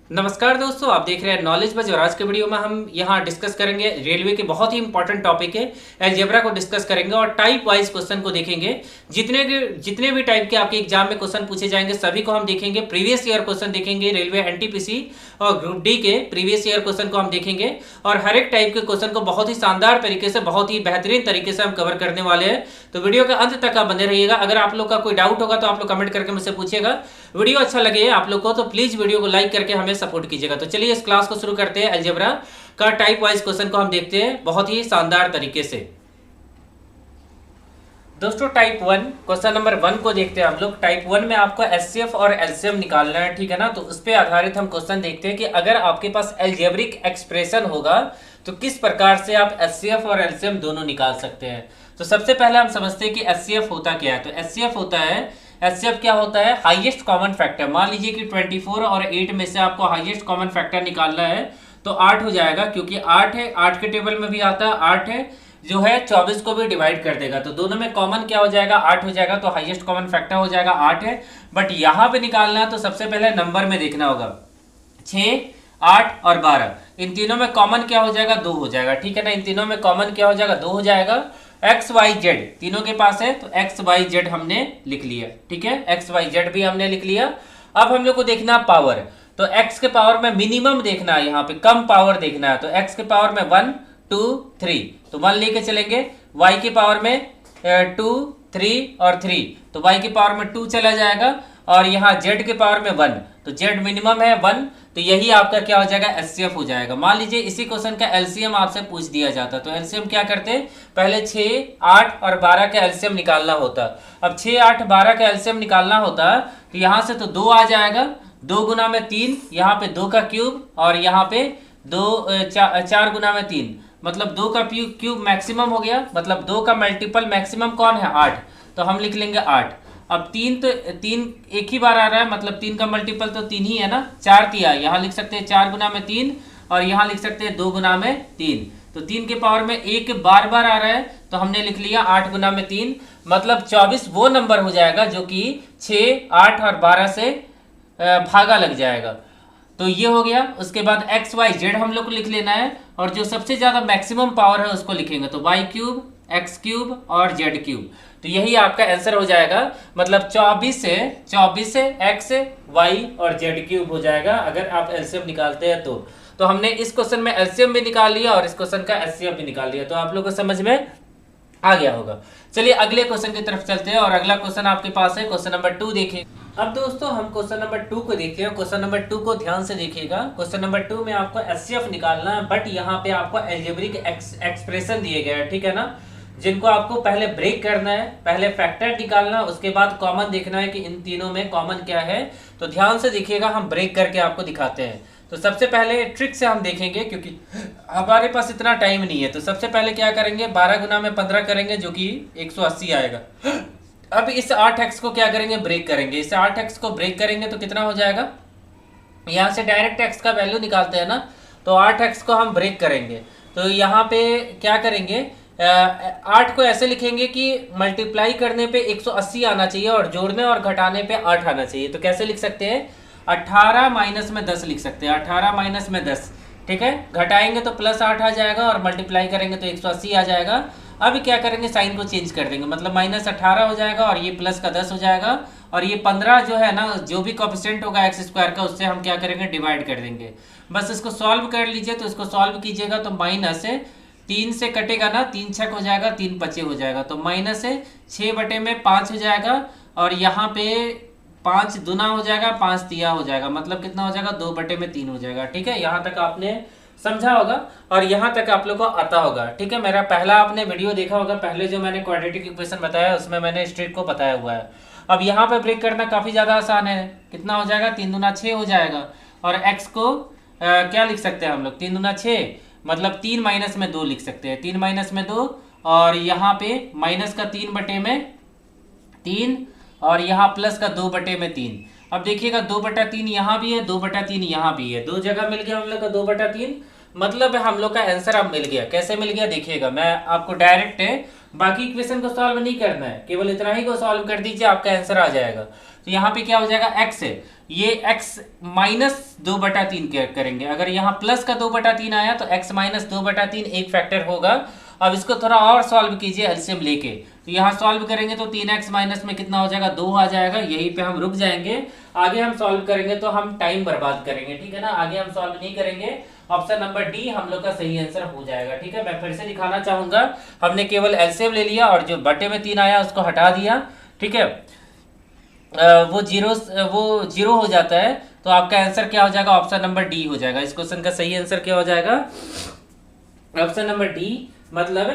नमस्कार दोस्तों, आप देख रहे हैं नॉलेज बज और आज के वीडियो में हम यहाँ डिस्कस करेंगे रेलवे के बहुत ही इंपॉर्टेंट टॉपिक है अलजेब्रा को डिस्कस करेंगे और टाइप वाइज क्वेश्चन को देखेंगे। जितने भी टाइप के आपके एग्जाम में क्वेश्चन पूछे जाएंगे सभी को हम देखेंगे। प्रीवियस ईयर क्वेश्चन देखेंगे, रेलवे एनटीपीसी और ग्रुप डी के प्रीवियस ईयर क्वेश्चन को हम देखेंगे और हर एक टाइप के क्वेश्चन को बहुत ही शानदार तरीके से, बहुत ही बेहतरीन तरीके से हम कवर करने वाले हैं। तो वीडियो के अंत तक आप बने रहिएगा। अगर आप लोग का कोई डाउट होगा तो आप लोग कमेंट करके मुझसे पूछिएगा। वीडियो अच्छा लगे आप लोग को तो प्लीज वीडियो को लाइक करके हमें सपोर्ट कीजिएगा। तो चलिए इस क्लास को शुरू करते हैं। अलजेब्रा का टाइप वाइज क्वेश्चन को हम देखते हैं बहुत ही शानदार तरीके से। दोस्तों टाइप 1 क्वेश्चन नंबर 1 को देखते हैं हम लोग। टाइप 1 में आपको एचसीएफ और एलसीएम निकालना है, ठीक है ना। तो उस पर आधारित हम क्वेश्चन देखते हैं कि अगर आपके पास अलजेब्रिक एक्सप्रेशन होगा तो किस प्रकार से आप एचसीएफ और एलसीएम दोनों निकाल सकते हैं। तो सबसे पहले हम समझते हैं कि एचसीएफ होता क्या है। तो एचसीएफ होता है, एचसीएफ क्या होता है, हाईएस्ट कॉमन फैक्टर। मान लीजिए कि 24 और 8 में से आपको हाईएस्ट कॉमन फैक्टर निकालना है तो 8 हो जाएगा, क्योंकि 8 है, 8 के टेबल में भी आता है 8 है, जो है 24 को भी डिवाइड कर देगा। तो दोनों में कॉमन क्या हो जाएगा, 8 हो जाएगा। तो हाईएस्ट कॉमन फैक्टर हो जाएगा 8 है। बट यहाँ पे निकालना है तो सबसे पहले नंबर में देखना होगा। 6, 8 और 12 इन तीनों में कॉमन क्या हो जाएगा, 2 हो जाएगा, ठीक है ना। इन तीनों में कॉमन क्या हो जाएगा, 2 हो जाएगा। एक्स वाई जेड तीनों के पास है तो एक्स वाई जेड हमने लिख लिया, ठीक है। एक्स वाई जेड भी हमने लिख लिया। अब हम लोग को देखना पावर। तो एक्स के पावर में मिनिमम देखना है, यहाँ पे कम पावर देखना है। तो एक्स के पावर में 1, 2, 3 तो 1 लेके चलेंगे। वाई के पावर में 2, 3 और 3 तो वाई के पावर में 2 चला जाएगा। और यहाँ जेड के पावर में 1 तो जेड मिनिमम है 1। तो यही आपका क्या हो जाएगा, एचसीएफ हो जाएगा। मान लीजिए इसी क्वेश्चन का एलसीएम आपसे पूछ दिया जाता तो एलसीएम क्या करते, पहले 6, 8 और 12 का एलसीएम निकालना होता। अब 6, 8, 12 का एलसीएम निकालना होता तो यहाँ से तो 2 आ जाएगा, 2 गुना में 3, यहाँ पे 2 का क्यूब और यहाँ पे 4 गुना में 3 मतलब 2 का क्यूब मैक्सिमम हो गया। मतलब 2 का मल्टीपल मैक्सिमम कौन है, 8। तो हम लिख लेंगे 8। अब 3 तो 3 एक ही बार आ रहा है, मतलब 3 का मल्टीपल तो 3 ही है ना, 4 दिया। यहाँ लिख सकते हैं 4 गुना में 3 और यहाँ लिख सकते हैं 2 गुना में 3। तो 3 के पावर में 1 बार बार आ रहा है तो हमने लिख लिया 8 गुना में 3। मतलब 24 वो नंबर हो जाएगा जो कि 6, 8 और 12 से भागा लग जाएगा। तो ये हो गया। उसके बाद एक्स वाई जेड हम लोग को लिख लेना है और जो सबसे ज्यादा मैक्सिमम पावर है उसको लिखेंगे। तो वाई क्यूब, एक्स क्यूब और जेड क्यूब। तो यही आपका आंसर हो जाएगा। मतलब 24 से एक्स, वाई और जेड क्यूब हो जाएगा अगर आप एलसीएम निकालते हैं तो हमने इस क्वेश्चन में एलसीएम भी निकाल लिया और इस क्वेश्चन का एचसीएफ भी निकाल लिया। तो आप लोगों को समझ में आ गया होगा। चलिए अगले क्वेश्चन की तरफ चलते हैं और अगला क्वेश्चन आपके पास है क्वेश्चन नंबर 2 देखिए। अब दोस्तों हम क्वेश्चन नंबर 2 को देखते हैं। क्वेश्चन नंबर 2 को ध्यान से देखिएगा। क्वेश्चन नंबर 2 में आपको एचसीएफ निकालना है, बट यहाँ पे आपको अलजेब्रिक एक्सप्रेशन दिए गए हैं, ठीक है ना, जिनको आपको पहले ब्रेक करना है, पहले फैक्टर निकालना, उसके बाद कॉमन देखना है कि इन तीनों में कॉमन क्या है। तो ध्यान से देखिएगा, हम ब्रेक करके आपको दिखाते हैं। तो सबसे पहले ट्रिक से हम देखेंगे क्योंकि हमारे पास इतना टाइम नहीं है। तो सबसे पहले क्या करेंगे, 12 गुना में 15 करेंगे जो कि 180 आएगा। अब इस 8x को क्या करेंगे, ब्रेक करेंगे। इस 8x को ब्रेक करेंगे तो कितना हो जाएगा, यहाँ से डायरेक्ट x का वैल्यू निकालते हैं ना, तो 8x को हम ब्रेक करेंगे। तो यहाँ पे क्या करेंगे, 8 को ऐसे लिखेंगे कि मल्टीप्लाई करने पे 180 आना चाहिए और जोड़ने और घटाने पे 8 आना चाहिए। तो कैसे लिख सकते हैं, 18 माइनस में 10 लिख सकते हैं। 18 माइनस में 10, ठीक है। घटाएंगे तो प्लस 8 आ जाएगा और मल्टीप्लाई करेंगे तो 180 आ जाएगा। अब क्या करेंगे, साइन को चेंज कर देंगे, मतलब माइनस 18 हो जाएगा और ये प्लस का 10 हो जाएगा। और ये 15 जो है ना, जो भी कोएफिशिएंट होगा एक्स स्क्वायर का, उससे हम क्या करेंगे, डिवाइड कर देंगे। बस इसको सॉल्व कर लीजिए। तो इसको सॉल्व कीजिएगा तो माइनस 3 से कटेगा ना, 3 छक हो जाएगा, 3 पचे हो जाएगा। तो माइनस 6 बटे में 5 हो जाएगा और यहाँ पे 5 दुना हो जाएगा, 5 तिया हो जाएगा। मतलब कितना हो जाएगा, 2 बटे में 3 हो जाएगा, ठीक है। यहाँ तक आपने समझा होगा और यहाँ तक आप लोग को आता होगा, ठीक है। मेरा पहला आपने वीडियो देखा होगा, पहले जो मैंने क्वाड्रेटिक इक्वेशन बताया उसमें मैंने स्ट्रिक को बताया हुआ है। अब यहाँ पे ब्रेक करना काफी ज्यादा आसान है। कितना हो जाएगा, 3 दूना 6 हो जाएगा। और एक्स को क्या लिख सकते हैं हम लोग, 3 दूना 6 मतलब 3 माइनस में 2 लिख सकते हैं। 3 माइनस में 2 और यहाँ पे माइनस का 3 बटे में 3 और यहाँ प्लस का 2 बटे में 3। अब देखिएगा 2/3 यहाँ भी है, 2/3 यहाँ भी है, दो जगह मिल गया हम लोग का 2/3। मतलब हम लोग का आंसर अब मिल गया। कैसे मिल गया देखिएगा, मैं आपको डायरेक्ट बाकी इक्वेशन को सॉल्व नहीं करना है, केवल इतना ही को सॉल्व कर दीजिए, आपका आंसर आ जाएगा। तो यहाँ पे क्या हो जाएगा, x है, ये x माइनस 2/3 करेंगे। अगर यहाँ प्लस का 2/3 आया तो x माइनस 2/3 एक फैक्टर होगा। अब इसको थोड़ा और सॉल्व कीजिए एलसीएम लेके, तो यहाँ सॉल्व करेंगे तो 3x माइनस में कितना हो जाएगा, 2 आ जाएगा। यहीं पे हम रुक जाएंगे, आगे हम सॉल्व करेंगे तो हम टाइम बर्बाद करेंगे, ठीक है ना, आगे हम सॉल्व नहीं करेंगे। ऑप्शन नंबर डी हम लोग का सही आंसर हो जाएगा, ठीक है। मैं फिर से दिखाना चाहूंगा, हमने केवल एलसीएम ले लिया और जो बटे में 3 आया उसको हटा दिया, ठीक है। वो जीरो हो जाता है, तो आपका आंसर क्या हो जाएगा, ऑप्शन नंबर डी हो जाएगा। इस क्वेश्चन का सही आंसर क्या हो जाएगा, ऑप्शन नंबर डी, मतलब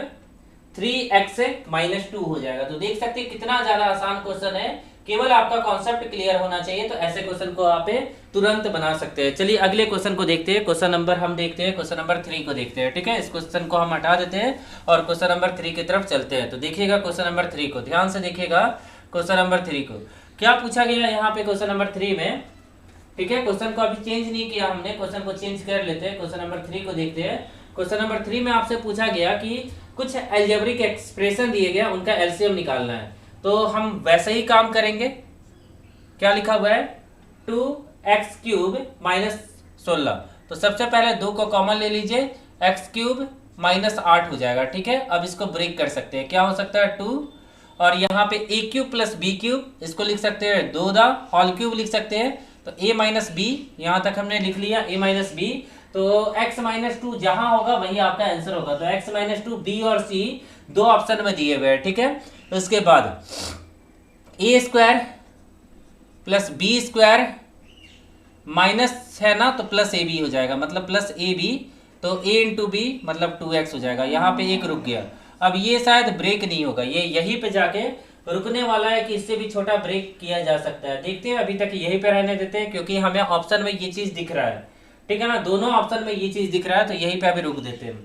3x माइनस 2 हो जाएगा। तो देख सकते हैं कितना ज्यादा आसान क्वेश्चन है, केवल आपका कॉन्सेप्ट क्लियर होना चाहिए, तो ऐसे क्वेश्चन को आप तुरंत बना सकते हैं। चलिए अगले क्वेश्चन को देखते हैं, क्वेश्चन नंबर हम देखते हैं, क्वेश्चन नंबर 3 को देखते हैं, ठीक है। इस क्वेश्चन को हम हटा देते हैं और क्वेश्चन नंबर 3 की तरफ चलते हैं। तो देखिएगा क्वेश्चन नंबर 3 को, ध्यान से देखिएगा क्वेश्चन नंबर 3 को, क्या पूछा गया यहाँ पे क्वेश्चन नंबर 3 में, ठीक है। क्वेश्चन को अभी चेंज नहीं किया हमने, क्वेश्चन को चेंज कर लेते हैं। क्वेश्चन नंबर 3 को देखते हैं। क्वेश्चन नंबर 3 में आपसे पूछा गया कि कुछ अलजेब्रिक एक्सप्रेशन दिए गए, उनका एलसीएम निकालना है। तो हम वैसे ही काम करेंगे, क्या लिखा हुआ है, 2x³ माइनस 16। तो सबसे पहले 2 को कॉमन ले लीजिए, x³ माइनस 8 हो जाएगा, ठीक है। अब इसको ब्रेक कर सकते हैं, क्या हो सकता है, 2, और यहाँ पे a³ प्लस b³, इसको लिख सकते हैं 2 दा होल क्यूब लिख सकते हैं। तो a माइनस बी, यहाँ तक हमने लिख लिया a माइनस बी। तो x माइनस 2 जहां होगा वही आपका आंसर होगा। तो x माइनस 2 b और c दो ऑप्शन में दिए हुए हैं, ठीक है। उसके बाद a² प्लस b² माइनस है ना, तो प्लस ab हो जाएगा, मतलब प्लस ab। तो a इंटू बी मतलब 2x हो जाएगा। यहाँ पे एक रुक गया, अब ये शायद ब्रेक नहीं होगा, ये यहीं पे जाके रुकने वाला है कि इससे भी छोटा ब्रेक किया जा सकता है। देखते हैं, अभी तक यहीं पे रहने देते हैं, क्योंकि हमें ऑप्शन में ये चीज दिख रहा है, ठीक है ना, दोनों ऑप्शन में ये चीज दिख रहा है, तो यहीं पे अभी रुक देते हैं।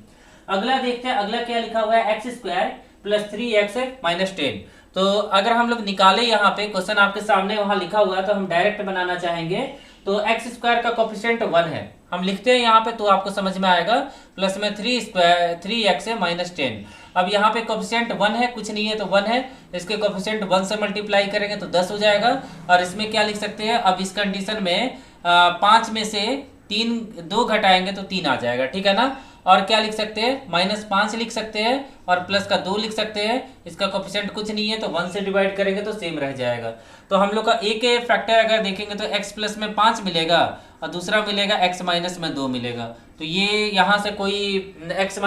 अगला देखते हैं, अगला क्या लिखा हुआ है, x² प्लस 3x माइनस 10। तो अगर हम लोग निकाले, यहाँ पे क्वेश्चन आपके सामने वहां लिखा हुआ है, तो हम डायरेक्ट बनाना चाहेंगे। तो x² का कोफिशिएंट 1 है, हम लिखते हैं यहाँ पे, तो आपको समझ में आएगा। प्लस में 3x माइनस 10। अब यहाँ पे कोफिशिएंट 1 है, कुछ नहीं है तो 1 है, इसके कोफिशिएंट 1 से मल्टीप्लाई करेंगे तो 10 हो जाएगा। और इसमें क्या लिख सकते हैं, अब इस कंडीशन में 5 में से 2 घटाएंगे तो 3 आ जाएगा, ठीक है ना। और क्या लिख सकते हैं, -5 लिख सकते हैं और प्लस का 2 लिख सकते हैं। इसका कोफिशिएंट कुछ नहीं है, तो 1 से डिवाइड करेंगे तो सेम रह जाएगा। तो हम लोग का एक फैक्टर अगर देखेंगे तो x प्लस में 5 मिलेगा और दूसरा मिलेगा x माइनस में 2 मिलेगा। तो ये यहाँ से कोई x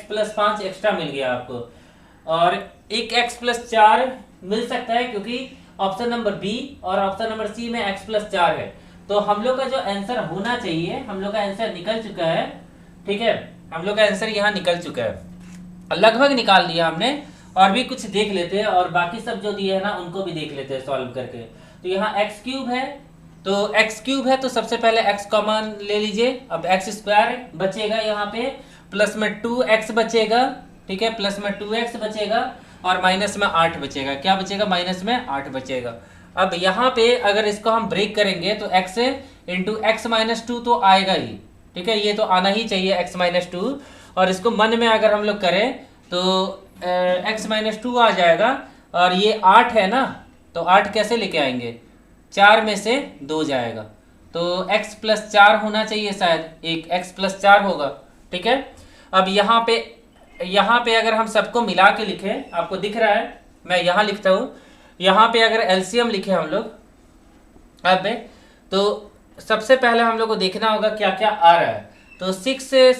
प्लस 5 एक्स्ट्रा मिल गया आपको, और एक x प्लस 4 मिल सकता है, क्योंकि ऑप्शन नंबर बी और ऑप्शन नंबर सी में x प्लस 4 है। तो हम लोग का जो आंसर होना चाहिए, हम लोग का आंसर निकल चुका है, ठीक है। हम लोग का आंसर यहाँ निकल चुका है, लगभग निकाल लिया हमने। और भी कुछ देख लेते हैं, और बाकी सब जो दिए है ना उनको भी देख लेते हैं सॉल्व करके। तो यहाँ x³ है, तो x³ है तो सबसे पहले x कॉमन ले लीजिए। अब x² बचेगा यहाँ पे, प्लस में 2x बचेगा, ठीक है, प्लस में 2x बचेगा और माइनस में 8 बचेगा। क्या बचेगा, माइनस में 8 बचेगा। अब यहाँ पे अगर इसको हम ब्रेक करेंगे तो x इंटू x माइनस 2 तो आएगा ही, ठीक है, ये तो आना ही चाहिए x माइनस 2। और इसको मन में अगर हम लोग करें तो x माइनस 2 आ जाएगा, और ये 8 है ना, तो 8 कैसे लेके आएंगे, 4 में से 2 जाएगा, तो x प्लस 4 होना चाहिए, शायद एक x प्लस 4 होगा, ठीक है। अब यहाँ पे अगर हम सबको मिला के लिखें, आपको दिख रहा है, मैं यहाँ लिखता हूँ, यहाँ पे अगर एलसीएम लिखे हम लोग, अब तो सबसे पहले हम लोग को देखना होगा क्या क्या आ रहा है। तो 6 से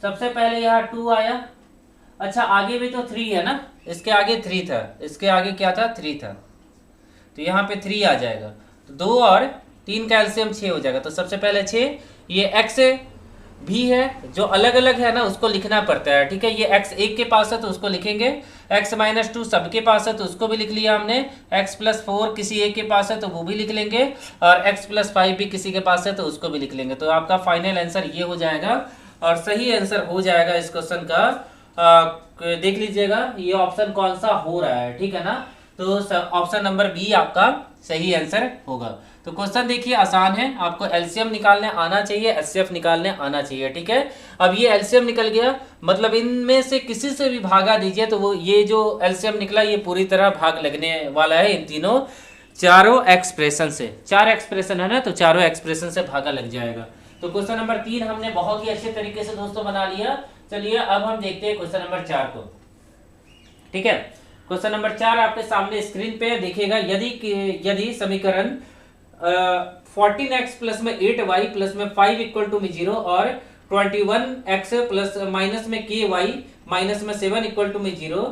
सबसे पहले यहाँ 2 आया, अच्छा आगे भी तो 3 है ना, इसके आगे 3 था, इसके आगे क्या था, 3 था, तो यहाँ पे 3 आ जाएगा। तो 2 और 3 का एलसीएम 6 हो जाएगा। तो सबसे पहले 6, ये x भी है, जो अलग अलग है ना उसको लिखना पड़ता है, ठीक है। ये x एक के पास है तो उसको लिखेंगे, x माइनस 2 सबके पास है तो उसको भी लिख लिया हमने, x प्लस 4 किसी एक के पास है तो वो भी लिख लेंगे, और x प्लस 5 भी किसी के पास है तो उसको भी लिख लेंगे। तो आपका फाइनल आंसर ये हो जाएगा, और सही आंसर हो जाएगा इस क्वेश्चन का। देख लीजिएगा ये ऑप्शन कौन सा हो रहा है, ठीक है ना। तो ऑप्शन नंबर बी आपका सही आंसर होगा। तो तो क्वेश्चन देखिए आसान है, आपको एलसीएम निकालने आना चाहिए, एचसीएफ निकालने आना चाहिए, ठीक है। अब ये एलसीएम निकल गया, मतलब इनमें से किसी से भी भागा दीजिए तो वो ये जो एलसीएम निकला ये पूरी तरह भाग लगने वाला है इन तीनों चारों एक्सप्रेशन से। 4 एक्सप्रेशन है ना, तो चारों एक्सप्रेशन से भागा लग जाएगा। तो क्वेश्चन नंबर 3 हमने बहुत ही अच्छे तरीके से दोस्तों बना लिया। चलिए अब हम देखते हैं क्वेश्चन नंबर 4 को, ठीक है। क्वेश्चन नंबर 4 आपके सामने स्क्रीन पे देखिएगा। यदि समीकरण 14x प्लस में 8y प्लस में 5 इक्वल टू में 0 और 21x प्लस माइनस में ky माइनस में 7 इक्वल टू में 0,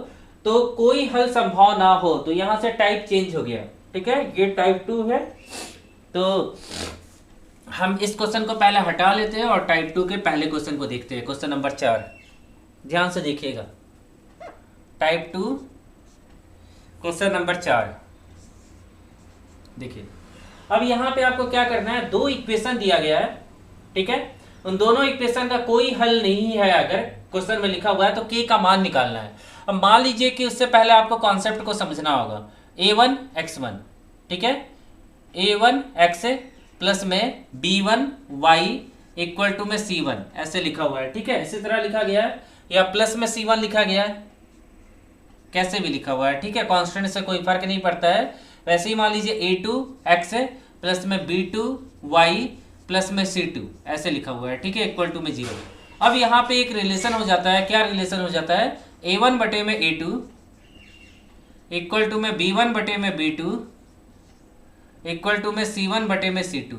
तो कोई हल संभव ना हो। तो यहां से टाइप चेंज हो गया, ठीक है, ये टाइप 2 है। तो हम इस क्वेश्चन को पहले हटा लेते हैं और टाइप 2 के पहले क्वेश्चन को देखते हैं। क्वेश्चन नंबर 4 ध्यान से देखिएगा, टाइप 2 क्वेश्चन नंबर 4 देखिए। अब यहां पे आपको क्या करना है, 2 इक्वेशन दिया गया है, ठीक है। उन दोनों इक्वेशन का कोई हल नहीं है अगर क्वेश्चन में लिखा हुआ है, तो के का मान निकालना है। अब मान लीजिए कि उससे पहले आपको कॉन्सेप्ट को समझना होगा। a1 x1, ठीक है, a1 x प्लस में b1 y इक्वल टू में c1 ऐसे लिखा हुआ है, ठीक है। इसी तरह लिखा गया है या प्लस में c1 लिखा गया है, कैसे भी लिखा हुआ है, ठीक है, कांस्टेंट से कोई फर्क नहीं पड़ता है। वैसे ही मान लीजिए a2 x प्लस में b2 y प्लस में c2 ऐसे लिखा हुआ है, ठीक है, इक्वल टू में 0। अब यहाँ पे एक रिलेशन हो जाता है, क्या रिलेशन हो जाता है, a1 बटे में a2 इक्वल टू में b1 बटे में b2 इक्वल टू में c1 बटे में c2,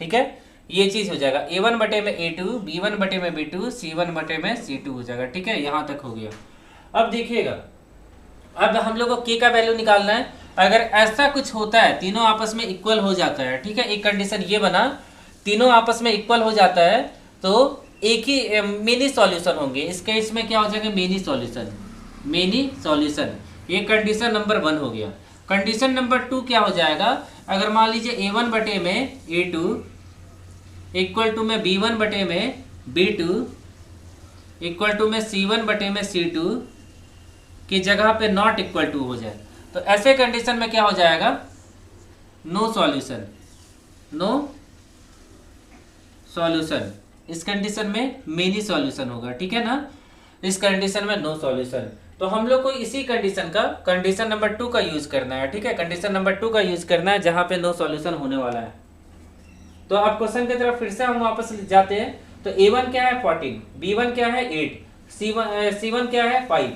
ठीक है। ये चीज हो जाएगा a1 बटे में a2 b1 बटे में b2 c1 बटे में c2 हो जाएगा, ठीक है, यहां तक हो गया। अब देखिएगा, अब हम लोग को k का वैल्यू निकालना है। अगर ऐसा कुछ होता है, तीनों आपस में इक्वल हो जाता है, ठीक है, एक कंडीशन ये बना, तीनों आपस में इक्वल हो जाता है तो एक ही मेनी सॉल्यूशन होंगे। इस केस में क्या हो जाएगा, मेनी सॉल्यूशन। ये कंडीशन नंबर 1 हो गया। कंडीशन नंबर 2 क्या हो जाएगा, अगर मान लीजिए a1 बटे में a2 इक्वल टू में b1 बटे में b2 इक्वल टू में c1 बटे में c2 की जगह पे नॉट इक्वल टू हो जाए, तो ऐसे कंडीशन में क्या हो जाएगा, नो सॉल्यूशन। इस कंडीशन में मेनी सॉल्यूशन होगा, ठीक है ना, इस कंडीशन में नो सॉल्यूशन। तो हम लोग को इसी कंडीशन का कंडीशन नंबर 2 का यूज करना है, ठीक है, कंडीशन नंबर 2 का यूज करना है जहां पे नो सॉल्यूशन होने वाला है। तो अब क्वेश्चन की तरफ फिर से हम वापस जाते हैं। तो a1 क्या है 14, b1 क्या है 8, c1 क्या है 5,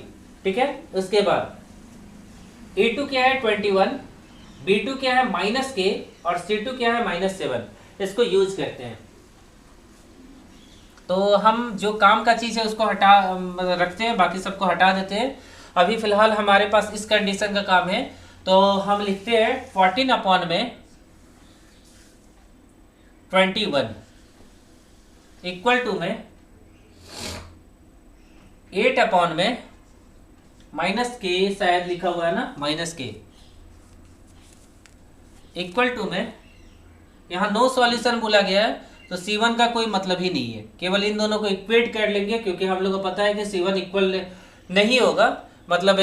ठीक है। उसके बाद a2 क्या है 21, b2 क्या है -k और c2 क्या है -7। इसको यूज करते हैं। तो हम जो काम का चीज है उसको हटा रखते हैं, बाकी सबको हटा देते हैं। अभी फिलहाल हमारे पास इस कंडीशन का काम है, तो हम लिखते हैं 14 अपॉन में 21 इक्वल टू में 8 अपॉन में -k, शायद लिखा हुआ है ना -k इक्वल टू में, यहाँ नो सॉल्यूशन बोला गया है तो C1 का कोई मतलब ही नहीं है, केवल इन दोनों को इक्वेट कर लेंगे क्योंकि हम लोग को पता है कि C1 इक्वल नहीं होगा। मतलब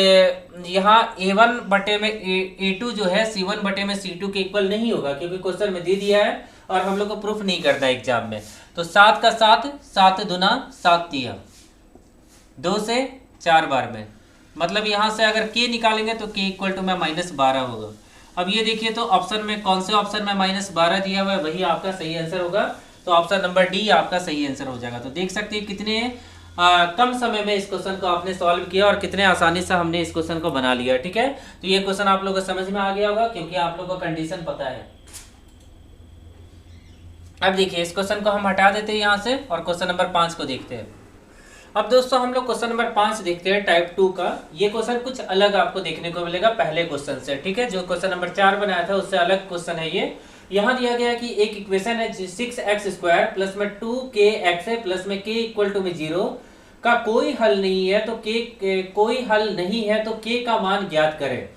यहाँ A1 बटे में A2 जो है C1 बटे में C2 के इक्वल नहीं होगा क्योंकि क्वेश्चन में दे दिया है और हम लोग को प्रूफ नहीं करना है एग्जाम में। तो 7 का 7, 7 दूना 7 तिया, 2 से 4 बार में, मतलब यहाँ से अगर k निकालेंगे तो k इक्वल टू में -12 होगा। अब ये देखिए तो ऑप्शन में कौन से ऑप्शन में -12 दिया हुआ है वही आपका सही आंसर होगा, तो ऑप्शन नंबर डी आपका सही आंसर हो जाएगा। तो देख सकते हैं कितने कम समय में इस क्वेश्चन को आपने सॉल्व किया और कितने आसानी से हमने इस क्वेश्चन को बना लिया, ठीक है। तो ये क्वेश्चन आप लोगों को समझ में आ गया होगा क्योंकि आप लोगों को कंडीशन पता है। अब देखिए इस क्वेश्चन को हम हटा देते हैं यहाँ से और क्वेश्चन नंबर 5 को देखते हैं। अब दोस्तों हम लोग क्वेश्चन नंबर 5 देखते हैं टाइप 2 का। ये क्वेश्चन कुछ अलग आपको देखने को मिलेगा पहले क्वेश्चन से, ठीक है। जो क्वेश्चन नंबर 4 बनाया था उससे अलग क्वेश्चन है ये। यहाँ दिया गया है कि एक इक्वेशन है 6x² प्लस में 2kx प्लस में k इक्वल टू में 0 का कोई हल नहीं है, तो कोई हल नहीं है तो k का मान ज्ञात करें,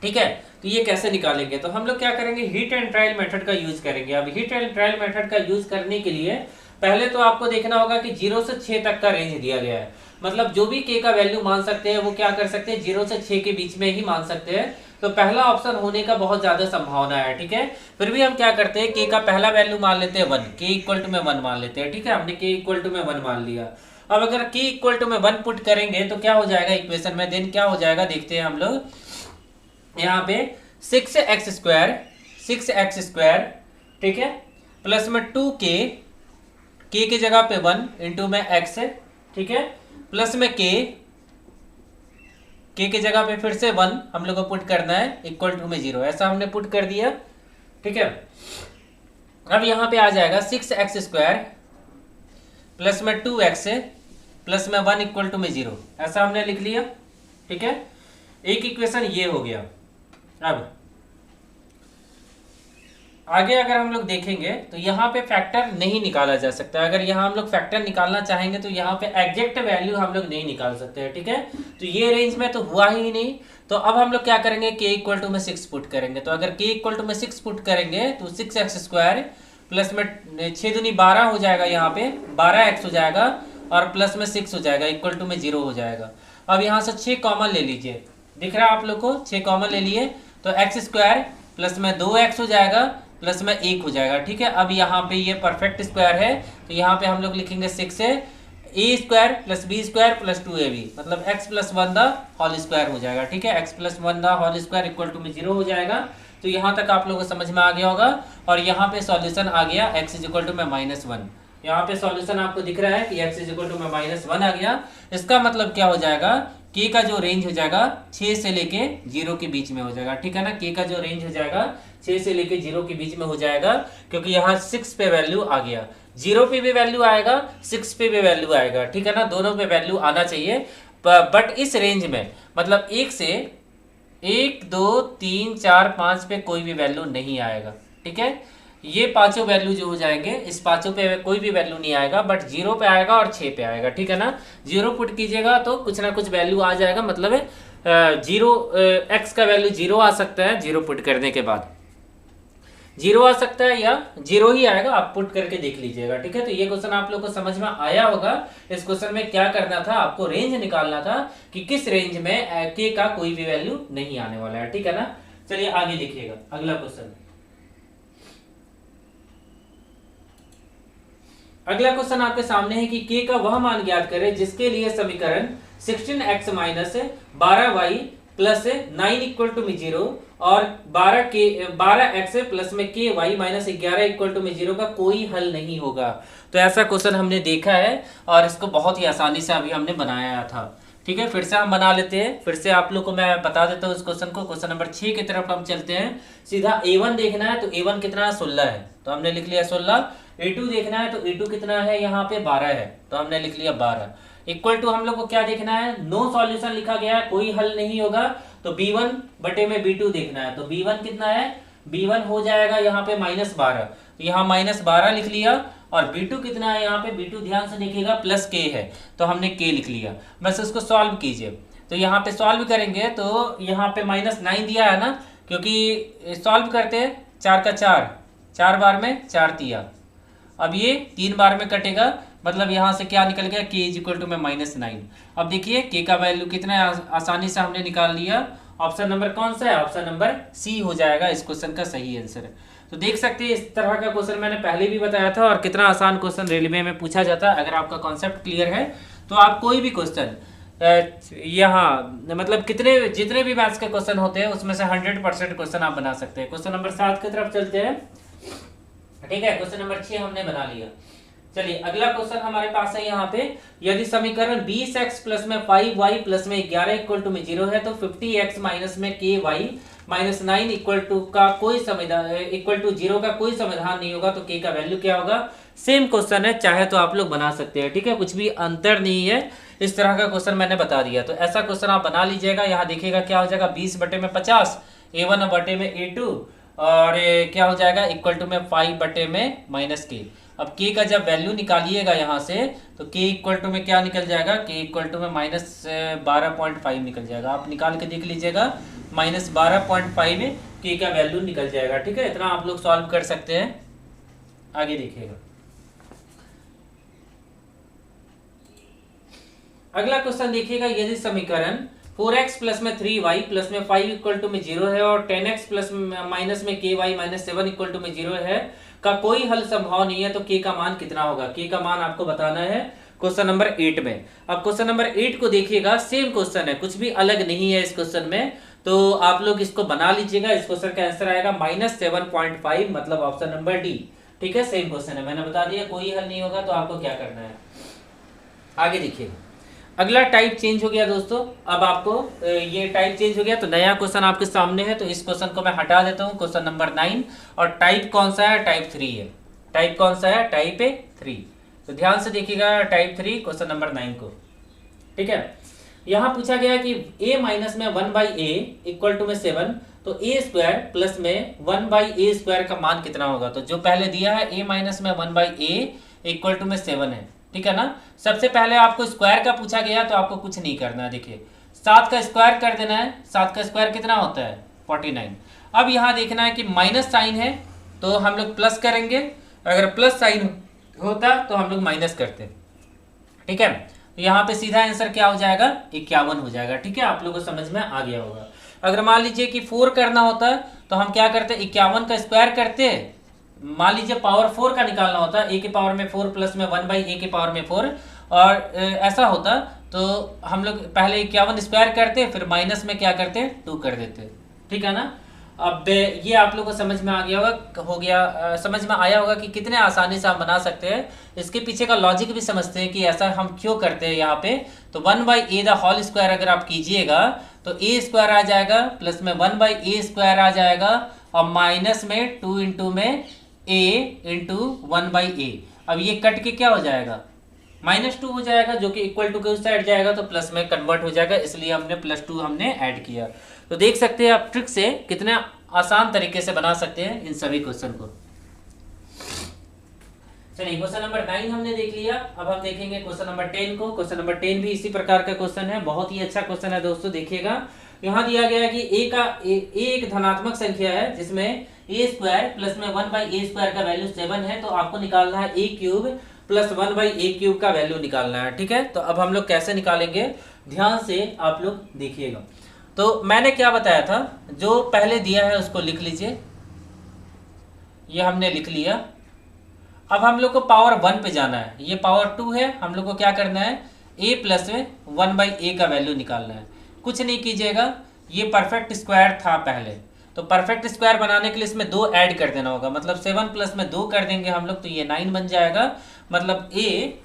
ठीक है। तो ये कैसे निकालेंगे, तो हम लोग क्या करेंगे, हीट एंड ट्रायल मेथड का यूज करेंगे। अब हीट एंड ट्रायल मेथड का यूज करने के लिए पहले तो आपको देखना होगा कि 0 से 6 तक का रेंज दिया गया है, मतलब जो भी k का वैल्यू मान सकते हैं वो क्या कर सकते हैं 0 से 6 के बीच में ही मान सकते हैं। तो पहला ऑप्शन होने का बहुत ज्यादा संभावना है, ठीक है। फिर भी हम क्या करते हैं, के का पहला वैल्यू मान लेते हैं 1, के इक्वल टू में 1 मान लेते हैं, ठीक है। हमने के इक्वल टू में 1 मान लिया। अब अगर के इक्वल टू में 1 पुट करेंगे तो क्या हो जाएगा इक्वेशन में, देन क्या हो जाएगा देखते हैं हम लोग। यहाँ पे 6x स्क्वायर, ठीक है, प्लस में 2k, के की जगह पे 1 इंटू में x है, ठीक है, प्लस में के की जगह पे फिर से 1 हम लोग को पुट करना है, इक्वल टू में 0, ऐसा हमने पुट कर दिया, ठीक है। अब यहां पे आ जाएगा 6x स्क्वायर प्लस में 2x प्लस में 1 इक्वल टू में 0, ऐसा हमने लिख लिया, ठीक है। एक इक्वेशन ये हो गया। अब आगे अगर हम लोग देखेंगे तो यहाँ पे फैक्टर नहीं निकाला जा सकता। अगर यहाँ हम लोग फैक्टर निकालना चाहेंगे तो यहाँ पे एग्जैक्ट वैल्यू हम लोग नहीं निकाल सकते हैं, ठीक है। तो ये रेंज में तो हुआ ही नहीं। तो अब हम लोग क्या करेंगे, के इक्वल टू में 6 पुट करेंगे। तो अगर के इक्वल टू में 6 पुट करेंगे तो 6x² प्लस में 6 दूनी 12 हो जाएगा, यहाँ पे 12x हो जाएगा और प्लस में 6 हो जाएगा, इक्वल टू में 0 हो जाएगा। अब यहाँ से 6 कॉमन ले लीजिए, दिख रहा है आप लोग को, 6 कॉमन ले लिए तो x² प्लस में 2x हो जाएगा प्लस में 1 हो जाएगा, ठीक है। अब यहाँ पे ये परफेक्ट स्क्वायर है तो यहाँ पे हम लोग लिखेंगे 6 है a² plus b² plus 2ab, मतलब x plus 1 the whole square हो जाएगा, ठीक है। x plus 1 the whole square equal to में 0 हो जाएगा। तो यहाँ तक आप लोगों को समझ में आ गया होगा। और यहाँ पे सॉल्यूशन आ गया x इज इक्वल टू में -1। यहाँ पे सॉल्यूशन आपको दिख रहा है कि x इज इक्वल टू में -1 आ गया। इसका मतलब क्या हो जाएगा, के का जो रेंज हो जाएगा 6 से लेके 0 के बीच में हो जाएगा, ठीक है ना। के का जो रेंज हो जाएगा 6 से लेके 0 के बीच में हो जाएगा, क्योंकि यहाँ 6 पे वैल्यू आ गया, 0 पे भी वैल्यू आएगा, 6 पे भी वैल्यू आएगा, ठीक है ना। दोनों पे वैल्यू आना चाहिए। बट इस रेंज में मतलब 1 से 1 2 3 4 5 पे कोई भी वैल्यू नहीं आएगा, ठीक है। ये पांचों वैल्यू जो हो जाएंगे, इस पांचों पे कोई भी वैल्यू नहीं आएगा, बट 0 पे आएगा और 6 पे आएगा, ठीक है ना। 0 पुट कीजिएगा तो कुछ ना कुछ वैल्यू आ जाएगा, मतलब 0 x का वैल्यू 0 आ सकता है, 0 पुट करने के बाद 0 आ सकता है या 0 ही आएगा, आप पुट करके देख लीजिएगा, ठीक है। तो ये क्वेश्चन आप लोग को समझ में आया होगा। इस क्वेश्चन में क्या करना था, आपको रेंज निकालना था कि किस रेंज में के का कोई भी वैल्यू नहीं आने वाला है, ठीक है ना। चलिए आगे देखिएगा अगला क्वेश्चन। अगला क्वेश्चन आपके सामने है कि के का वह मान ज्ञात करें जिसके लिए समीकरण 16x minus 12y plus 9 equal to में 0 और 12x प्लस में के वाई माइनस 11 इक्वल टू में 0 का कोई हल नहीं होगा। तो ऐसा क्वेश्चन हमने देखा है और इसको बहुत ही आसानी से अभी हमने बनाया था, ठीक है। फिर से हम बना लेते हैं, फिर से आप लोग को मैं बता देता हूँ इस क्वेश्चन को। क्वेश्चन नंबर 6 की तरफ हम चलते हैं। सीधा a1 देखना है तो a1 कितना है, 16 है, तो हमने लिख लिया 16। a2 देखना है तो a2 कितना है, यहाँ पे 12 है, तो हमने लिख लिया 12। इक्वल टू हम लोग को क्या देखना है, नो सॉल्यूशन लिखा गया है, कोई हल नहीं होगा। तो b1 बटे में b2 देखना है, तो b1 कितना है, b1 हो जाएगा यहाँ पे -12, तो यहाँ -12 लिख लिया। और b2 कितना है, यहाँ पे b2 ध्यान से देखिएगा प्लस k है, तो हमने k लिख लिया। बस इसको सॉल्व कीजिए। तो यहाँ पे सॉल्व करेंगे तो यहाँ पे -9 दिया है ना, क्योंकि सॉल्व करते हैं 4 का 4 बार में 4 तिया, अब ये 3 बार में कटेगा, मतलब यहाँ से क्या निकल गया, k इज इक्वल टू में -9। अब देखिए k का वैल्यू कितना आसानी से हमने निकाल लिया। ऑप्शन नंबर कौन सा है, ऑप्शन नंबर सी हो जाएगा इस क्वेश्चन का सही आंसर। तो देख सकते हैं इस तरह का क्वेश्चन मैंने पहले भी बताया था, और कितना आसान क्वेश्चन रेलवे में पूछा जाता है। अगर आपका कॉन्सेप्ट क्लियर है तो आप कोई भी क्वेश्चन यहाँ मतलब जितने भी मैथ्स के क्वेश्चन होते हैं उसमें से 100% क्वेश्चन आप बना सकते हैं। क्वेश्चन नंबर 7 की तरफ चलते हैं, ठीक है। क्वेश्चन नंबर 6 हमने बना लिया। चलिए अगला क्वेश्चन हमारे पास है यहाँ पे, यदि समीकरण 20x प्लस में 5y प्लस में 11 इक्वल टू में 0 है तो 50x माइनस में ky माइनस 9 इक्वल टू का कोई समाधान इक्वल टू 0 का कोई समाधान नहीं होगा, तो k का वैल्यू क्या होगा। सेम क्वेश्चन है, चाहे तो आप लोग बना सकते हैं, ठीक है, कुछ भी अंतर नहीं है। इस तरह का क्वेश्चन मैंने बता दिया, तो ऐसा क्वेश्चन आप बना लीजिएगा। यहाँ देखिएगा क्या हो जाएगा, 20 बटे में 50, a1 बटे में a2, और क्या हो जाएगा इक्वल टू में 5 बटे में -k। अब k का जब वैल्यू निकालिएगा यहाँ से तो k इक्वल टू में क्या निकल जाएगा, k इक्वल टू में -12.5 निकल जाएगा। आप निकाल के देख लीजिएगा, -12.5 में k का वैल्यू निकल जाएगा, ठीक है। इतना आप लोग सॉल्व कर सकते हैं। आगे देखिएगा अगला क्वेश्चन देखिएगा, यदि समीकरण 4x प्लस में 3y प्लस में 5 इक्वल टू में 0 है और 10x प्लस माइनस में ky माइनस 7 इक्वल टू में 0 है का कोई हल संभव नहीं है, तो k का मान कितना होगा? k का मान आपको बताना है क्वेश्चन नंबर 8 में। अब क्वेश्चन नंबर 8 को देखिएगा, सेम क्वेश्चन है, कुछ भी अलग नहीं है इस क्वेश्चन में, तो आप लोग इसको बना लीजिएगा। इस क्वेश्चन का आंसर आएगा -7.5, मतलब ऑप्शन नंबर डी। ठीक है, सेम क्वेश्चन है, मैंने बता दिया, कोई हल नहीं होगा। तो आपको क्या करना है, आगे देखिएगा। अगला टाइप चेंज हो गया दोस्तों, अब आपको ये टाइप चेंज हो गया, तो नया क्वेश्चन आपके सामने है। तो इस क्वेश्चन को मैं हटा देता हूँ, क्वेश्चन नंबर 9, और टाइप कौन सा है? टाइप 3 है। टाइप कौन सा है? टाइप 3। तो ध्यान से देखिएगा टाइप 3 क्वेश्चन नंबर 9 को। ठीक है, यहाँ पूछा गया कि a माइनस में 1/a इक्वल टू में 7, तो a स्क्वायर प्लस में 1/a स्क्वायर का मान कितना होगा? तो जो पहले दिया है a माइनस में 1/a इक्वल टू में 7 है, ठीक है ना। सबसे पहले आपको स्क्वायर का पूछा गया, तो आपको कुछ नहीं करना है। देखिए 7 का स्क्वायर कर देना है, 7 का स्क्वायर कितना होता है? 49। अब यहाँ देखना है कि माइनस साइन है तो हम लोग प्लस करेंगे, अगर प्लस साइन होता तो हम लोग माइनस करते। ठीक है, तो यहाँ पे सीधा आंसर क्या हो जाएगा? 51 हो जाएगा। ठीक है, आप लोगों को समझ में आ गया होगा। अगर मान लीजिए कि 4 करना होता तो हम क्या करते? 51 का स्क्वायर करते, मान लीजिए पावर 4 का निकालना होता, a के पावर में 4 प्लस में 1/a के पावर में 4, और ऐसा होता तो हम लोग पहले 51 स्क्वायर करते, फिर माइनस में क्या करते? 2 कर देते। ठीक है ना। अब ये आप लोगों को समझ में आ गया होगा, समझ में आया होगा कि कितने आसानी से हम बना सकते हैं। इसके पीछे का लॉजिक भी समझते हैं कि ऐसा हम क्यों करते हैं यहाँ पे। तो 1/a द होल स्क्वायर अगर आप कीजिएगा तो a स्क्वायर आ जाएगा, प्लस में 1/a स्क्वायर आ जाएगा, और माइनस में 2 इंटू में a इंटू 1/a। अब ये कट के क्या हो जाएगा? -2 हो जाएगा, जो कि इक्वल टू के उस साइड जाएगा तो प्लस में कन्वर्ट हो जाएगा, इसलिए हमने +2 हमने ऐड किया। तो देख सकते हैं आप ट्रिक से कितने आसान तरीके से बना सकते हैं इन सभी क्वेश्चन को। चलिए क्वेश्चन नंबर 9 हमने देख लिया, अब हम देखेंगे क्वेश्चन नंबर 10 को। क्वेश्चन नंबर 10 भी इसी प्रकार का क्वेश्चन है, बहुत ही अच्छा क्वेश्चन है दोस्तों। देखिएगा यहाँ दिया गया है कि a एक धनात्मक संख्या है जिसमें a स्क्वायर प्लस में 1/a स्क्वायर का वैल्यू 7 है, तो आपको निकालना है a cube plus 1/a cube का वैल्यू निकालना है। ठीक है, तो अब हम लोग कैसे निकालेंगे, ध्यान से आप लोग देखिएगा। तो मैंने क्या बताया था, जो पहले दिया है उसको लिख लीजिए, ये हमने लिख लिया। अब हम लोग को पावर 1 पे जाना है, ये पावर 2 है, हम लोग को क्या करना है? a प्लस में 1/a का वैल्यू निकालना है। कुछ नहीं कीजिएगा, ये परफेक्ट स्क्वायर था पहले, तो परफेक्ट स्क्वायर बनाने के लिए इसमें 2 ऐड कर देना होगा, मतलब 7 प्लस में 2 कर देंगे हम लोग तो ये 9 बन जाएगा। मतलब ये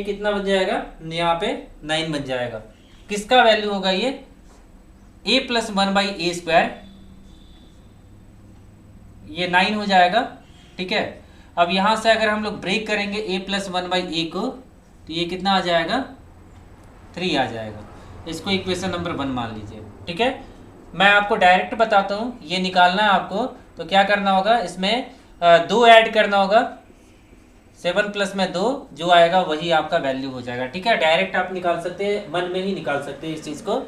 कितना बन जाएगा? यहाँ पे 9 बन जाएगा। किसका वैल्यू होगा ये? a प्लस 1/a स्क्वायर, ये 9 हो जाएगा। ठीक है, अब यहाँ से अगर हम लोग ब्रेक करेंगे a प्लस 1/a को, तो ये कितना आ जाएगा? 3 आ जाएगा। इसको इक्वेशन नंबर 1 मान लीजिए। ठीक है, मैं आपको डायरेक्ट बताता हूँ, ये निकालना है आपको, तो क्या करना होगा? इसमें 2 ऐड करना होगा, 7 प्लस में 2 जो आएगा वही आपका वैल्यू हो जाएगा। ठीक है, डायरेक्ट आप निकाल सकते हैं, मन में ही निकाल सकते हैं इस चीज़ को।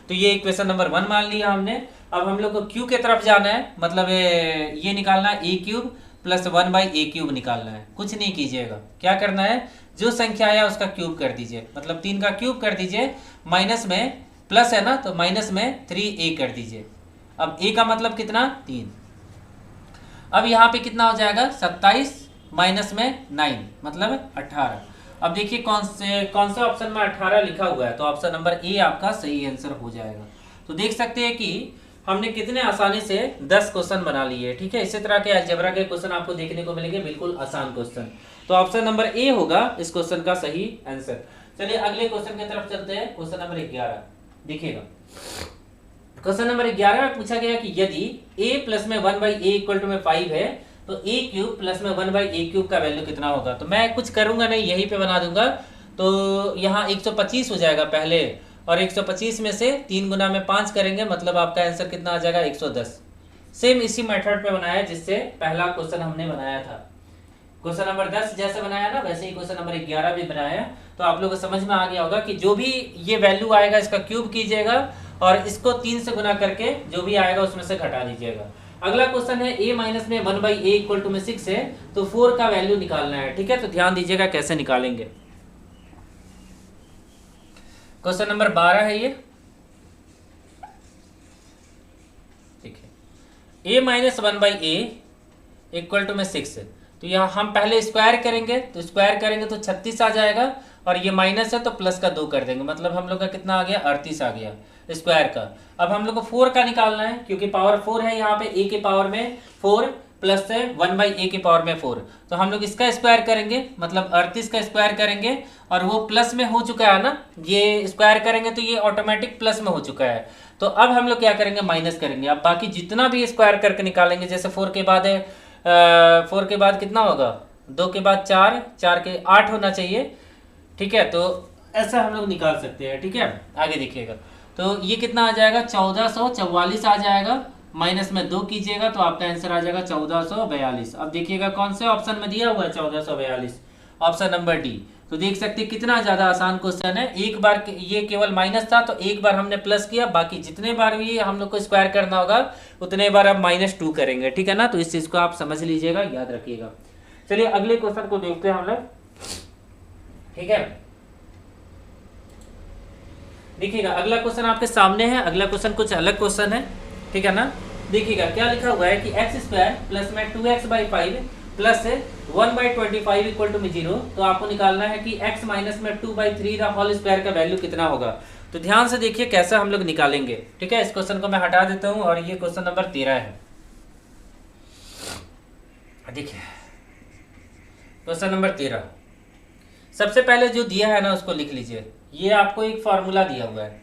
तो ये इक्वेशन नंबर 1 मान लिया हमने। अब हम लोग को क्यू के तरफ जाना है, मतलब ये निकालना है a cube plus 1/a cube निकालना है। कुछ नहीं कीजिएगा, क्या करना है? जो संख्या आया उसका क्यूब कर दीजिए, मतलब 3 का क्यूब कर दीजिए, माइनस में प्लस है ना तो माइनस में 3a कर दीजिए। अब a का मतलब कितना? 3। अब यहाँ पे कितना हो जाएगा? 27 माइनस में 9 मतलब 18। अब देखिए कौन से ऑप्शन में 18 लिखा हुआ है, तो ऑप्शन नंबर ए आपका सही आंसर हो जाएगा। तो देख सकते हैं कि हमने कितने आसानी से 10 क्वेश्चन बना लिए। ठीक है, इसी तरह के अलजेब्रा के क्वेश्चन आपको देखने को मिलेंगे, बिल्कुल आसान क्वेश्चन। तो ऑप्शन नंबर ए होगा इस क्वेश्चन का सही आंसर। चलिए अगले क्वेश्चन की तरफ चलते हैं, क्वेश्चन नंबर 11। देखिएगा क्वेश्चन नंबर 11 में पूछा गया कि यदि a प्लस में 1/a इक्वल टू में 5 है, तो a क्यूब प्लस में 1/a क्यूब का वैल्यू कितना होगा? तो मैं कुछ करूंगा नहीं, यहीं पे बना दूंगा। तो यहाँ 125 हो जाएगा पहले, और 125 में से 3 गुना में 5 करेंगे, मतलब आपका आंसर कितना आ जाएगा? 110। सेम इसी मेथड पे बनाया जिससे पहला क्वेश्चन हमने बनाया था। क्वेश्चन नंबर 10 जैसे बनाया ना, वैसे ही क्वेश्चन नंबर 11 भी बनाया। तो आप लोगों को समझ में आ गया होगा कि जो भी ये वैल्यू आएगा इसका क्यूब कीजिएगा, और इसको 3 से गुना करके जो भी आएगा उसमें से घटा दीजिएगा। अगला क्वेश्चन है a माइनस में 1/a इक्वल टू में 6 है, तो 4 का वैल्यू निकालना है। ठीक है, तो ध्यान दीजिएगा कैसे निकालेंगे। क्वेश्चन नंबर 12 है ये, ठीक है। a minus 1/a equal to में 6, तो यहाँ हम पहले स्क्वायर करेंगे, तो स्क्वायर करेंगे तो 36 आ जाएगा, और ये माइनस है तो प्लस का 2 कर देंगे, मतलब हम लोग का कितना आ गया 38 आ गया स्क्वायर का। अब हम लोग को 4 का निकालना है, क्योंकि पावर 4 है यहाँ पे, a के पावर में 4 प्लस है 1/a के पावर में 4, तो हम लोग इसका स्क्वायर करेंगे, मतलब 38 का स्क्वायर करेंगे, और वो प्लस में हो चुका है ना, ये स्क्वायर करेंगे तो ये ऑटोमेटिक प्लस में हो चुका है। तो अब हम लोग क्या करेंगे, माइनस करेंगे। अब बाकी जितना भी स्क्वायर करके निकालेंगे, जैसे 4 के बाद है 4 के बाद कितना होगा, 2 के बाद 4, 4 के 8 होना चाहिए, ठीक है। तो ऐसा हम लोग निकाल सकते हैं, ठीक है। आगे देखिएगा, तो ये कितना आ जाएगा 1444 आ जाएगा, माइनस में 2 कीजिएगा तो आपका आंसर आ जाएगा 1442। अब देखिएगा कौन से ऑप्शन में दिया हुआ है 1442, ऑप्शन नंबर डी। तो देख सकते हैं कितना ज़्यादा आसान क्वेश्चन है। एक बार ये केवल माइनस था तो एक बार हमने प्लस किया, बाकी जितने बार भी हम लोग को स्क्वायर करना होगा उतने बार अब -2 करेंगे, ठीक है ना। तो इस चीज़ को आप समझ लीजिएगा, याद रखिएगा। चलिए अगले क्वेश्चन को देखते हैं हम लोग, ठीक है। देखिएगा अगला क्वेश्चन आपके सामने है, अगला क्वेश्चन कुछ अलग क्वेश्चन है, ठीक है ना। देखिएगा क्या लिखा हुआ है कि x² प्लस में 2x/5 प्लस 1/25 इक्वल टू में 0। तो आपको निकालना है कि x माइनस में 2/3 द होल स्क्वायर का वैल्यू कितना होगा। तो ध्यान से देखिए कैसा हम लोग निकालेंगे, ठीक है। इस क्वेश्चन को मैं हटा देता हूं, और ये क्वेश्चन नंबर 13 है। देखिए क्वेश्चन नंबर 13, सबसे पहले जो दिया है ना उसको लिख लीजिए। ये आपको एक फॉर्मूला दिया हुआ है,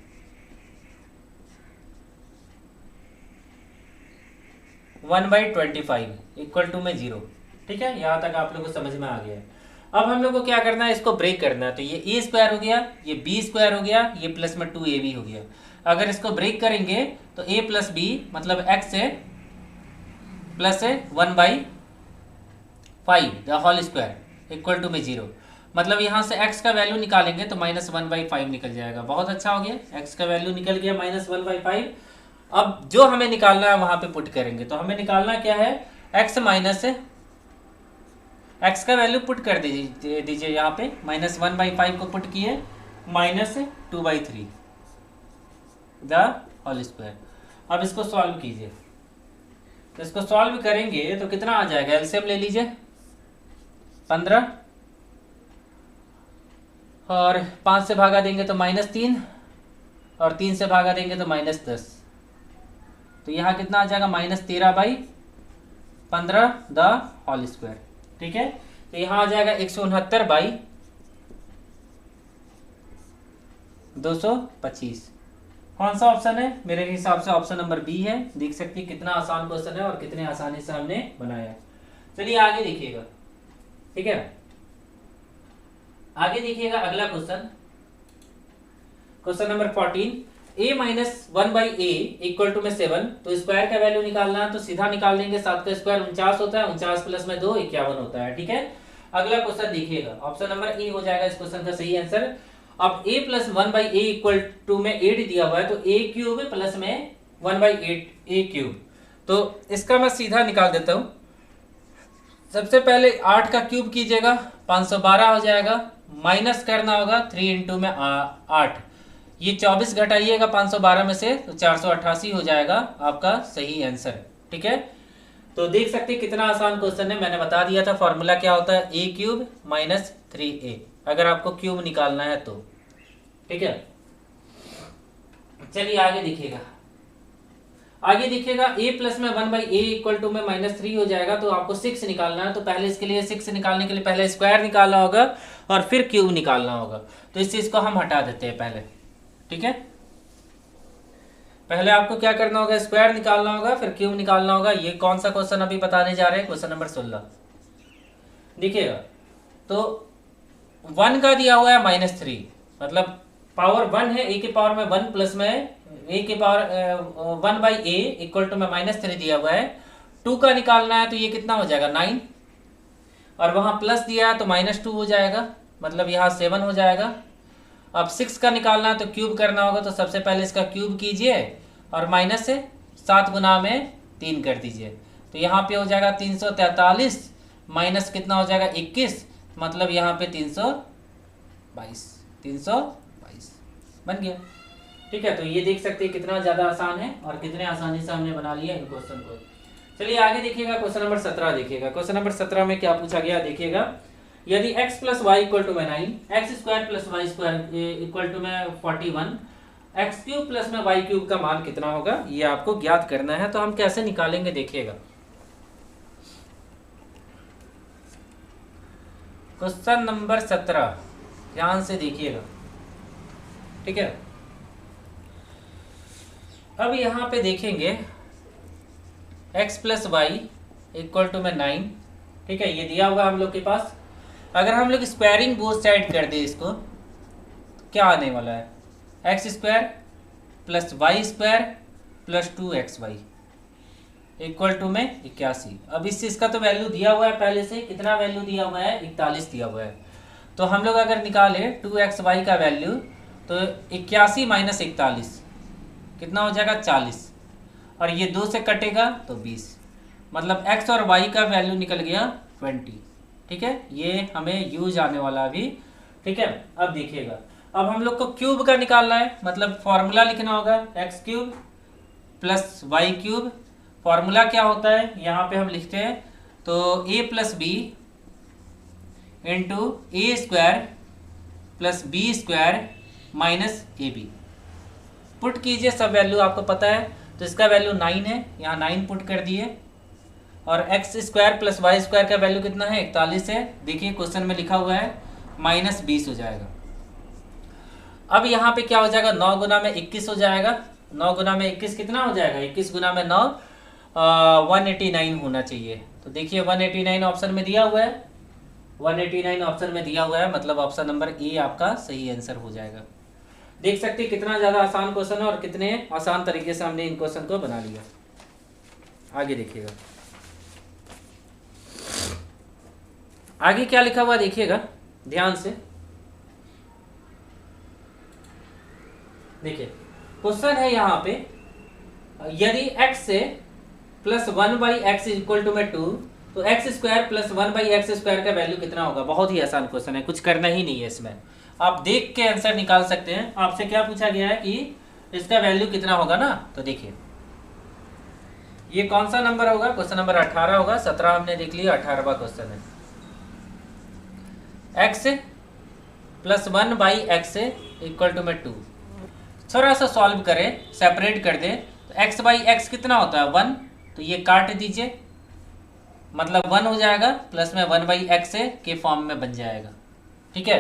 1/25 इक्वल टू में 0, ठीक है। यहाँ तक आप लोगों को समझ में आ गया है। अब हम लोग को क्या करना है, इसको ब्रेक करना है। तो ये a² हो गया, ये b² हो गया, ये प्लस में 2ab हो गया। अगर इसको ब्रेक करेंगे तो a प्लस b मतलब x है प्लस है 1/5 the whole square equal to में 0। मतलब यहाँ से x का वैल्यू निकालेंगे तो -1/5 निकल जाएगा। बहुत अच्छा हो गया, x का वैल्यू निकल गया -1/5। अब जो हमें निकालना है वहां पे पुट करेंगे। तो हमें निकालना क्या है, x माइनस x का वैल्यू पुट कर दीजिए यहाँ पे, -1/5 को पुट किए, -2/3 द होल स्क्वायर। अब इसको सॉल्व कीजिए, तो इसको सॉल्व करेंगे तो कितना आ जाएगा, एलसीएम ले लीजिए 15, और 5 से भागा देंगे तो -3, और 3 से भागा देंगे तो -10। तो यहाँ कितना आ जाएगा, -13/15 द होल स्क्वायर, ठीक है। तो यहाँ आ जाएगा 169/225। कौन सा ऑप्शन है, मेरे हिसाब से ऑप्शन नंबर बी है। देख सकते हैं कितना आसान क्वेश्चन है और कितने आसानी से हमने बनाया। चलिए आगे देखिएगा, ठीक है। आगे देखिएगा अगला question, question number 14, a minus 1/a equal to में 7। तो स्क्वायर का वैल्यू निकालना है तो सीधा निकाल देंगे, 7 का स्क्वायर 49 होता है, 49 प्लस में 2 51 होता है, ठीक है। अगला क्वेश्चन देखिएगा, ऑप्शन नंबर ए हो जाएगा इस क्वेश्चन का सही आंसर। अब a plus 1/a equal to में 8 दिया हुआ है, तो a³ प्लस में 1/8 a³। तो इसका मैं सीधा निकाल देता हूं। सबसे पहले 8 का क्यूब कीजिएगा, 512 हो जाएगा, माइनस करना होगा 3 इंटू में 8, ये 24 घटाइएगा 512 में से तो 488 हो जाएगा आपका सही आंसर, ठीक है। तो देख सकते हैं कितना आसान क्वेश्चन है। मैंने बता दिया था फॉर्मूला क्या होता है, a³ माइनस 3a, अगर आपको क्यूब निकालना है तो, ठीक है। चलिए आगे देखिएगा, आगे देखिएगा a प्लस में 1/a इक्वल टू में -3 हो जाएगा। तो आपको 6 निकालना है, तो पहले इसके लिए 6 निकालने के लिए पहले स्क्वायर निकालना होगा और फिर क्यूब निकालना होगा। तो इस चीज को हम हटा देते हैं पहले, ठीक है। पहले आपको क्या करना होगा, स्क्वायर निकालना होगा, फिर क्यूब निकालना होगा। ये कौन सा क्वेश्चन अभी बताने जा रहे हैं, क्वेश्चन नंबर 16 देखिएगा। तो 1 का दिया हुआ है -3, मतलब पावर 1 है, a के पावर में 1 प्लस में a के पावर 1/a इक्वल टू में -3 दिया हुआ है। 2 का निकालना है तो ये कितना हो जाएगा 9, और वहां प्लस दिया है तो -2 हो जाएगा, मतलब यहाँ 7 हो जाएगा। अब 6 का निकालना है तो क्यूब करना होगा, तो सबसे पहले इसका क्यूब कीजिए और माइनस से 7 गुना में 3 कर दीजिए। तो यहाँ पे हो जाएगा 343, माइनस कितना हो जाएगा 21, मतलब यहाँ पे 322, बन गया। ठीक है, तो ये देख सकते हैं कितना ज़्यादा आसान है और कितने आसानी से हमने बना लिया इन क्वेश्चन को। चलिए आगे देखिएगा, क्वेश्चन नंबर 17 देखिएगा। क्वेश्चन नंबर 17 में क्या पूछा गया देखिएगा, यदि x plus Y equal to में 9, x square plus Y square equal to में 41, एक्स क्यूब प्लस में वाई क्यूब का मान कितना होगा, ये आपको ज्ञात करना है। तो हम कैसे निकालेंगे देखिएगा। क्वेश्चन नंबर 17 ध्यान से देखिएगा। ठीक है, अब यहाँ पे देखेंगे x plus Y equal to में 9। ठीक है, ये दिया हुआ हम लोग के पास। अगर हम लोग स्क्वायरिंग बोथ साइड कर दे इसको, क्या आने वाला है, x square plus Y square plus 2xy equal to में 81। अब इसका तो वैल्यू दिया हुआ है पहले से, कितना वैल्यू दिया हुआ है, 41 दिया हुआ है। तो हम लोग अगर निकाले 2xy का वैल्यू, तो 81 माइनस 41 कितना हो जाएगा, 40, और ये 2 से कटेगा तो 20, मतलब x और y का वैल्यू निकल गया 20। ठीक है, ये हमें यूज आने वाला अभी। ठीक है, अब देखिएगा, अब हम लोग को क्यूब का निकालना है, मतलब फॉर्मूला लिखना होगा x cube plus Y cube. Formula क्या होता है, यहाँ पे हम लिखते हैं तो a plus B into a square plus B square minus a b. Put कीजिए, सब वैल्यू आपको पता है, तो इसका वैल्यू 9 है, यहाँ 9 पुट कर दिए, और x square plus Y square का वैल्यू कितना है, 41 है। देखिए क्वेश्चन में लिखा हुआ है माइनस 20 हो जाएगा। अब यहाँ पे क्या हो जाएगा, 9 गुना में 21 हो जाएगा। 9 गुना में 21 कितना हो जाएगा, 21 गुना में 9 189 होना चाहिए। तो देखिए 189 ऑप्शन में दिया हुआ है, 189 ऑप्शन में दिया हुआ है, मतलब ऑप्शन नंबर ए आपका सही आंसर हो जाएगा। देख सकते हैं कितना ज़्यादा आसान क्वेश्चन है और कितने आसान तरीके से हमने इन क्वेश्चन को बना लिया। आगे देखिएगा, आगे क्या लिखा हुआ देखिएगा ध्यान से। देखिए क्वेश्चन है यहाँ पे, यदि x से प्लस 1/x इक्वल टू में 2, तो x square plus 1/x square का वैल्यू कितना होगा। बहुत ही आसान क्वेश्चन है, कुछ करना ही नहीं है इसमें, आप देख के आंसर निकाल सकते हैं। आपसे क्या पूछा गया है कि इसका वैल्यू कितना होगा ना, तो देखिए ये कौन सा नंबर होगा, क्वेश्चन नंबर 18 होगा। 17 हमने देख लिया, 18वां क्वेश्चन है। x plus 1/x equal to में 2, थोड़ा सा सॉल्व करें, सेपरेट कर दें, तो x/x कितना होता है 1, तो ये काट दीजिए, मतलब 1 हो जाएगा, प्लस में 1/x के फॉर्म में बन जाएगा। ठीक है,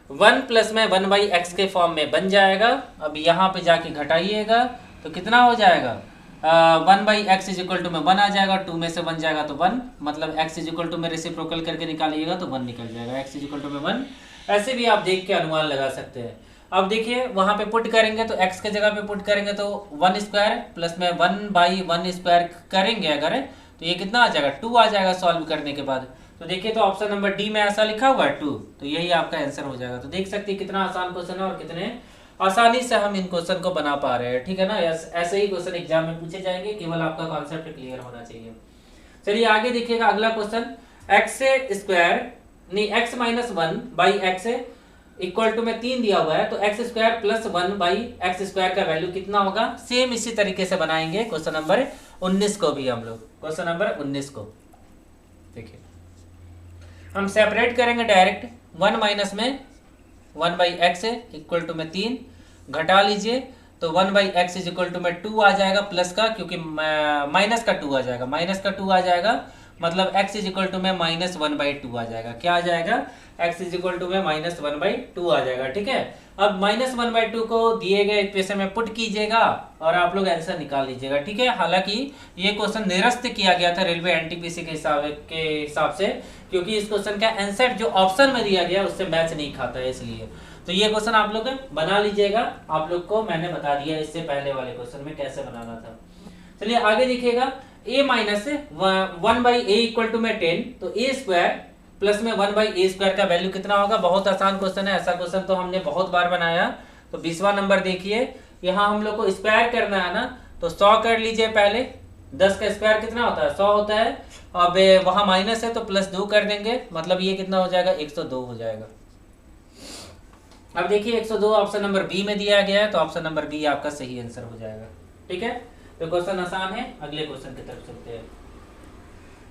1 प्लस में 1/x के फॉर्म में बन जाएगा। अब यहाँ पे जाके घटाइएगा तो कितना हो जाएगा, 1/x इज इक्वल टू में 1 आ जाएगा, 2 में से 1 जाएगा तो 1, मतलब x इज इक्वल टू में रेसिप्रोकल करके निकालिएगा तो 1 निकल जाएगा, x इज इक्वल टू में 1। ऐसे भी आप देख के अनुमान लगा सकते हैं। अब देखिए वहाँ पे पुट करेंगे तो x के जगह पे पुट करेंगे तो 1 स्क्वायर प्लस में 1/1 स्क्वायर करेंगे अगर, तो ये कितना आ जाएगा, 2 आ जाएगा सॉल्व करने के बाद। तो देखिए तो ऑप्शन नंबर डी में ऐसा लिखा हुआ है 2, तो यही आपका आंसर हो जाएगा। तो देख सकते हैं कितना आसान क्वेश्चन है और कितने आसानी से हम इन क्वेश्चन को बना पा रहे हैं। ठीक है ना, ऐसे ही क्वेश्चन एग्जाम में पूछे जाएंगे, केवल आपका कॉन्सेप्ट क्लियर होना चाहिए। चलिए आगे देखिएगा, अगला क्वेश्चन, एक्स स्क्वायर नहीं x minus 1/x equal to में 3 दिया हुआ है, तो x square plus 1/x square का वैल्यू कितना होगा। सेम इसी तरीके से बनाएंगे क्वेश्चन नंबर 19 को भी हम लोग। क्वेश्चन नंबर 19 को देखिए हम सेपरेट करेंगे डायरेक्ट, 1 माइनस में 1/x इक्वल टू में 3, घटा लीजिए तो 1/x इज इक्वल टू में 2 आ जाएगा, प्लस का क्योंकि माइनस का 2 आ जाएगा, माइनस का 2 आ जाएगा, मतलब x इज इक्वल टू में -1/2 आ जाएगा। क्या आ जाएगा, x इज इक्वल टू में -1/2 आ जाएगा। ठीक है, अब -1/2 को दिए गए इक्वेशन में पुट कीजिएगा और आप लोग आंसर निकाल लीजिएगा। ठीक है, हालांकि ये क्वेश्चन निरस्त किया गया था रेलवे एनटीपीसी के हिसाब से, क्योंकि इस क्वेश्चन का आंसर जो ऑप्शन में दिया गया उससे मैच नहीं खाता है, इसलिए तो ये क्वेश्चन आप लोग बना लीजिएगा। आप लोग को मैंने बता दिया इससे पहले वाले क्वेश्चन में कैसे बनाना था। चलिए आगे देखिएगा, a minus 1/a equal to में 10, तो a स्क्वायर प्लस में 1/a स्क्वायर का वैल्यू कितना होगा। बहुत आसान क्वेश्चन है, ऐसा क्वेश्चन तो हमने बहुत बार बनाया। तो 20वां नंबर देखिए, यहाँ हम लोग को स्क्वायर करना है ना, तो 100 कर लीजिए पहले, 10 का स्क्वायर कितना होता है 100 होता है। अब वहाँ माइनस है तो +2 कर देंगे, मतलब ये कितना हो जाएगा 102 हो जाएगा। अब देखिए 102 ऑप्शन नंबर बी में दिया गया है, तो ऑप्शन नंबर बी आपका सही आंसर हो जाएगा। ठीक है, तो क्वेश्चन आसान है। अगले क्वेश्चन की तरफ चलते हैं।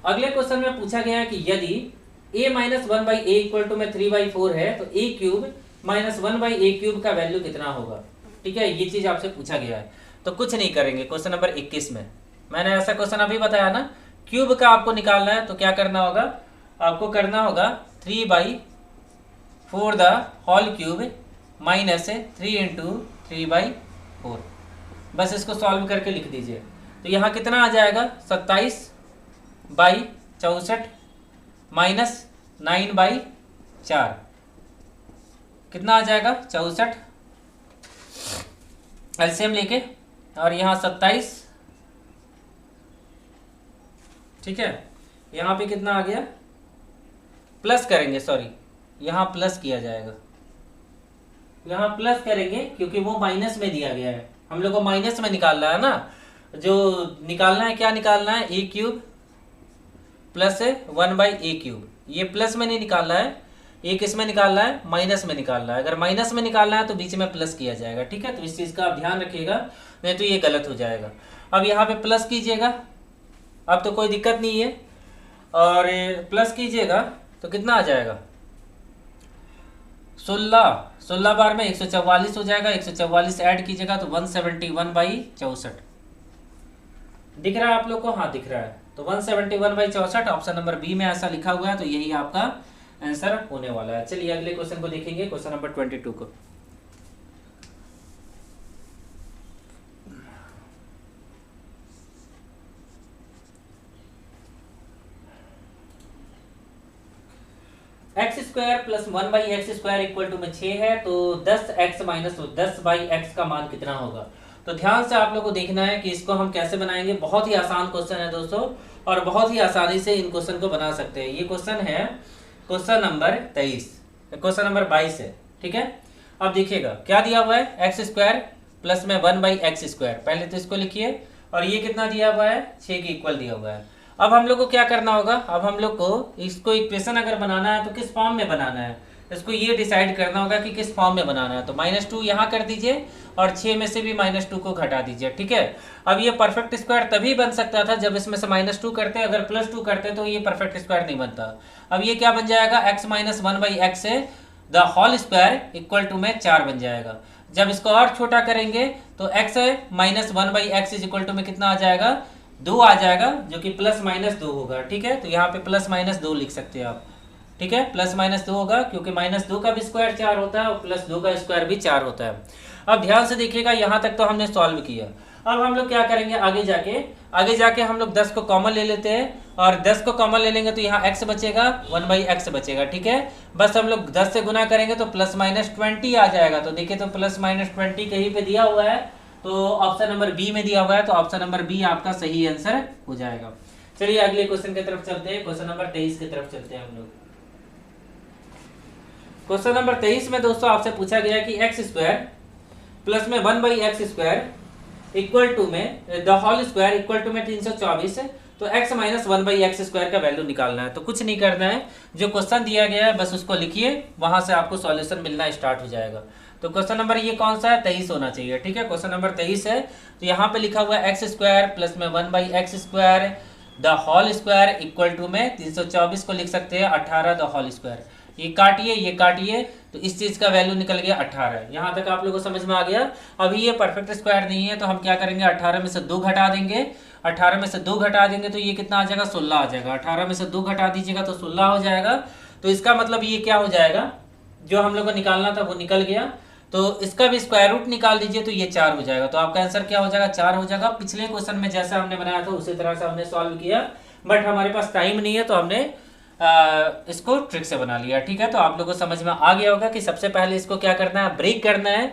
अगले क्वेश्चन में पूछा गया है कि यदि a minus one by a equal to में 3/4 है तो a cube minus 1/a cube का वैल्यू कितना होगा। ठीक है, ये चीज आपसे पूछा गया है। तो कुछ नहीं करेंगे, क्वेश्चन नंबर 21 में मैंने ऐसा क्वेश्चन अभी बताया ना, क्यूब का आपको निकालना है तो क्या करना होगा, आपको करना होगा 3/4 the whole cube minus 3 into 3/4। बस इसको सॉल्व करके लिख दीजिए। तो यहाँ कितना आ जाएगा, 27/64 माइनस 9/4 कितना आ जाएगा 64, एलसीएम लेके, और यहाँ 27। ठीक है, यहाँ पे कितना आ गया, प्लस करेंगे, सॉरी यहाँ प्लस किया जाएगा, यहाँ प्लस करेंगे क्योंकि वो माइनस में दिया गया है, हम लोग को माइनस में निकालना है ना। जो निकालना है, क्या निकालना है, a cube plus 1/a cube. ये प्लस में नहीं निकालना है, ये किस में निकालना है, माइनस में निकालना है। अगर माइनस में निकालना है तो बीच में प्लस किया जाएगा। ठीक है, तो इस चीज़ का आप ध्यान रखिएगा, नहीं तो ये गलत हो जाएगा। अब यहाँ पे प्लस कीजिएगा, अब तो कोई दिक्कत नहीं है, और प्लस कीजिएगा तो कितना आ जाएगा, 16 बार में 144 हो जाएगा। 144 ऐड कीजिएगा तो 171/64 दिख रहा है आप लोग को, हाँ दिख रहा है। तो 171/64 ऑप्शन नंबर बी में ऐसा लिखा हुआ है, तो यही आपका आंसर होने वाला है। चलिए अगले क्वेश्चन को देखेंगे, क्वेश्चन नंबर 22 को। X square plus 1/x² equal to में 6 है, तो 10x माइनस 10/x का मान कितना होगा। तो ध्यान से आप लोग को देखना है कि इसको हम कैसे बनाएंगे। बहुत ही आसान क्वेश्चन है दोस्तों, और बहुत ही आसानी से इन क्वेश्चन को बना सकते हैं। ये क्वेश्चन है क्वेश्चन नंबर 23, क्वेश्चन नंबर 22 है। ठीक है, अब देखिएगा क्या दिया हुआ है, x² प्लस में 1/x²। पहले तो इसको लिखिए, और ये कितना दिया हुआ है, 6 के इक्वल दिया हुआ है। अब हम लोग को क्या करना होगा, अब हम लोग को इसको इक्वेशन अगर बनाना है तो किस फॉर्म में बनाना है, इसको ये डिसाइड करना होगा कि किस फॉर्म में बनाना है। तो -2 यहाँ कर दीजिए, और 6 में से भी -2 को घटा दीजिए। ठीक है, अब ये परफेक्ट स्क्वायर तभी बन सकता था जब इसमें से -2 करते, अगर +2 करते तो ये परफेक्ट स्क्वायर नहीं बनता। अब ये क्या बन जाएगा, x minus 1/x the whole square equal to में 4 बन जाएगा। जब इसको और छोटा करेंगे तो x minus 1/x is equal to में कितना आ जाएगा, 2 आ जाएगा, जो कि +-2 होगा। ठीक है, तो यहाँ पे +-2 लिख सकते हैं आप। ठीक है, +-2 होगा, क्योंकि -2 का भी स्क्वायर 4 होता है, और +2 का स्क्वायर भी 4 होता है। अब ध्यान से देखिएगा, यहाँ तक तो हमने सॉल्व किया। अब हम लोग क्या करेंगे, आगे जाके हम लोग 10 को कॉमन ले लेते हैं, और 10 को कॉमन ले लेंगे तो यहाँ x बचेगा, 1/x बचेगा। ठीक है, बस हम लोग 10 से गुना करेंगे तो +-20 आ जाएगा। तो देखिए, तो +-20 कहीं पे दिया हुआ है, तो ऑप्शन नंबर बी में दिया हुआ है, तो ऑप्शन नंबर बी आपका सही आंसर हो जाएगा। चलिए अगले क्वेश्चन की तरफ चलते हैं, क्वेश्चन नंबर 23 की तरफ चलते हैं हम लोग। क्वेश्चन नंबर 23 में दोस्तों आपसे पूछा गया कि x² प्लस में 1/x² इक्वल टू में the whole square equal to में 324 है, तो x माइनस 1/x² का वैल्यू निकालना है। तो कुछ नहीं करना है, जो क्वेश्चन दिया गया है बस उसको लिखिए, वहां से आपको सॉल्यूशन मिलना स्टार्ट हो जाएगा। तो क्वेश्चन नंबर ये कौन सा है, 23 होना चाहिए। ठीक है, क्वेश्चन नंबर 23 है, तो यहाँ पे लिखा हुआ है x² प्लस में 1/x² the whole square equal to में 324 को लिख सकते हैं 18 द होल स्क्वायर। ये काटिए, तो इस चीज का वैल्यू निकल गया 18। यहाँ तक आप लोगों को समझ में आ गया। अभी ये परफेक्ट स्क्वायर नहीं है, तो हम क्या करेंगे, 18 में से 2 घटा देंगे। 18 में से 2 घटा देंगे तो ये कितना आ जाएगा, 16 आ जाएगा। 18 में से 2 घटा दीजिएगा तो 16 हो जाएगा। तो इसका मतलब ये क्या हो जाएगा, जो हम लोग को निकालना था वो निकल गया। तो इसका भी स्क्वायर रूट निकाल दीजिए, तो ये 4 हो जाएगा। तो आपका आंसर क्या हो जाएगा, 4 हो जाएगा। पिछले क्वेश्चन में जैसा हमने बनाया था उसी तरह से हमने सॉल्व किया, बट हमारे पास टाइम नहीं है तो हमने इसको ट्रिक से बना लिया। ठीक है, तो आप लोगों को समझ में आ गया होगा कि सबसे पहले इसको क्या करना है, ब्रेक करना है।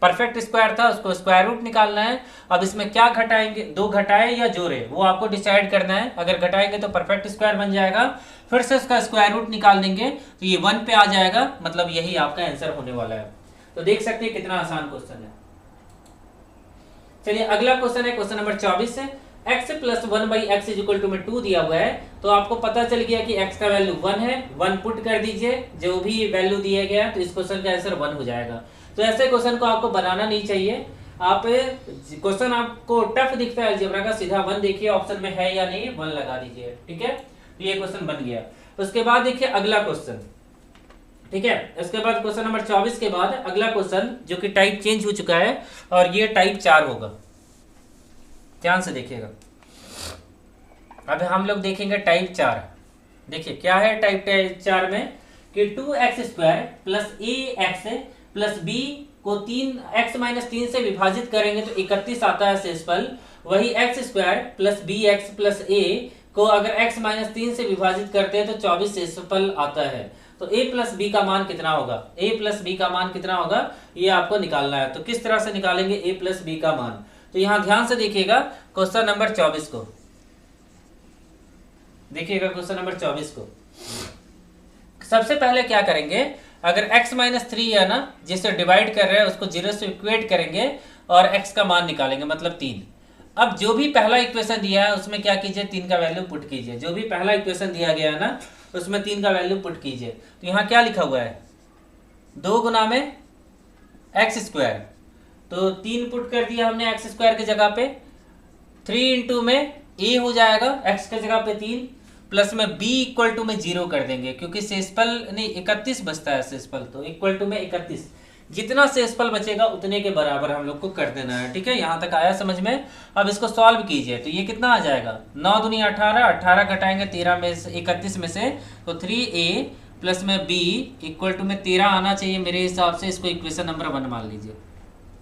परफेक्ट स्क्वायर था, उसको स्क्वायर रूट निकालना है। अब इसमें क्या घटाएंगे, 2 घटाए या जोड़े, वो आपको डिसाइड करना है। अगर घटाएंगे तो परफेक्ट स्क्वायर बन जाएगा, फिर से उसका स्क्वायर रूट निकाल देंगे तो ये 1 पे आ जाएगा, मतलब यही आपका आंसर होने वाला है। तो देख सकते हैं कितना आसान क्वेश्चन है। चलिए अगला क्वेश्चन है क्वेश्चन नंबर 24 है। x plus 1/x is equal to में 2 दिया हुआ है, तो आपको पता चल गया कि x का वैल्यू 1 है, 1 पुट कर दीजिए, जो भी वैल्यू दिया गया तो इस क्वेश्चन का आंसर 1 हो जाएगा। तो ऐसे क्वेश्चन को आपको बनाना नहीं चाहिए। आप क्वेश्चन आपको टफ दिखता है अलजेब्रा का, सीधा 1 देखिए ऑप्शन में है या नहीं, 1 लगा दीजिए, ठीक है। तो ये क्वेश्चन बन गया। उसके बाद देखिए अगला क्वेश्चन, ठीक है। इसके बाद क्वेश्चन नंबर 24 के बाद अगला क्वेश्चन जो कि टाइप चेंज हो चुका है और ये टाइप 4 होगा, ध्यान से देखिएगा। अब हम लोग देखेंगे टाइप 4। देखिए क्या है टाइप 4 में कि 2x² plus ax plus b को 3x-3 से विभाजित करेंगे तो 31 आता है शेषफल। वही x² plus bx plus a को अगर x-3 से विभाजित करते हैं तो 24 शेषफल आता है। तो a प्लस बी का मान कितना होगा, a प्लस बी का मान कितना होगा ये आपको निकालना है। तो किस तरह से निकालेंगे a प्लस बी का मान, तो यहां ध्यान से देखिएगा क्वेश्चन नंबर 24 को, देखिएगा क्वेश्चन नंबर 24 को। सबसे पहले क्या करेंगे, अगर x-3 है ना जिसे डिवाइड कर रहे हैं उसको 0 से इक्वेट करेंगे और x का मान निकालेंगे, मतलब 3। अब जो भी पहला इक्वेशन दिया है उसमें क्या कीजिए, 3 का वैल्यू पुट कीजिए। जो भी पहला इक्वेशन दिया गया है ना उसमें 3 का वैल्यू पुट कीजिए। तो यहाँ क्या लिखा हुआ है, 2 गुना में x², तो 3 पुट कर दिया हमने x² की जगह पे। 3 इंटू में a हो जाएगा x की जगह पे 3, प्लस में b इक्वल टू में 0 कर देंगे क्योंकि शेषफल नहीं 31 बचता है शेषफल, तो इक्वल टू में 31, जितना शेषफल बचेगा उतने के बराबर हम लोग को कर देना है, ठीक है। यहाँ तक आया समझ में। अब इसको सॉल्व कीजिए तो ये कितना आ जाएगा, 9 दूनी 18, 18 घटाएंगे 13 में से 31 में से, तो 3a प्लस में b इक्वल टू में 13 आना चाहिए मेरे हिसाब से। इसको इक्वेशन नंबर 1 मान लीजिए,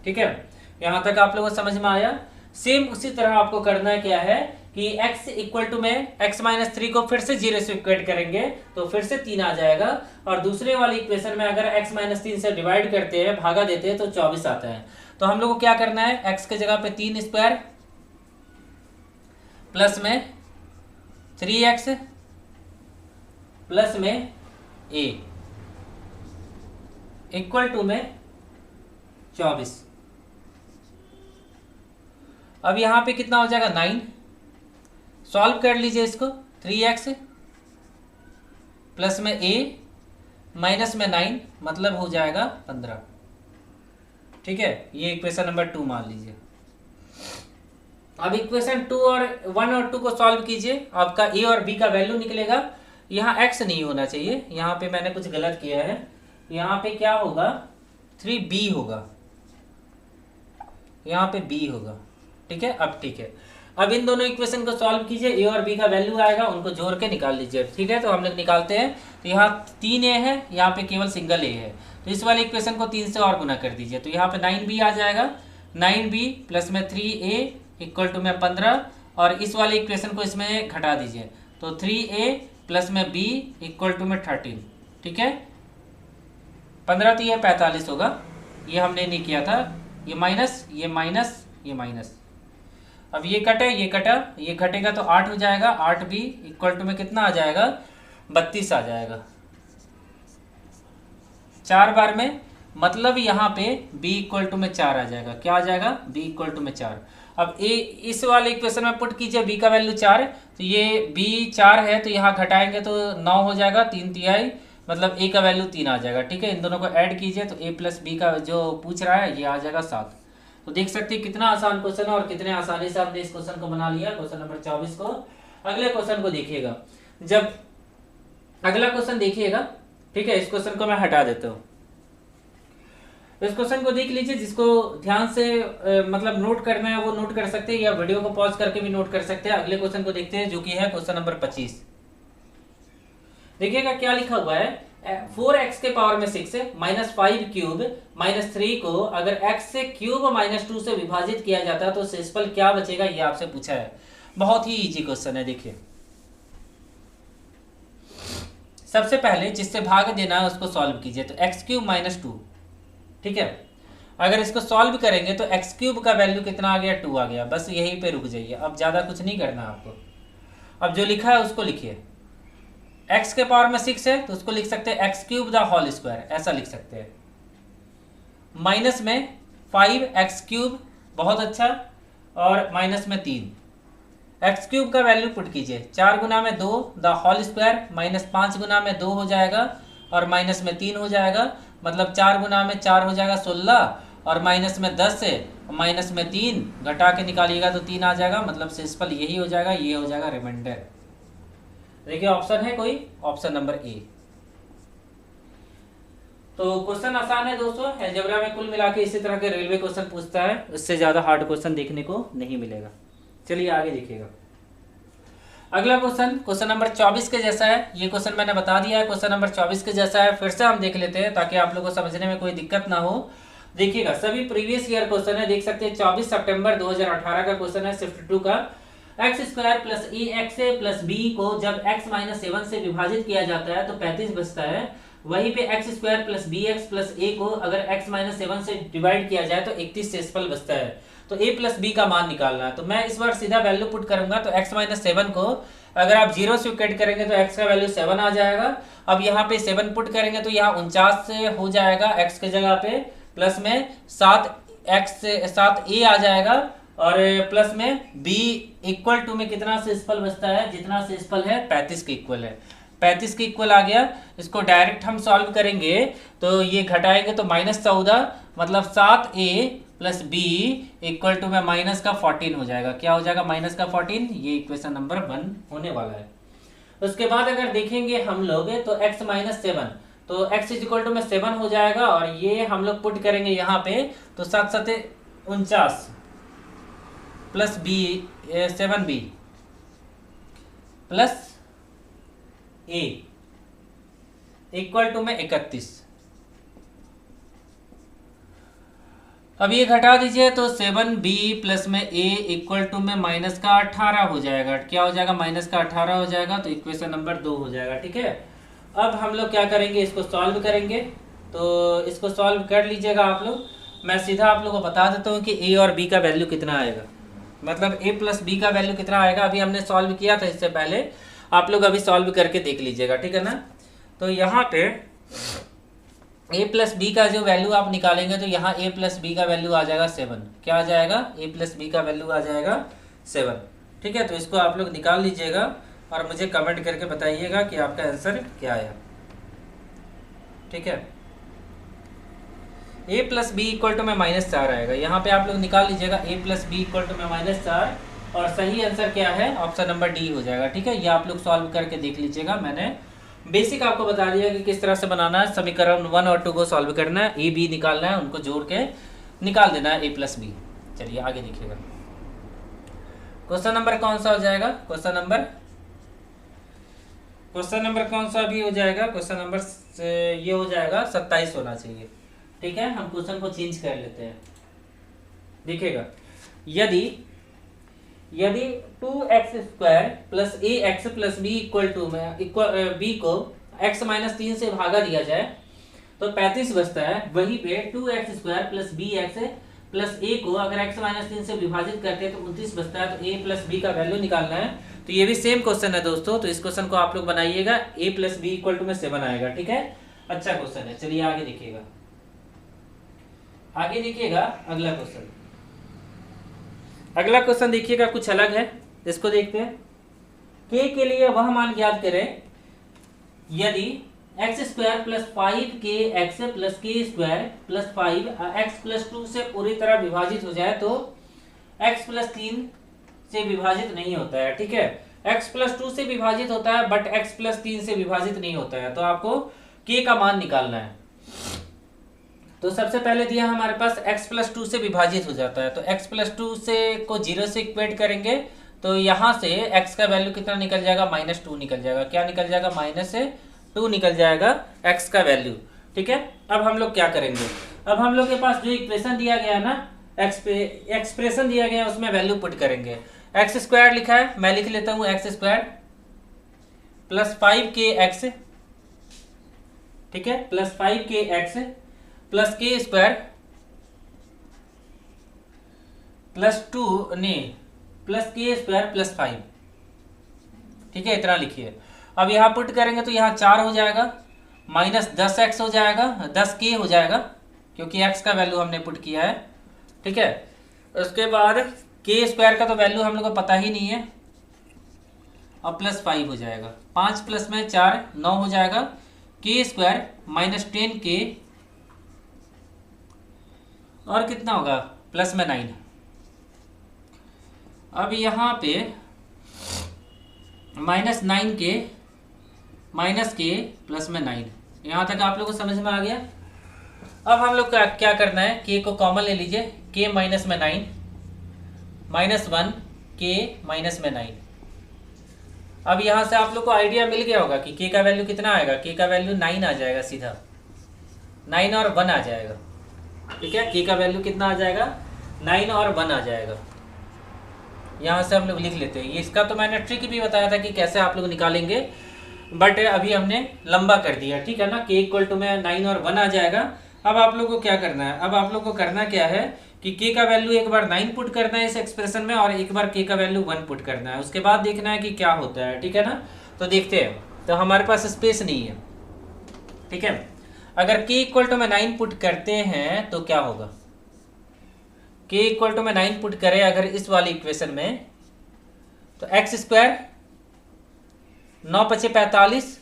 ठीक है। यहाँ तक आप लोगों को समझ में आया। सेम उसी तरह आपको करना है क्या है कि x इक्वल टू में x-3 को फिर से 0 से इक्वेट करेंगे तो फिर से 3 आ जाएगा, और दूसरे वाली इक्वेशन में अगर x-3 से डिवाइड करते हैं, भागा देते हैं तो 24 आता है। तो हम लोग को क्या करना है, x के जगह पे 3² प्लस में 3x प्लस में a इक्वल टू में 24। अब यहाँ पे कितना हो जाएगा, 9। सॉल्व कर लीजिए इसको, 3x प्लस में a माइनस में 9 मतलब हो जाएगा 15, ठीक है। ये इक्वेशन नंबर 2 मान लीजिए। अब इक्वेशन 2 और 1 और 2 को सॉल्व कीजिए, आपका a और b का वैल्यू निकलेगा। यहाँ x नहीं होना चाहिए, यहाँ पे मैंने कुछ गलत किया है। यहाँ पे क्या होगा, 3b होगा, यहाँ पे b होगा, ठीक है। अब ठीक है, अब इन दोनों इक्वेशन को सॉल्व कीजिए, a और b का वैल्यू आएगा, उनको जोड़ के निकाल लीजिए, ठीक है। तो हम लोग निकालते हैं, तो यहाँ 3a है, यहाँ पे केवल सिंगल a है, तो इस वाले इक्वेशन को 3 से और गुना कर दीजिए, तो यहाँ पे 9b आ जाएगा। 9b प्लस में 3a इक्वल टू में 15, और इस वाले इक्वेशन को इसमें घटा दीजिए, तो 3a प्लस में b इक्वल टू में 13, ठीक है। 15 तो ये 45 होगा, ये हमने नहीं किया था, ये माइनस ये माइनस ये माइनस। अब ये कटे ये कटा, ये घटेगा तो 8 हो जाएगा, 8b इक्वल टू में कितना आ जाएगा, 32 आ जाएगा 4 बार में, मतलब यहाँ पे b इक्वल टू में 4 आ जाएगा। क्या आ जाएगा, b इक्वल टू में 4। अब a इस वाले इक्वेशन में पुट कीजिए, b का वैल्यू 4, तो ये b 4 है, तो यहाँ घटाएंगे तो 9 हो जाएगा, 3/3, मतलब a का वैल्यू 3 आ जाएगा, ठीक है। इन दोनों को ऐड कीजिए तो a प्लस b का जो पूछ रहा है ये आ जाएगा 7। तो देख सकते हैं कितना आसान क्वेश्चन है और कितने आसानी से हमने इस क्वेश्चन को बना लिया, क्वेश्चन नंबर 24 को। अगले क्वेश्चन को देखिएगा, जब अगला क्वेश्चन देखिएगा, ठीक है। इस क्वेश्चन को मैं हटा देता हूँ। इस क्वेश्चन को देख लीजिए, जिसको ध्यान से मतलब नोट करना है वो नोट कर सकते हैं, या वीडियो को पॉज करके भी नोट कर सकते हैं। अगले क्वेश्चन को देखते हैं जो कि है क्वेश्चन नंबर 25। देखिएगा क्या लिखा हुआ है, 4x के पावर में 6 माइनस 5 क्यूब माइनस 3 को अगर x से क्यूब माइनस 2 से विभाजित किया जाता है तो शेषफल क्या बचेगा, ये आपसे पूछा है। बहुत ही इजी क्वेश्चन है। देखिए सबसे पहले जिससे भाग देना है उसको सॉल्व कीजिए, तो x क्यूब माइनस 2, ठीक है। अगर इसको सॉल्व करेंगे तो x क्यूब का वैल्यू कितना आ गया, 2 आ गया। बस यहीं पे रुक जाइए, अब ज्यादा कुछ नहीं करना आपको। अब जो लिखा है उसको लिखिए, x के पावर में 6 है तो उसको लिख सकते हैं x cube the whole square, ऐसा लिख सकते हैं। माइनस में 5x क्यूब, बहुत अच्छा, और माइनस में 3, एक्स क्यूब का वैल्यू पुट कीजिए, 4 गुना में 2 द होल स्क्वायर माइनस 5 गुना में 2 हो जाएगा और माइनस में 3 हो जाएगा, मतलब 4 गुना में 4 हो जाएगा 16 और माइनस में 10 है, माइनस में 3 घटा के निकालिएगा तो 3 आ जाएगा, मतलब सिंपल यही हो जाएगा, ये हो जाएगा रिमाइंडर। देखिए ऑप्शन है कोई, ऑप्शन नंबर ए। तो क्वेश्चन आसान है दोस्तों, अलजेब्रा में कुल मिला के इसी तरह के रेलवे क्वेश्चन पूछता है, उससे ज्यादा हार्ड क्वेश्चन देखने को नहीं मिलेगा। चलिए आगे देखिएगा। अगला क्वेश्चन, क्वेश्चन नंबर 24 के जैसा है। ये क्वेश्चन मैंने बता दिया है, क्वेश्चन नंबर 24 के जैसा है। फिर से हम देख लेते हैं ताकि आप लोगों को समझने में कोई दिक्कत ना हो। देखिएगा सभी प्रीवियस ईयर क्वेश्चन है, देख सकते हैं 24 सितंबर 2018 का क्वेश्चन है, शिफ्ट 2 का। X square plus a x plus B को जब x माइनस 7 से विभाजित किया जाता है तो 35 बचता है। वहीं पे x square plus b x plus a को अगर x माइनस 7 से डिवाइड किया जाए तो 31 डेसिमल बचता है। तो a प्लस बी का मान निकालना है, तो मैं इस बार सीधा वैल्यू पुट करूंगा। तो x माइनस 7 को अगर आप 0 से कट करेंगे तो x का वैल्यू 7 आ जाएगा। अब यहाँ पे 7 पुट करेंगे तो यहाँ 49 से हो जाएगा x के जगह पे, प्लस में 7 a आ जाएगा और प्लस में b इक्वल टू में कितना सेस्पल बचता है, जितना सेस्पल है 35 के इक्वल है, 35 के इक्वल आ गया। इसको डायरेक्ट हम सॉल्व करेंगे तो ये घटाएंगे तो -14 मतलब 7a plus b equal to में माइनस का 14 हो जाएगा। क्या हो जाएगा? माइनस का 14। ये इक्वेशन नंबर 1 होने वाला है। उसके बाद अगर देखेंगे हम लोग तो x माइनस 7 तो x इज इक्वल टू में 7 हो जाएगा और ये हम लोग पुट करेंगे यहाँ पे तो 7 7 49 plus b 7b plus a equal to में 31। अब ये घटा दीजिए तो 7b प्लस में a इक्वल टू में माइनस का 18 हो जाएगा। क्या हो जाएगा? माइनस का 18 हो जाएगा। तो इक्वेशन नंबर 2 हो जाएगा। ठीक है, अब हम लोग क्या करेंगे, इसको सॉल्व करेंगे। तो इसको सॉल्व कर लीजिएगा आप लोग। मैं सीधा आप लोगों को बता देता हूँ कि a और b का वैल्यू कितना आएगा, मतलब a प्लस b का वैल्यू कितना आएगा। अभी हमने सॉल्व किया था इससे पहले, आप लोग अभी सॉल्व करके देख लीजिएगा। ठीक है ना। तो यहाँ पे a प्लस बी का जो वैल्यू आप निकालेंगे तो यहाँ a प्लस बी का वैल्यू आ जाएगा 7। क्या आ जाएगा? a प्लस बी का वैल्यू आ जाएगा 7। ठीक है, तो इसको आप लोग निकाल लीजिएगा और मुझे कमेंट करके बताइएगा कि आपका आंसर क्या आया। ठीक है, a plus b equal to में -4 आएगा। यहाँ पे आप लोग निकाल लीजिएगा a plus b equal to में -4 और सही आंसर क्या है? ऑप्शन नंबर डी हो जाएगा। ठीक है, ये आप लोग सॉल्व करके देख लीजिएगा। मैंने बेसिक आपको बता दिया कि किस तरह से बनाना है। समीकरण 1 और 2 को सॉल्व करना है, ए बी निकालना है, उनको जोड़ के निकाल देना है a प्लस बी। चलिए आगे देखिएगा। क्वेश्चन नंबर कौन सा हो जाएगा? क्वेश्चन नंबर कौन सा भी हो जाएगा? क्वेश्चन नंबर ये हो जाएगा 27 होना चाहिए। ठीक है, हम क्वेश्चन को चेंज कर लेते हैं। देखिएगा, यदि 2x square plus a x plus b equal to में बी को x माइनस 3 से भागा दिया जाए तो 35 बचता है। वहीं पे 2x square plus b x plus a को अगर x माइनस 3 से विभाजित करते हैं तो 29 बचता है। तो a प्लस बी का वैल्यू निकालना है। तो ये भी सेम क्वेश्चन है दोस्तों, तो इस क्वेश्चन को आप लोग बनाइएगा। a plus b equal to में 7 आएगा। ठीक है, अच्छा क्वेश्चन है। चलिए आगे देखिएगा। अगला क्वेश्चन देखिएगा, कुछ अलग है। इसको देखते हैं। k के लिए वह मान ज्ञात करें यदि x square plus 5k x plus के स्क्वायर प्लस 5 एक्स प्लस 2 से पूरी तरह विभाजित हो जाए तो x प्लस 3 से विभाजित नहीं होता है। ठीक है, x प्लस 2 से विभाजित होता है बट x प्लस 3 से विभाजित नहीं होता है। तो आपको k का मान निकालना है। तो सबसे पहले दिया हमारे पास x प्लस 2 से विभाजित हो जाता है। तो x प्लस 2 से को 0 से इक्वेट करेंगे तो यहाँ से x का वैल्यू कितना निकल जाएगा? -2 निकल जाएगा। क्या निकल जाएगा? -2 निकल जाएगा x का वैल्यू। ठीक है, अब हम लोग क्या करेंगे? अब हम लोग के पास जो इक्वेशन दिया गया है ना, एक्सप्रेशन दिया गया है, उसमें वैल्यू पुट करेंगे। एक्स स्क्वायर लिखा है, मैं लिख लेता हूँ x square plus 5k x, ठीक है, प्लस 5k एक्स प्लस के स्क्वायर प्लस 2 नहीं प्लस के स्क्वायर प्लस 5। ठीक है, इतना लिखिए। अब यहाँ पुट करेंगे तो यहाँ 4 हो जाएगा, माइनस 10x हो जाएगा, 10k हो जाएगा क्योंकि x का वैल्यू हमने पुट किया है। ठीक है, उसके बाद के स्क्वायर का तो वैल्यू हम लोग को पता ही नहीं है, और प्लस 5 हो जाएगा। 5 प्लस में 4 9 हो जाएगा। के स्क्वायर माइनस 10k और कितना होगा प्लस में 9। अब यहाँ पे माइनस 9k माइनस के प्लस में 9। यहाँ तक आप लोगों को समझ में आ गया। अब हम लोग का क्या करना है, के को कॉमन ले लीजिए, के माइनस में 9 माइनस 1 के माइनस में 9। अब यहाँ से आप लोग को आइडिया मिल गया होगा कि के का वैल्यू कितना आएगा। के का वैल्यू 9 आ जाएगा, सीधा 9 और 1 आ जाएगा। ठीक है, के का वैल्यू कितना आ जाएगा 9 और 1 आ जाएगा। यहाँ से हम लोग लिख लेते हैं। ये इसका तो मैंने ट्रिक भी बताया था कि कैसे आप लोग निकालेंगे, बट अभी हमने लंबा कर दिया। ठीक है ना, के इक्वल टू में 9 और 1 आ जाएगा। अब आप लोग को क्या करना है, अब आप लोग को करना क्या है कि के का वैल्यू एक बार 9 पुट करना है इस एक्सप्रेशन में और एक बार के का वैल्यू 1 पुट करना है। उसके बाद देखना है कि क्या होता है। ठीक है ना, तो देखते हैं। तो हमारे पास स्पेस नहीं है। ठीक है, अगर के इक्वल टू में 9 पुट करते हैं तो क्या होगा, के इक्वल टू में 9 पुट करें अगर इस वाली इक्वेशन में, तो एक्स स्क्वायर 9 पचे 45,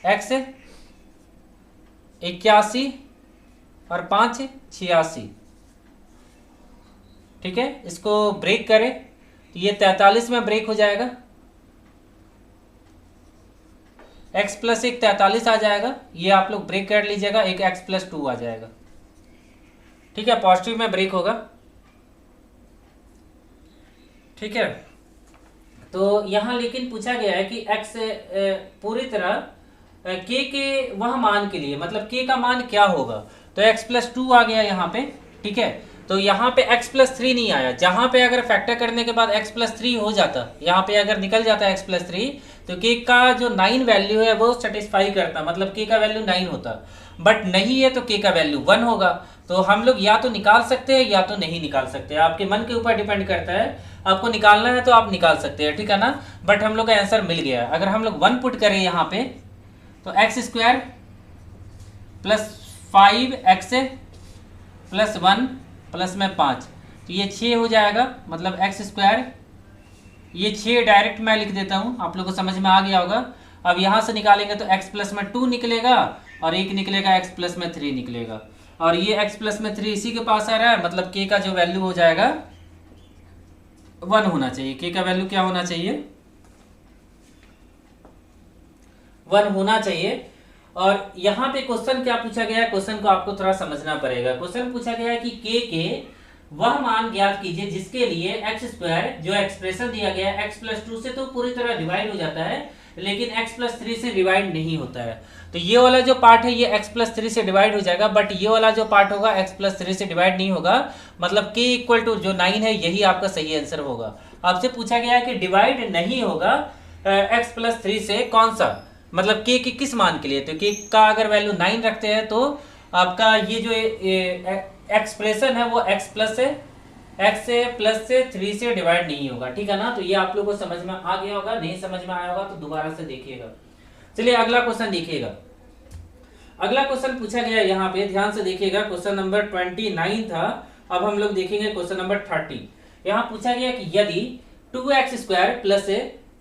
एक्स 81 और 5 86। ठीक है, इसको ब्रेक करें तो ये 43 में ब्रेक हो जाएगा। x प्लस 1 43 आ जाएगा, ये आप लोग ब्रेक कर लीजिएगा। एक x प्लस 2 आ जाएगा। ठीक है, पॉजिटिव में ब्रेक होगा। ठीक है, तो यहाँ लेकिन पूछा गया है कि x पूरी तरह k के वह मान के लिए, मतलब k का मान क्या होगा, तो x प्लस 2 आ गया यहाँ पे। ठीक है, तो यहाँ पे x प्लस 3 नहीं आया। जहाँ पे अगर फैक्टर करने के बाद x प्लस 3 हो जाता, यहाँ पे अगर निकल जाता x प्लस 3, तो k का जो 9 वैल्यू है वो सेटिस्फाई करता, मतलब k का वैल्यू 9 होता। बट नहीं है तो k का वैल्यू 1 होगा। तो हम लोग या तो निकाल सकते हैं या तो नहीं निकाल सकते, आपके मन के ऊपर डिपेंड करता है। आपको निकालना है तो आप निकाल सकते हैं। ठीक है ना, बट हम लोग का आंसर मिल गया। अगर हम लोग 1 पुट करें यहाँ पे, तो x square plus 5x plus 1 plus में 5, तो ये 6 हो जाएगा। मतलब एक्स स्क्वायर, ये 6 डायरेक्ट मैं लिख देता हूँ, आप लोग को समझ में आ गया होगा। अब यहाँ से निकालेंगे तो x प्लस में 2 निकलेगा और एक निकलेगा x प्लस में 3 निकलेगा, और ये x प्लस में 3 इसी के पास आ रहा है। मतलब k का जो वैल्यू हो जाएगा 1 होना चाहिए। k का वैल्यू क्या होना चाहिए, 1 होना चाहिए। और यहाँ पे क्वेश्चन क्या पूछा गया है, क्वेश्चन को आपको थोड़ा समझना पड़ेगा। क्वेश्चन पूछा गया है कि k के वह मान ज्ञात कीजिए जिसके लिए एक्स स्क्वायर, जो एक्सप्रेशन दिया गया है, x प्लस 2 से तो पूरी तरह डिवाइड हो जाता है, लेकिन x प्लस 3 से डिवाइड नहीं होता है। तो ये वाला जो पार्ट है ये x प्लस 3 से डिवाइड हो जाएगा, बट ये वाला जो पार्ट होगा x प्लस 3 से डिवाइड नहीं होगा। मतलब k इक्वल टू जो 9 है यही आपका सही आंसर होगा। आपसे पूछा गया है कि डिवाइड नहीं होगा x प्लस 3 से कौन सा, मतलब k के किस मान के लिए। तो k का अगर वैल्यू 9 रखते हैं तो आपका ये जो एक्सप्रेशन है वो x प्लस से 3 से डिवाइड नहीं होगा। ठीक है ना, तो ये आप लोगों को समझ में आ गया होगा। नहीं समझ में आया होगा तो दोबारा से देखिएगा। चलिए अगला क्वेश्चन देखिएगा। अगला क्वेश्चन पूछा गया यहाँ पे, ध्यान से देखिएगा। क्वेश्चन नंबर 29 था, अब हम लोग देखेंगे क्वेश्चन नंबर 30। यहाँ पूछा गया कि यदि 2x square plus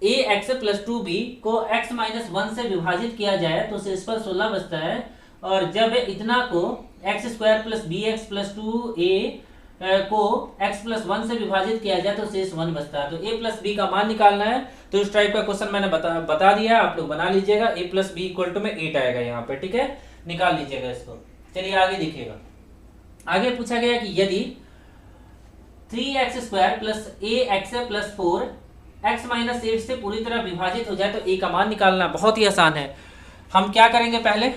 ax plus 2b को x माइनस 1 से विभाजित किया जाए तो शेषफल 16 बचता है, और जब इतना को x square plus b x plus 2a को x प्लस 1 से विभाजित किया जाए तो शेष 1 बचता है। तो a प्लस बी का मान निकालना है। तो इस टाइप का क्वेश्चन मैंने बता दिया, आप लोग बना लीजिएगा। a plus b equal to में 8 आएगा यहाँ पे। ठीक है, निकाल लीजिएगा इसको। चलिए आगे देखिएगा। आगे पूछा गया कि यदि 3x square plus ax plus 4 x minus 8 से पूरी तरह विभाजित हो जाए तो a का मान निकालना। बहुत ही आसान है। हम क्या करेंगे, पहले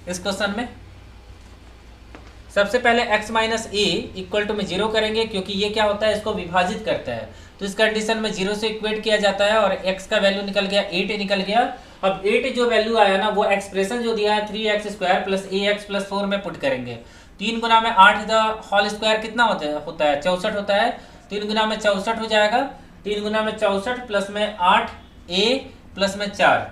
इस क्वेश्चन में सबसे पहले x minus a equal to में 0 करेंगे, क्योंकि ये क्या होता है, इसको विभाजित करता है। तो इस कंडीशन में 0 से इक्वेट किया जाता है, और x का वैल्यू निकल गया 8 निकल गया। अब 8 जो वैल्यू आया ना, वो एक्सप्रेशन जो दिया है 3x square plus ax plus 4 में पुट करेंगे। 3 गुना में 8 द होल स्क्वायर कितना होता है 64 होता है। 3 गुना में 64 हो जाएगा। 3 गुना में 64 प्लस में 8a प्लस में 4,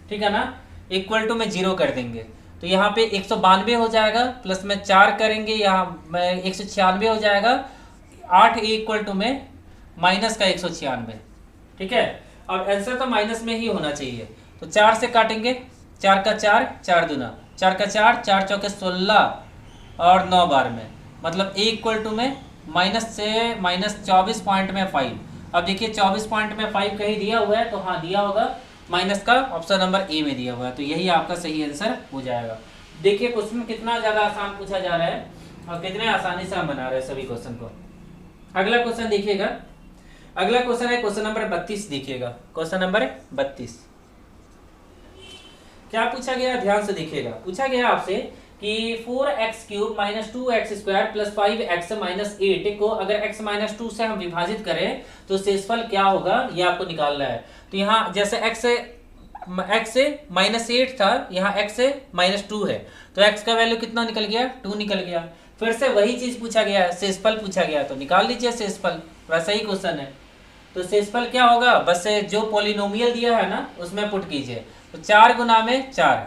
ठीक है ना, इक्वल टू में 0 कर देंगे। तो यहाँ पे 192 हो जाएगा, प्लस में 4 करेंगे, यहाँ में 196 हो जाएगा। 8a इक्वल टू में माइनस का 196, ठीक है। अब आंसर तो माइनस में ही होना चाहिए, तो 4 से काटेंगे, 4 का 4, 4 दूना 4 का 4, 4 चौके 16 और 9 बार में, मतलब ए इक्वल टू में माइनस से -24 पॉइंट में 5। अब देखिए 24 पॉइंट में 5 कहीं दिया हुआ है, तो हाँ दिया होगा, माइनस का ऑप्शन नंबर ए में दिया हुआ है, तो यही आपका सही आंसर हो जाएगा। देखिए क्वेश्चन कितना ज़्यादा आसान पूछा जा रहा है और कितने आसानी से हम बना रहे हैं सभी क्वेश्चन को। अगला क्वेश्चन देखिएगा, अगला क्वेश्चन है क्वेश्चन नंबर 32। देखिएगा क्वेश्चन नंबर 32 क्या पूछा गया, ध्यान से देखिएगा। पूछा गया आपसे कि 4x³ - 2x² + 5x - 8 को अगर x - 2 से हम विभाजित करें तो शेषफल क्या होगा, ये आपको निकालना है। तो यहाँ जैसे x से -8 था, यहाँ x से -2 है, तो x का वैल्यू कितना निकल गया, 2 निकल गया। फिर से वही चीज पूछा गया है, शेषफल पूछा गया, तो निकाल लीजिए शेषफल, वैसा ही क्वेश्चन है। तो शेषफल क्या होगा, बस जो पॉलिनोमियल दिया है ना उसमें पुट कीजिए, तो 4 गुना में 4,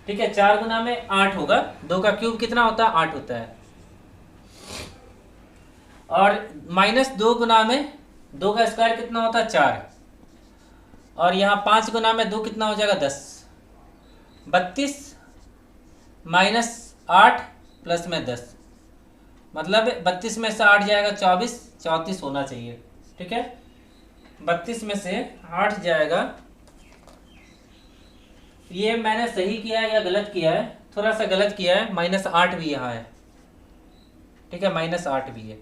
ठीक है, 4 गुना में 8 होगा, 2 का क्यूब कितना होता है, 8 होता है, और -2 गुना में 2 का स्क्वायर कितना होता है, 4, और यहाँ 5 गुना में 2 कितना हो जाएगा, 10, 32 -8 प्लस में 10, मतलब 32 में से 8 जाएगा 24, 34 होना चाहिए, ठीक है। 32 में से 8 जाएगा, ये मैंने सही किया है या गलत किया है, थोड़ा सा गलत किया है, -8 भी यहाँ है, ठीक है, -8 भी है।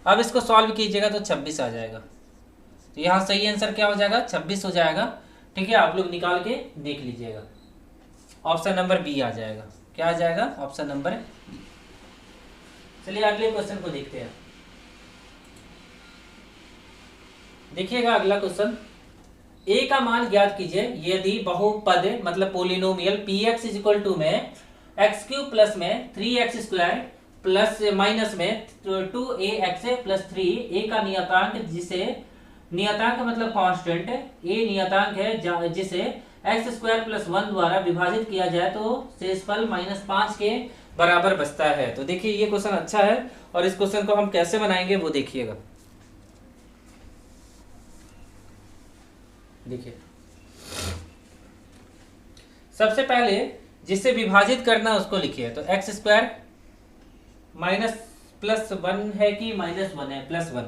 अब इसको सॉल्व कीजिएगा तो 26 आ जाएगा, तो यहाँ सही आंसर क्या हो जाएगा, 26 हो जाएगा, ठीक है। आप लोग निकाल के देख लीजिएगा, ऑप्शन नंबर बी आ जाएगा। क्या आ जाएगा, ऑप्शन नंबर बी। चलिए अगले क्वेश्चन को देखते हैं। देखिएगा अगला क्वेश्चन, a का मान ज्ञात कीजिए यदि बहुपद मतलब पोलिनोमियल px = में x³ प्लस में 3x² प्लस माइनस में 2ax + 3 a का नियतांक, जिसे नियतांक मतलब कांस्टेंट, a नियतांक है जिसे x² + 1 द्वारा विभाजित किया जाए तो शेषफल -5 के बराबर बचता है। तो देखिए ये क्वेश्चन अच्छा है, और इस क्वेश्चन को हम कैसे बनाएंगे वो देखिएगा। देखिए सबसे पहले जिससे विभाजित करना उसको लिखिए, तो x² -+1 है कि -1 है, +1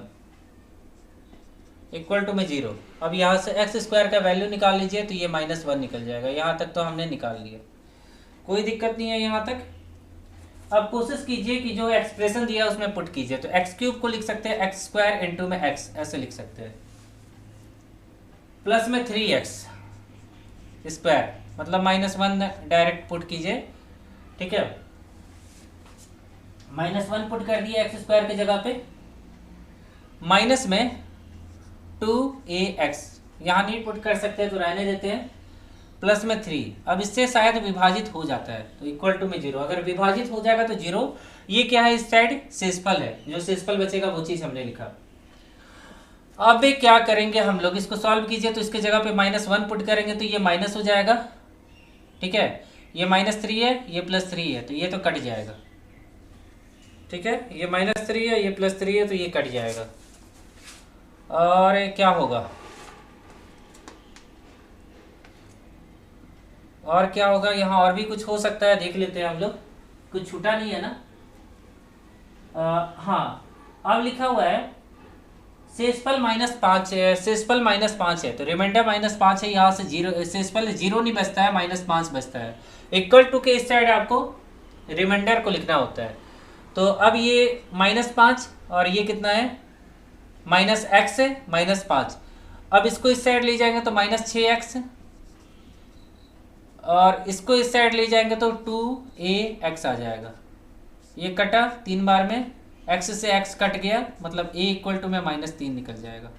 इक्वल टू में 0। अब यहाँ से x² का वैल्यू निकाल लीजिए, तो ये -1 निकल जाएगा। यहाँ तक तो हमने निकाल लिया, कोई दिक्कत नहीं है यहाँ तक। अब कोशिश कीजिए कि जो एक्सप्रेशन दिया उसमें पुट कीजिए, तो x³ को लिख सकते हैं x² × में x, ऐसे लिख सकते हैं, प्लस में 3x² मतलब -1 डायरेक्ट पुट कीजिए, ठीक है। -1 पुट कर दिया x² की जगह पे, माइनस में 2ax, यहाँ नहीं पुट कर सकते तो रहने देते हैं, प्लस में 3। अब इससे शायद विभाजित हो जाता है तो इक्वल टू में 0, अगर विभाजित हो जाएगा तो 0। ये क्या है, इस साइड शेषफल है, जो शेषफल बचेगा वो चीज़ हमने लिखा। अब क्या करेंगे हम लोग, इसको सॉल्व कीजिए, तो इसके जगह पे -1 पुट करेंगे तो ये माइनस हो जाएगा, ठीक है। ये -3 है, ये +3 है, तो ये तो कट जाएगा, ठीक है। ये -3 है, ये +3 है, तो ये कट जाएगा। और क्या होगा, और क्या होगा, यहाँ और भी कुछ हो सकता है, देख लेते हैं हम लोग, कुछ छूटा नहीं है ना। हाँ, अब लिखा हुआ है शेषफल -5 है, शेषफल -5 है, तो रिमाइंडर -5 है, यहाँ से 0, शेषफल 0 नहीं बचता है, -5 बचता है। इक्वल टू के इस साइड आपको रिमाइंडर को लिखना होता है। तो अब ये -5 और ये कितना है, -x है, -5। अब इसको इस साइड ले जाएंगे तो -6x, और इसको इस साइड ले जाएंगे तो 2ax आ जाएगा। ये कटा 3 बार में, x से x कट गया, मतलब a इक्वल टू में -3 निकल जाएगा।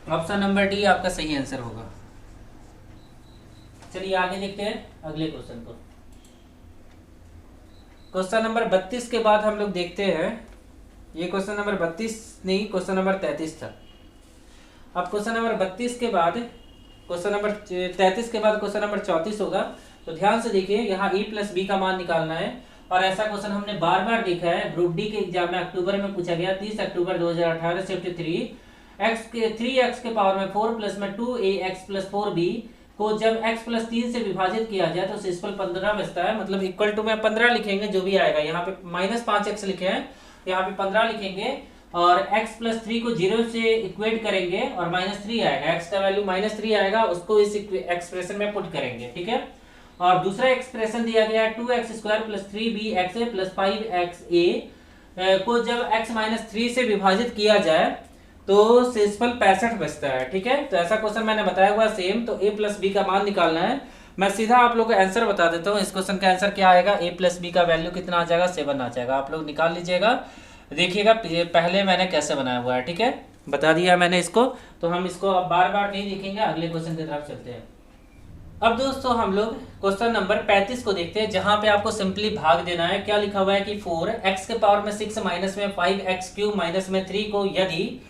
ऑप्शन नंबर डी आपका सही आंसर होगा। चलिए आगे देखते हैं अगले क्वेश्चन को। क्वेश्चन नंबर 32 के बाद हम लोग देखते हैं, ये क्वेश्चन नंबर 32 नहीं, क्वेश्चन नंबर 33 था। अब क्वेश्चन नंबर 32 के बाद क्वेश्चन नंबर 33 के बाद क्वेश्चन नंबर 34 होगा। तो ध्यान से देखिए, यहाँ a + b का मान निकालना है, और ऐसा क्वेश्चन हमने बार बार देखा है, ग्रुप डी के एग्जाम में अक्टूबर में पूछा गया 30 अक्टूबर 2018 शिफ्ट 3 एक्स के 3x के पावर में 4 प्लस में 2ax प्लस 4b को जब x प्लस 3 से विभाजित किया जाए तो शेषफल 15 बचता है। मतलब इक्वल टू में 15 लिखेंगे जो भी आएगा, यहाँ पे -5x लिखे हैं, यहाँ पे 15 लिखेंगे और x प्लस 3 को 0 से इक्वेट करेंगे और -3 आएगा, x का वैल्यू -3 आएगा, उसको इस एक्सप्रेशन में पुट करेंगे। ठीक है, और दूसरा एक्सप्रेशन दिया गया है 2x² plus 3bxa plus 5xa को जब x -3 से विभाजित किया जाए तो शेषफल 65 बचता है। ठीक है, तो ऐसा क्वेश्चन मैंने बताया हुआ सेम, तो a प्लस बी का मान निकालना है। मैं सीधा आप लोग को आंसर बता देता हूँ। इस क्वेश्चन का आंसर क्या आएगा, a प्लस बी का वैल्यू कितना आ जाएगा, 7 आ जाएगा। आप लोग निकाल लीजिएगा, देखिएगा पहले मैंने कैसे बनाया हुआ है। ठीक है, बता दिया मैंने इसको, तो हम इसको अब बार बार नहीं देखेंगे, अगले क्वेश्चन की तरफ चलते हैं। अब दोस्तों हम लोग क्वेश्चन नंबर 35 को देखते हैं, जहां पे आपको सिंपली भाग देना है। क्या लिखा हुआ है कि 4x के पावर में 6 माइनस में 5x क्यूब माइनस में 3 को यदि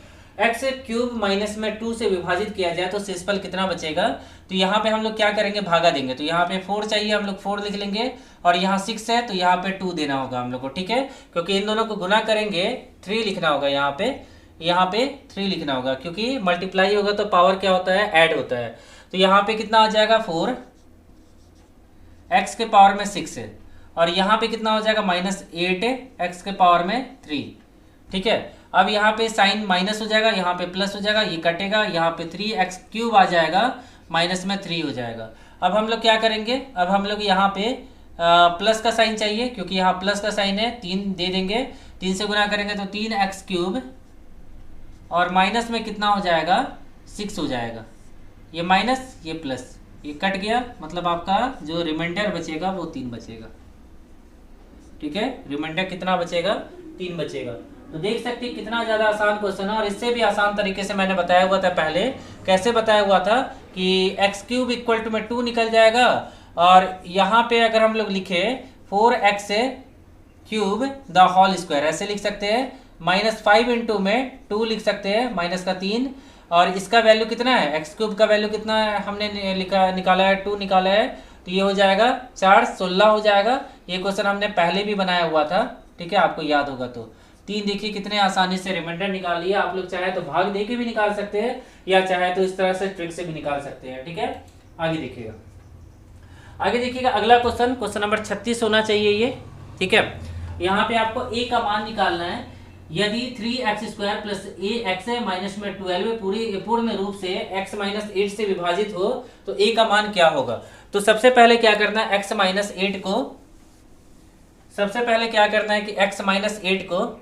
x क्यूब माइनस में 2 से विभाजित किया जाए तो शेषफल कितना बचेगा। तो यहाँ पे हम लोग क्या करेंगे, भागा देंगे। तो यहाँ पे 4 चाहिए, हम लोग 4 लिख लेंगे और यहाँ 6 है तो यहाँ पे 2 देना होगा हम लोग को। ठीक है, क्योंकि इन दोनों को गुना करेंगे 3 लिखना होगा, यहाँ पे 3 लिखना होगा, क्योंकि मल्टीप्लाई होगा तो पावर क्या होता है, ऐड होता है। तो यहाँ पे कितना आ जाएगा 4 x के पावर में 6 है और यहाँ पे कितना हो जाएगा -8 x के पावर में 3। ठीक है, अब यहाँ पे साइन माइनस हो जाएगा, यहाँ पे प्लस हो जाएगा, ये कटेगा, यहाँ पे 3x क्यूब आ जाएगा, माइनस में 3 हो जाएगा। अब हम लोग क्या करेंगे, अब हम लोग यहाँ पे प्लस का साइन चाहिए, क्योंकि यहाँ प्लस का साइन है, 3 दे देंगे, 3 से गुना करेंगे तो 3x क्यूब और माइनस में कितना हो जाएगा 6 हो जाएगा। ये माइनस ये प्लस ये कट गया, मतलब आपका जो रिमाइंडर बचेगा वो 3 बचेगा। ठीक है, रिमाइंडर कितना बचेगा, 3 बचेगा। तो देख सकते हैं कितना ज़्यादा आसान क्वेश्चन है, और इससे भी आसान तरीके से मैंने बताया हुआ था पहले। कैसे बताया हुआ था कि x क्यूब इक्वल टू में 2 निकल जाएगा, और यहाँ पे अगर हम लोग लिखे 4x cube the whole square, ऐसे लिख सकते हैं। -5 इंटू में 2 लिख सकते हैं, माइनस का 3, और इसका वैल्यू कितना है, एक्स क्यूब का वैल्यू कितना है हमने निकाला है, 2 निकाला है, तो ये हो जाएगा 4 16 हो जाएगा। ये क्वेश्चन हमने पहले भी बनाया हुआ था। ठीक है, आपको याद होगा तो 3 देखिए कितने आसानी से रिमाइंडर निकाल लिया। आप लोग चाहे तो भाग दे के भी निकाल सकते हैं, या चाहे तो इस तरह से ट्रिक से भी निकाल सकते हैं। ठीक है, आगे देखिएगा अगला क्वेश्चन नंबर 36 होना चाहिए ये। ठीक है, यहाँ पे आपको a का मान निकालना है। यदि 3x² प्लस ax माइनस में 12 पूर्ण रूप से x माइनस 8 से विभाजित हो तो a का मान क्या होगा। तो सबसे पहले क्या करना है, x माइनस 8 को, सबसे पहले क्या करना है कि x माइनस 8 को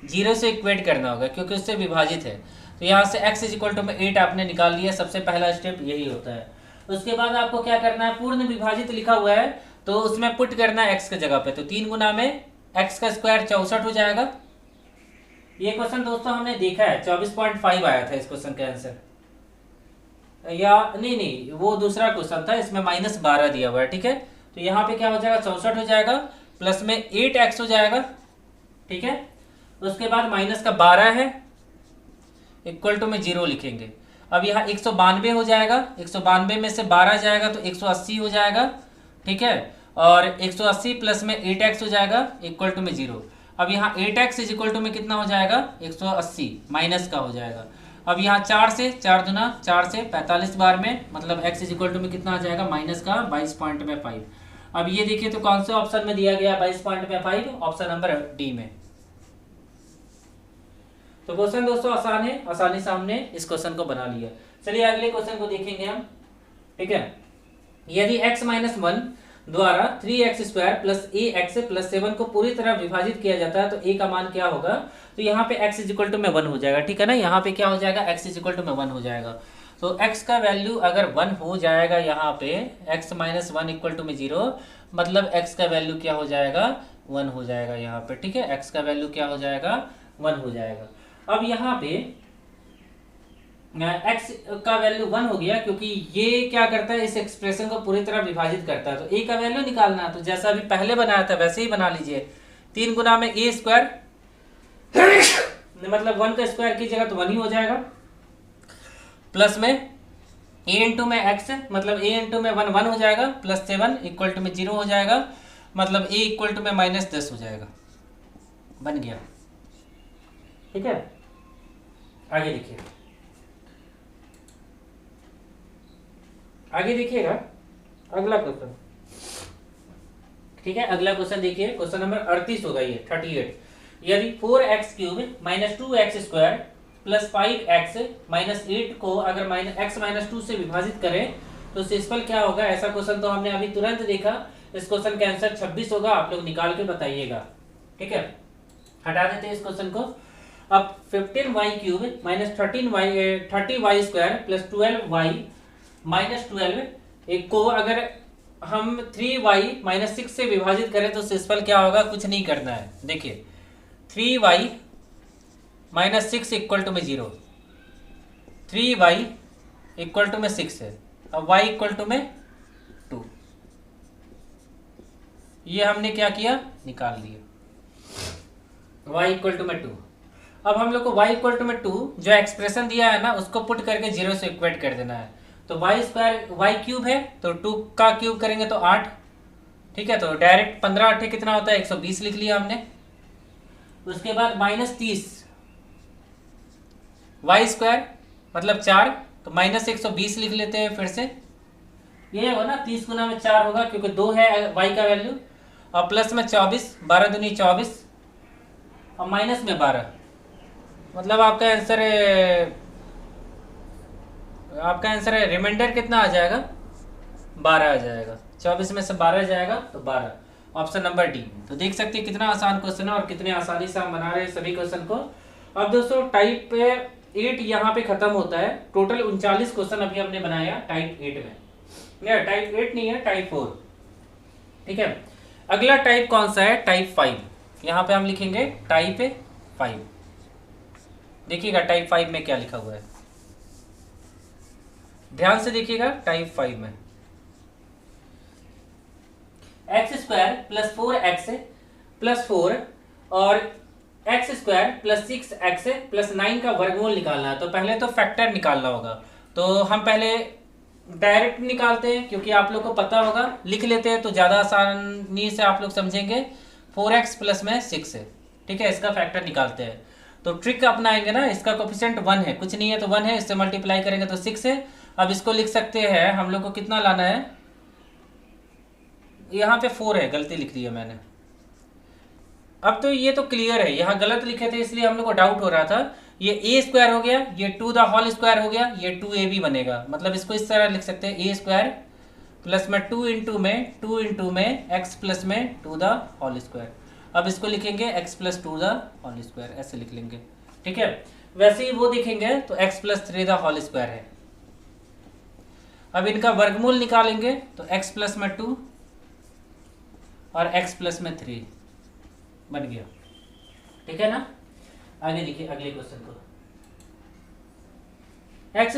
0 से इक्वेट करना होगा, क्योंकि उससे विभाजित है। तो यहाँ से x इज इक्वल टू में 8 आपने निकाल लिया, सबसे पहला स्टेप यही होता है। उसके बाद आपको क्या करना है, पूर्ण विभाजित लिखा हुआ है तो उसमें पुट करना है x के जगह पे। तो 3 गुना में x का स्क्वायर 64 हो जाएगा। ये क्वेश्चन दोस्तों हमने देखा है, 24.5 आया था इस क्वेश्चन का आंसर, या नहीं वो दूसरा क्वेश्चन था, इसमें -12 दिया हुआ है। ठीक है, तो यहाँ पे क्या हो जाएगा 64 हो जाएगा, प्लस में 8x हो जाएगा। ठीक है, उसके बाद माइनस का 12 है, इक्वल टू में 0 लिखेंगे। अब यहाँ 192 हो जाएगा, 192 में से 12 जाएगा तो 180 हो जाएगा। ठीक है, और 180 प्लस में 8x हो जाएगा, इक्वल टू में 0। अब यहाँ 8x इज इक्वल टू में कितना हो जाएगा 180, माइनस का हो जाएगा। अब यहाँ 4 से 4 दुना 4 से 45 बार में, मतलब x इज इक्वल टू में कितना आ जाएगा माइनस का 22.5। अब ये देखिए तो कौन से ऑप्शन में दिया गया 22.5, ऑप्शन नंबर डी में। तो क्वेश्चन दोस्तों आसान है, आसानी से हमने इस क्वेश्चन को बना लिया। चलिए अगले क्वेश्चन को देखेंगे हम। ठीक है, यदि x माइनस 1 द्वारा 3x² प्लस ax प्लस 7 को पूरी तरह विभाजित किया जाता है तो a का मान क्या होगा। तो यहाँ पे x इज इक्वल टू में 1 हो जाएगा। ठीक है ना, यहाँ पे क्या हो जाएगा x इज इक्वल टू में 1 हो जाएगा। तो x का वैल्यू अगर 1 हो जाएगा, यहाँ पे x माइनस 1 इक्वल टू में 0, मतलब x का वैल्यू क्या हो जाएगा 1 हो जाएगा यहाँ पे। ठीक है, x का वैल्यू क्या हो जाएगा 1 हो जाएगा। अब यहाँ पे x का वैल्यू 1 हो गया, क्योंकि ये क्या करता है इस एक्सप्रेशन को पूरी तरह विभाजित करता है। तो a का वैल्यू निकालना है, तो जैसा अभी पहले बनाया था वैसे ही बना लीजिए। 3 गुना में a स्क्वायर मतलब 1 का स्क्वायर कीजिएगा तो 1 ही हो जाएगा, प्लस में a इंटू में x मतलब a इंटू में 1 1 हो जाएगा, प्लस 7 इक्वल टू में 0 हो जाएगा। मतलब a इक्वल टू में -10 हो जाएगा। बन गया, ठीक है। आगे देखिए, आगे देखिएगा अगला क्वेश्चन, ठीक है। अगला क्वेश्चन देखिए, क्वेश्चन नंबर 38 होगा ये 38। यदि 4x³ - 2x² + 5x - 8 को अगर x - 2 से विभाजित करें तो शेषफल क्या होगा। ऐसा क्वेश्चन तो हमने अभी तुरंत देखा। इस क्वेश्चन का आंसर 26 होगा। आप लोग निकाल के बताइएगा, ठीक है। हटा देते हैं इस क्वेश्चन को। अब 15y³ - 30y² + 12y - 12 एक को अगर हम 3y - 6 से विभाजित करें तो शेषफल क्या होगा। कुछ नहीं करना है। देखिए 3y - 6 इक्वल टू में 0, 3y इक्वल टू में 6 है। अब y इक्वल टू में 2, ये हमने क्या किया, निकाल लिया y इक्वल टू में 2। अब हम लोग को y इक्वल टू में 2 जो एक्सप्रेशन दिया है ना उसको पुट करके 0 से इक्वेट कर देना है। तो y³ है तो 2 का क्यूब करेंगे तो 8, ठीक है। तो डायरेक्ट 15 8 कितना होता है 120 लिख लिया हमने। उसके बाद -30 y² मतलब 4, तो -120 लिख लेते हैं फिर से। ये होगा ना 30 गुना में 4 होगा क्योंकि 2 है y का वैल्यू, और प्लस में 24, 12 दूनी 24 और माइनस में 12, मतलब आपका आंसर है रिमाइंडर कितना आ जाएगा, 12 आ जाएगा। 24 में से 12 जाएगा तो 12, ऑप्शन नंबर डी। तो देख सकते हैं कितना आसान क्वेश्चन है और कितने आसानी से हम बना रहे हैं सभी क्वेश्चन को। अब दोस्तों टाइप 8 यहाँ पे खत्म होता है। टोटल 39 क्वेश्चन अभी हमने बनाया टाइप 8 में। नहीं, टाइप 8 नहीं है, टाइप 4, ठीक है। अगला टाइप कौन सा है, टाइप 5। यहाँ पे हम लिखेंगे टाइप 5। देखिएगा टाइप 5 में क्या लिखा हुआ है, ध्यान से देखिएगा। टाइप 5 में x² + 4x + 4 और x² + 6x + 9 का वर्गमूल निकालना है। तो पहले तो फैक्टर निकालना होगा, तो हम पहले डायरेक्ट निकालते हैं क्योंकि आप लोग को पता होगा। लिख लेते हैं तो ज़्यादा आसानी से आप लोग समझेंगे। 4x प्लस में 6 है, ठीक है। इसका फैक्टर निकालते हैं तो ट्रिक अपनाएंगे ना। इसका कोफिशिएंट 1 है, कुछ नहीं है तो 1 है, इससे मल्टीप्लाई करेंगे तो 6 है। अब इसको लिख सकते हैं हम लोग को कितना लाना है, यहाँ पे 4 है, गलती लिख दी है मैंने। अब तो ये तो क्लियर है, यहाँ गलत लिखे थे इसलिए हम लोग को डाउट हो रहा था। ये a² हो गया, ये 2² हो गया, ये 2ab बनेगा। मतलब इसको इस तरह लिख सकते हैं a² प्लस में 2 इंटू में x प्लस में 2²। अब इसको लिखेंगे x + 2², ऐसे लिख लेंगे, ठीक है। वैसे ही वो देखेंगे तो x + 3² है। अब इनका वर्गमूल निकालेंगे तो x प्लस में 2 और x प्लस में 3 बन गया, ठीक है ना। आगे देखिए अगले क्वेश्चन को। x² +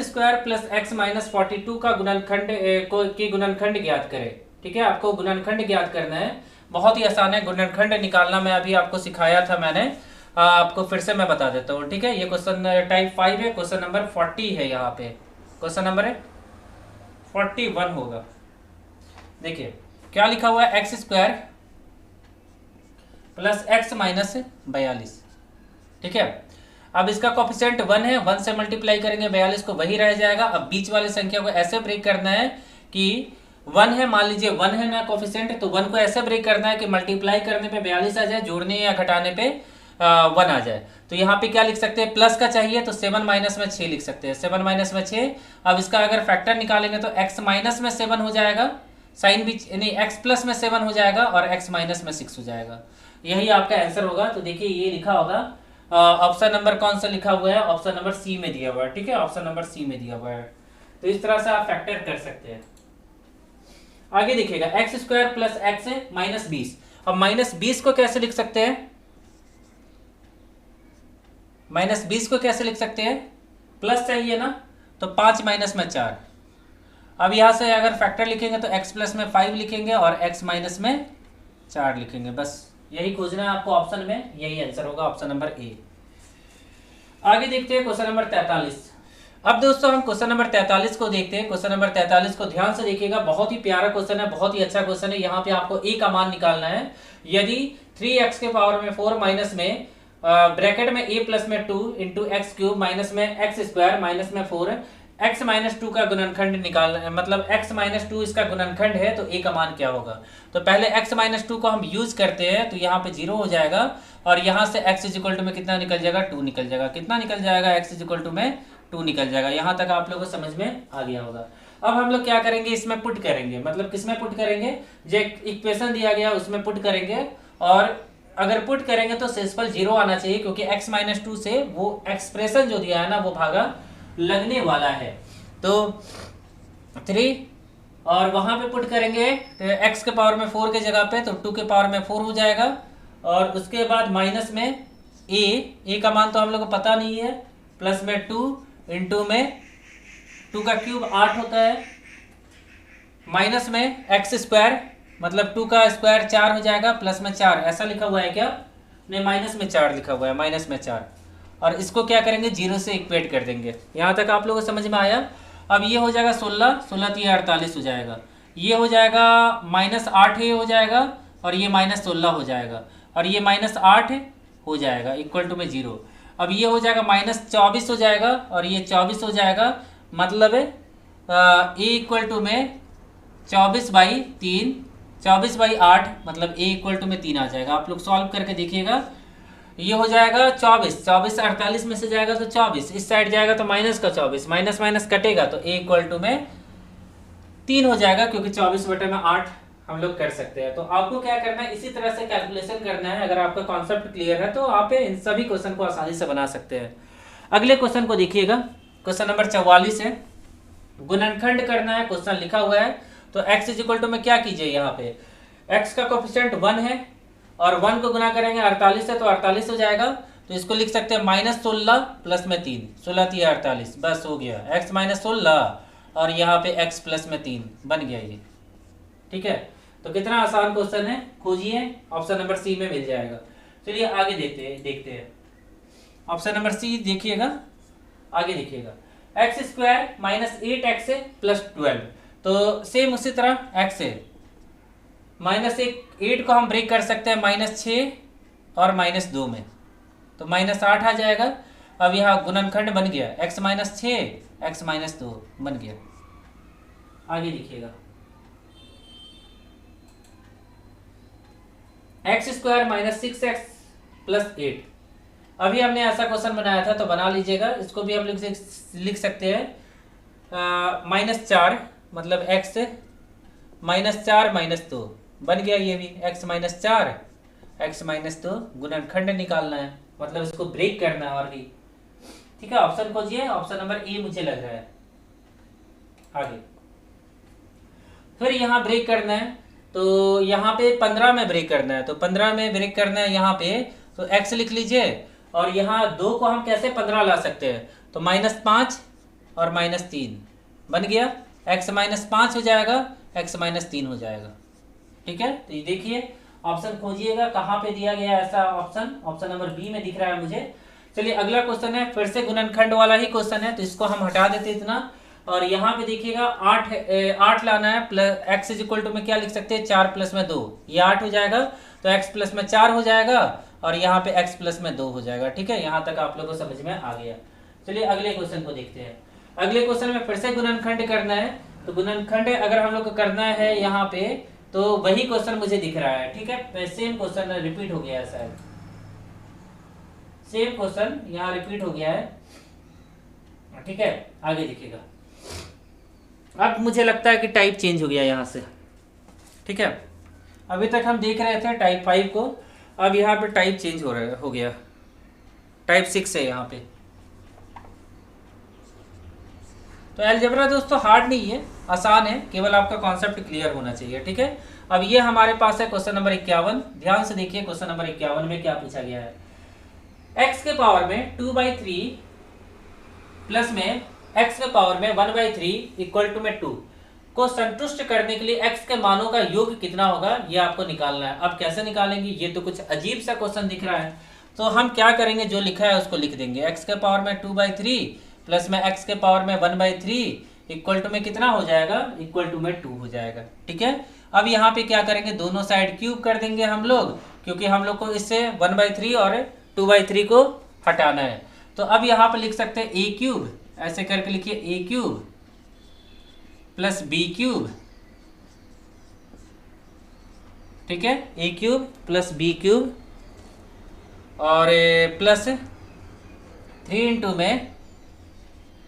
x - 42 का गुणनखंड ज्ञात करें, ठीक है। आपको गुणनखंड ज्ञात करना है, बहुत ही आसान है गुणनखंड निकालना। मैं अभी आपको सिखाया था मैंने, आपको फिर से मैं बता देता हूँ, ठीक है। ये क्वेश्चन टाइप 5 है, क्वेश्चन नंबर 40 है। यहाँ पे क्वेश्चन नंबर 41 होगा। देखिए क्या लिखा हुआ है, x² + x - 42, ठीक है। अब इसका कोफिशिएंट 1 है, 1 से मल्टीप्लाई करेंगे 42 को, वही रह जाएगा। अब बीच वाली संख्या को ऐसे ब्रेक करना है कि 1 है, मान लीजिए 1 है ना कोफिशिएंट, तो 1 को ऐसे ब्रेक करना है कि मल्टीप्लाई करने पे 42 आ जाए, जोड़ने या घटाने पे 1 आ जाए। तो यहाँ पे क्या लिख सकते हैं, प्लस का चाहिए तो 7 माइनस में 6 लिख सकते हैं, 7 माइनस में 6। अब इसका अगर फैक्टर निकालेंगे तो x माइनस में 7 हो जाएगा, साइन भी नहीं, x प्लस में 7 हो जाएगा और x माइनस में 6 हो जाएगा। यही आपका आंसर होगा। तो देखिए ये लिखा होगा, ऑप्शन नंबर कौन सा लिखा हुआ है, ऑप्शन नंबर सी में दिया हुआ है, ठीक है। ऑप्शन नंबर सी में दिया हुआ है। तो इस तरह से आप फैक्टर कर सकते हैं। आगे देखिएगा x² + x - 20। अब -20 को कैसे लिख सकते हैं, -20 को कैसे लिख सकते हैं, प्लस चाहिए ना, तो 5 माइनस में 4। अब यहां से अगर फैक्टर लिखेंगे तो x प्लस में 5 लिखेंगे और x माइनस में 4 लिखेंगे। बस यही खोजना है आपको ऑप्शन में, यही आंसर होगा, ऑप्शन नंबर ए। आगे देखते हैं क्वेश्चन नंबर 43। अब दोस्तों हम क्वेश्चन नंबर 43 को देखते हैं। क्वेश्चन नंबर 43 को ध्यान से देखिएगा, बहुत ही प्यारा क्वेश्चन है, बहुत ही अच्छा क्वेश्चन है। यहाँ पे आपको ए का मान निकालना है। यदि 3x के पावर में 4 माइनस में ब्रैकेट में a प्लस में 2 इंटू एक्स क्यूब माइनस में एक्स स्क्वायर माइनस में 4 x माइनस 2 का गुणनखंड निकालना है, मतलब x माइनस 2 इसका गुणनखंड है, तो a का मान क्या होगा। तो पहले x माइनस 2 को हम यूज करते हैं, तो यहाँ पे 0 हो जाएगा और यहाँ से x इज इक्वल टू में कितना निकल जाएगा, 2 निकल जाएगा। कितना निकल जाएगा, x इज इक्वल टू में 2 निकल जाएगा। यहाँ तक आप लोगों को समझ में आ गया होगा। अब हम लोग क्या करेंगे, इसमें पुट करेंगे, मतलब किसमें पुट करेंगे, जो इक्वेशन दिया गया उसमें पुट करेंगे। और अगर पुट करेंगे तो शेषफल 0 आना चाहिए, क्योंकि x माइनस 2 से वो एक्सप्रेशन जो दिया है ना वो भागा लगने वाला है। तो 3 और वहां पे पुट करेंगे तो x के पावर में 4 के जगह पे, तो 2 के पावर में 4 हो जाएगा। और उसके बाद माइनस में a का मान तो हम लोग को पता नहीं है, प्लस में 2 इंटू में 2 का क्यूब 8 होता है, माइनस में एक्स स्क्वायर मतलब 2 का स्क्वायर 4 हो जाएगा, प्लस में 4। ऐसा लिखा हुआ है क्या, नहीं माइनस में 4 लिखा हुआ है, माइनस में 4। और इसको क्या करेंगे, 0 से इक्वेट कर देंगे। यहाँ तक आप लोगों को समझ में आया। अब ये हो जाएगा 16, 16 3 48 हो जाएगा। ये हो जाएगा माइनस 8 ये हो जाएगा, और ये माइनस 16 हो जाएगा, और ये माइनस 8 हो जाएगा इक्वल टू में 0। अब ये हो जाएगा माइनस 24 हो जाएगा, और ये 24 हो जाएगा, मतलब ए इक्वल टू में 24/3, 24/8, मतलब ए इक्वल टू में 3 आ जाएगा। आप लोग सॉल्व करके देखिएगा। ये हो जाएगा 24, 24 48 में से जाएगा तो 24, इस साइड जाएगा तो माइनस का 24, माइनस माइनस कटेगा तो ए इक्वल टू में 3 हो जाएगा, क्योंकि 24/8 हम लोग कर सकते हैं। तो आपको क्या करना है, इसी तरह से कैलकुलेशन करना है। अगर आपका कॉन्सेप्ट क्लियर है तो आप इन सभी क्वेश्चन को आसानी से बना सकते हैं। अगले क्वेश्चन को देखिएगा, क्वेश्चन नंबर 44 है, गुणनखंड करना है, क्वेश्चन लिखा हुआ है। तो x इज इक्वल टू में क्या कीजिए, यहाँ पे x का कोफिशिएंट 1 है और 1 को गुना करेंगे 48 है तो 48 हो जाएगा। तो इसको लिख सकते हैं माइनस 16 प्लस में 3, 16 3 48, बस हो गया x माइनस 16 और यहाँ पे x प्लस में 3 बन गया ये। ठीक है, तो कितना आसान क्वेश्चन है, खोजिए, ऑप्शन नंबर सी में मिल जाएगा। चलिए आगे देखते हैं। ऑप्शन नंबर सी देखिएगा, आगे देखिएगा, x square minus 8x plus 12। तो सेम उसी तरह x है, माइनस 8 को हम ब्रेक कर सकते हैं -6 और -2 में, तो -8 आ जाएगा। अब यहाँ गुणनखंड बन गया, x माइनस 6 x माइनस 2 बन गया। आगे देखिएगा, x square minus 6x plus 8। अभी हमने ऐसा क्वेश्चन बनाया था तो बना लीजिएगा। इसको भी हम लिख सकते हैं -4, मतलब x -4 -2 बन गया। ये भी x -4 x -2 गुणनखंड निकालना है, मतलब इसको ब्रेक करना है। और भी ठीक है, ऑप्शन खोजिए, ऑप्शन नंबर ए मुझे लग रहा है। आगे फिर यहाँ ब्रेक करना है, तो यहाँ पे 15 में ब्रेक करना है, तो 15 में ब्रेक करना है यहाँ पे, तो x लिख लीजिए। और यहाँ 2 को हम कैसे 15 ला सकते हैं, तो -5 और -3 बन गया, x -5 हो जाएगा, x -3 हो जाएगा। ठीक है, तो ये देखिए, ऑप्शन खोजिएगा कहाँ पे दिया गया ऐसा ऑप्शन, ऑप्शन नंबर बी में दिख रहा है मुझे। चलिए अगला क्वेश्चन है, फिर से गुणनखंड वाला ही क्वेश्चन है, तो इसको हम हटा देते इतना। और यहाँ पे देखिएगा 8 लाना है, plus x is equal to में क्या लिख सकते हैं, 4 प्लस में 2, ये 8 हो जाएगा, तो x प्लस में 4 हो जाएगा, और यहाँ पे x प्लस में 2 हो जाएगा। ठीक है, यहाँ तक आप लोगों को समझ में आ गया। चलिए अगले क्वेश्चन को देखते हैं। अगले क्वेश्चन में फिर से गुणनखंड करना है, तो गुणनखंड अगर हम लोग को करना है यहाँ पे, तो वही क्वेश्चन मुझे दिख रहा है। ठीक है, सेम क्वेश्चन रिपीट हो गया है, शायद सेम क्वेश्चन यहाँ रिपीट हो गया है। ठीक है, आगे देखिएगा। अब मुझे लगता है कि टाइप चेंज हो गया यहाँ से। ठीक है, अभी तक हम देख रहे थे टाइप 5 को, अब यहाँ पे टाइप चेंज हो गया, टाइप 6 है यहाँ पे। तो अलजेब्रा दोस्तों हार्ड नहीं है, आसान है, केवल आपका कॉन्सेप्ट क्लियर होना चाहिए। ठीक है, अब ये हमारे पास है क्वेश्चन नंबर 51। ध्यान से देखिए, क्वेश्चन नंबर 51 में क्या पूछा गया है, x के पावर में 2/3 प्लस में x के पावर में 1/3 इक्वल टू में 2 को संतुष्ट करने के लिए x के मानों का योग कितना होगा, ये आपको निकालना है। अब कैसे निकालेंगे, ये तो कुछ अजीब सा क्वेश्चन दिख रहा है, तो हम क्या करेंगे, जो लिखा है उसको लिख देंगे। x के पावर में 2/3 प्लस में x के पावर में 1/3 इक्वल टू में कितना हो जाएगा, इक्वल टू में 2 हो जाएगा। ठीक है, अब यहाँ पे क्या करेंगे, दोनों साइड क्यूब कर देंगे हम लोग, क्योंकि हम लोग को इससे 1/3 और 2/3 को हटाना है। तो अब यहाँ पे लिख सकते हैं a क्यूब, ऐसे करके लिखिए a cube plus b cube. ठीक है, a cube plus b cube और प्लस 3 इंटू में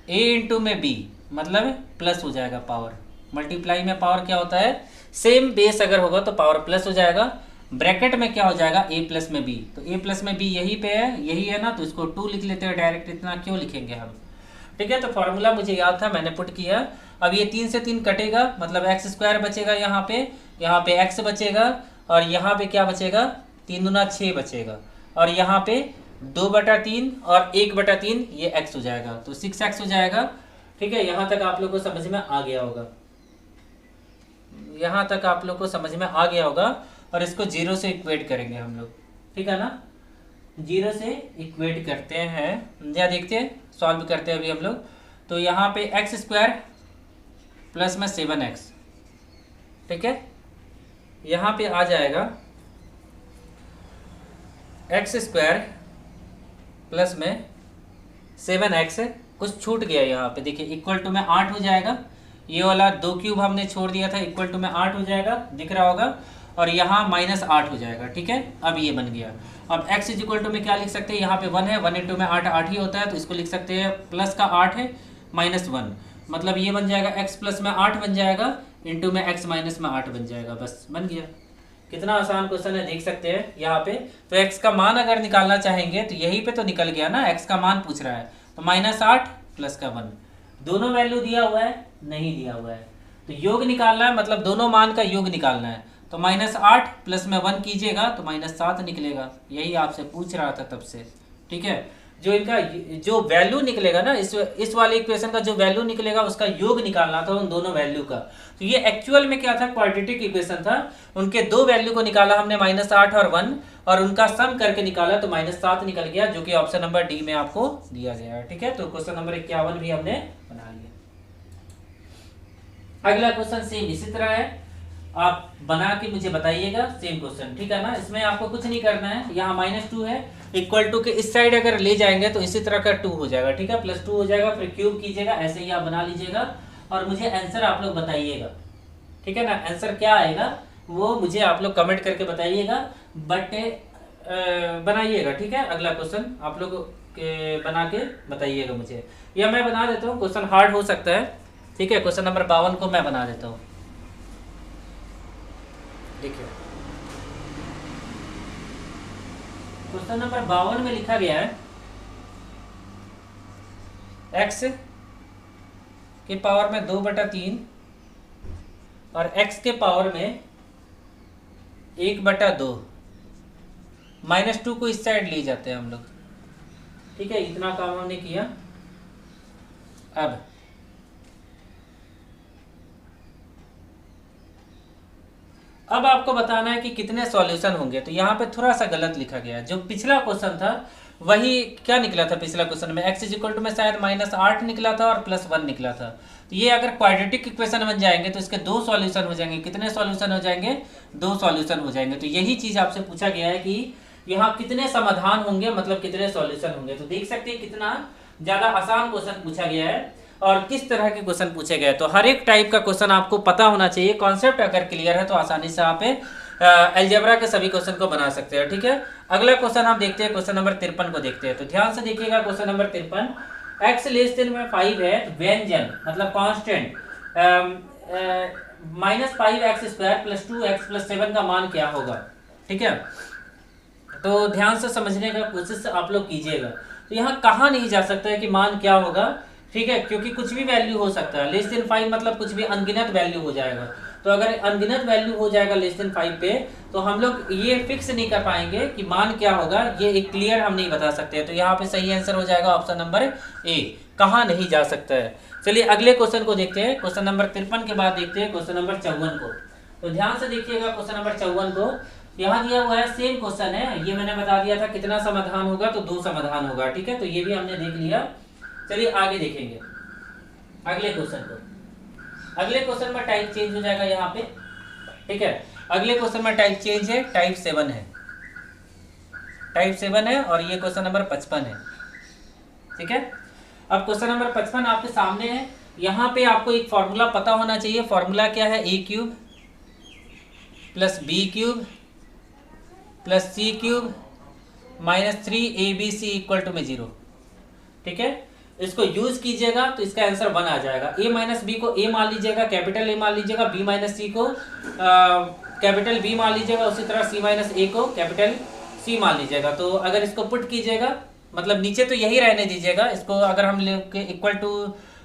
a इंटू में b, मतलब प्लस हो जाएगा पावर। मल्टीप्लाई में पावर क्या होता है, सेम बेस अगर होगा तो पावर प्लस हो जाएगा। ब्रैकेट में क्या हो जाएगा, a प्लस में b, तो a प्लस में b यही पे है, यही है ना, तो इसको 2 लिख लेते हैं डायरेक्ट, इतना क्यों लिखेंगे हम। ठीक है, तो फॉर्मूला मुझे याद था, मैंने पुट किया। अब ये 3 से 3 कटेगा, मतलब एक्स स्क्वायर बचेगा, यहाँ पे x बचेगा, और यहाँ पे क्या बचेगा, 3 दूना 6 बचेगा, और यहाँ पे 2/3 और 1/3 ये x हो जाएगा, तो 6x हो जाएगा। ठीक है, यहाँ तक आप लोग को समझ में आ गया होगा, यहाँ तक आप लोग को समझ में आ गया होगा। और इसको 0 से इक्वेट करेंगे हम लोग, ठीक है ना, 0 से इक्वेट करते हैं, या देखते हैं, सॉल्व करते हैं अभी हम लोग। तो यहाँ पे एक्स स्क्वायर प्लस में 7x, ठीक है, यहाँ पे आ जाएगा एक्स स्क्वायर प्लस में 7x, कुछ छूट गया यहाँ पे, देखिए इक्वल टू में 8 हो जाएगा। ये वाला 2 क्यूब हमने छोड़ दिया था, इक्वल टू में 8 हो जाएगा, दिख रहा होगा, और यहाँ -8 हो जाएगा। ठीक है, अब ये बन गया। अब x इज इक्वल टू में क्या लिख सकते हैं, यहाँ पे 1 है, 1 इंटू में 8 8 ही होता है, तो इसको लिख सकते हैं प्लस का 8 है -1, मतलब ये बन जाएगा x प्लस में 8 बन जाएगा, इंटू में x माइनस में 8 बन जाएगा, बस बन गया। कितना आसान क्वेश्चन है, देख सकते हैं यहाँ पे। तो x का मान अगर निकालना चाहेंगे तो यहीं पे तो निकल गया ना, x का मान पूछ रहा है, तो -8 प्लस का 1, दोनों वैल्यू दिया हुआ है, नहीं दिया हुआ है, तो योग निकालना है, मतलब दोनों मान का योग निकालना है। तो -8 प्लस में 1 कीजिएगा तो -7 निकलेगा, यही आपसे पूछ रहा था तब से। ठीक है, जो इनका जो वैल्यू निकलेगा ना, इस वाले इक्वेशन का जो वैल्यू निकलेगा उसका योग निकालना था उन दोनों वैल्यू का। तो ये एक्चुअल में क्या था, क्वाड्रेटिक इक्वेशन था, उनके दो वैल्यू को निकाला हमने -8 और 1, और उनका सम करके निकाला तो -7 निकल गया, जो कि ऑप्शन नंबर डी में आपको दिया गया है। ठीक है, तो क्वेश्चन नंबर 51 भी हमने बना लिया। अगला क्वेश्चन सेम इसी तरह है, आप बना के मुझे बताइएगा, सेम क्वेश्चन, ठीक है ना। इसमें आपको कुछ नहीं करना है, यहाँ -2 है, इक्वल टू के इस साइड अगर ले जाएंगे तो इसी तरह का 2 हो जाएगा। ठीक है, +2 हो जाएगा, फिर क्यूब कीजिएगा, ऐसे ही आप बना लीजिएगा और मुझे आंसर आप लोग बताइएगा। ठीक है ना, आंसर क्या आएगा वो मुझे आप लोग कमेंट करके बताइएगा, बट बनाइएगा। ठीक है, अगला क्वेश्चन आप लोग बना के बताइएगा मुझे, या मैं बना देता हूँ, क्वेश्चन हार्ड हो सकता है। ठीक है, क्वेश्चन नंबर 52 को मैं बना देता हूँ। देखिए क्वेश्चन नंबर 52 में लिखा गया है x के पावर में 2/3 और x के पावर में 1/2, -2 को इस साइड ले जाते हैं हम लोग। ठीक है, इतना काम हमने किया। अब आपको बताना है कि कितने सॉल्यूशन होंगे। तो यहाँ पे थोड़ा सा गलत लिखा गया है, जो पिछला क्वेश्चन था वही क्या निकला था, पिछला क्वेश्चन में x इज इक्वल टू में शायद -8 निकला था और +1 निकला था। तो ये अगर क्वाड्रेटिक इक्वेशन बन जाएंगे तो इसके 2 सॉल्यूशन हो जाएंगे। कितने सॉल्यूशन हो जाएंगे, 2 सॉल्यूशन हो जाएंगे। तो यही चीज आपसे पूछा गया है कि यहाँ कितने समाधान होंगे, मतलब कितने सॉल्यूशन होंगे। तो देख सकते हैं कितना ज्यादा आसान क्वेश्चन पूछा गया है और किस तरह के क्वेश्चन पूछे गए। तो हर एक टाइप का क्वेश्चन आपको पता होना चाहिए, कॉन्सेप्ट अगर क्लियर है तो आसानी से आप अलजेब्रा के सभी क्वेश्चन को बना सकते हैं। ठीक है, अगला क्वेश्चन हम देखते हैं, क्वेश्चन नंबर 53 को देखते हैं। तो ध्यान से देखिएगा, क्वेश्चन नंबर 53, x <5 है, तो व्यंजन मतलब कांस्टेंट -5x² + 2x + 7 का मान क्या होगा। ठीक है, तो ध्यान से समझने का कोशिश आप लोग कीजिएगा। तो यहाँ कहाँ नहीं जा सकता है कि मान क्या होगा। ठीक है, क्योंकि कुछ भी वैल्यू हो सकता है, <5 मतलब कुछ भी अनगिनत वैल्यू हो जाएगा। तो अगर अनगिनत वैल्यू हो जाएगा <5 पे, तो हम लोग ये फिक्स नहीं कर पाएंगे कि मान क्या होगा, ये एक क्लियर हम नहीं बता सकते। तो यहाँ पे सही आंसर हो जाएगा ऑप्शन नंबर ए, कहाँ नहीं जा सकता है। चलिए अगले क्वेश्चन को देखते हैं, क्वेश्चन नंबर 53 के बाद देखते हैं क्वेश्चन नंबर 54 को। तो ध्यान से देखिएगा क्वेश्चन नंबर 54 को, यहाँ दिया हुआ है, सेम क्वेश्चन है, ये मैंने बता दिया था कितना समाधान होगा, तो 2 समाधान होगा। ठीक है, तो ये भी हमने देख लिया। चलिए आगे देखेंगे अगले क्वेश्चन को। अगले क्वेश्चन में टाइप चेंज हो जाएगा यहाँ पे, ठीक है। अगले क्वेश्चन में टाइप चेंज है, टाइप 7 है, टाइप 7 है और ये क्वेश्चन नंबर 55 है, ठीक है। अब क्वेश्चन नंबर 55 आपके सामने है। यहाँ पे आपको एक फॉर्मूला पता होना चाहिए। फॉर्मूला क्या है? A cube plus b cube plus c cube minus 3abc equal to में 0, ठीक है। इसको यूज कीजिएगा तो इसका आंसर 1 आ जाएगा। a माइनस बी को a मान लीजिएगा, कैपिटल A मान लीजिएगा, b माइनस सी को कैपिटल B मान लीजिएगा, उसी तरह c माइनस a को कैपिटल C मान लीजिएगा। तो अगर इसको पुट कीजिएगा, मतलब नीचे तो यही रहने दीजिएगा, इसको अगर हम इक्वल टू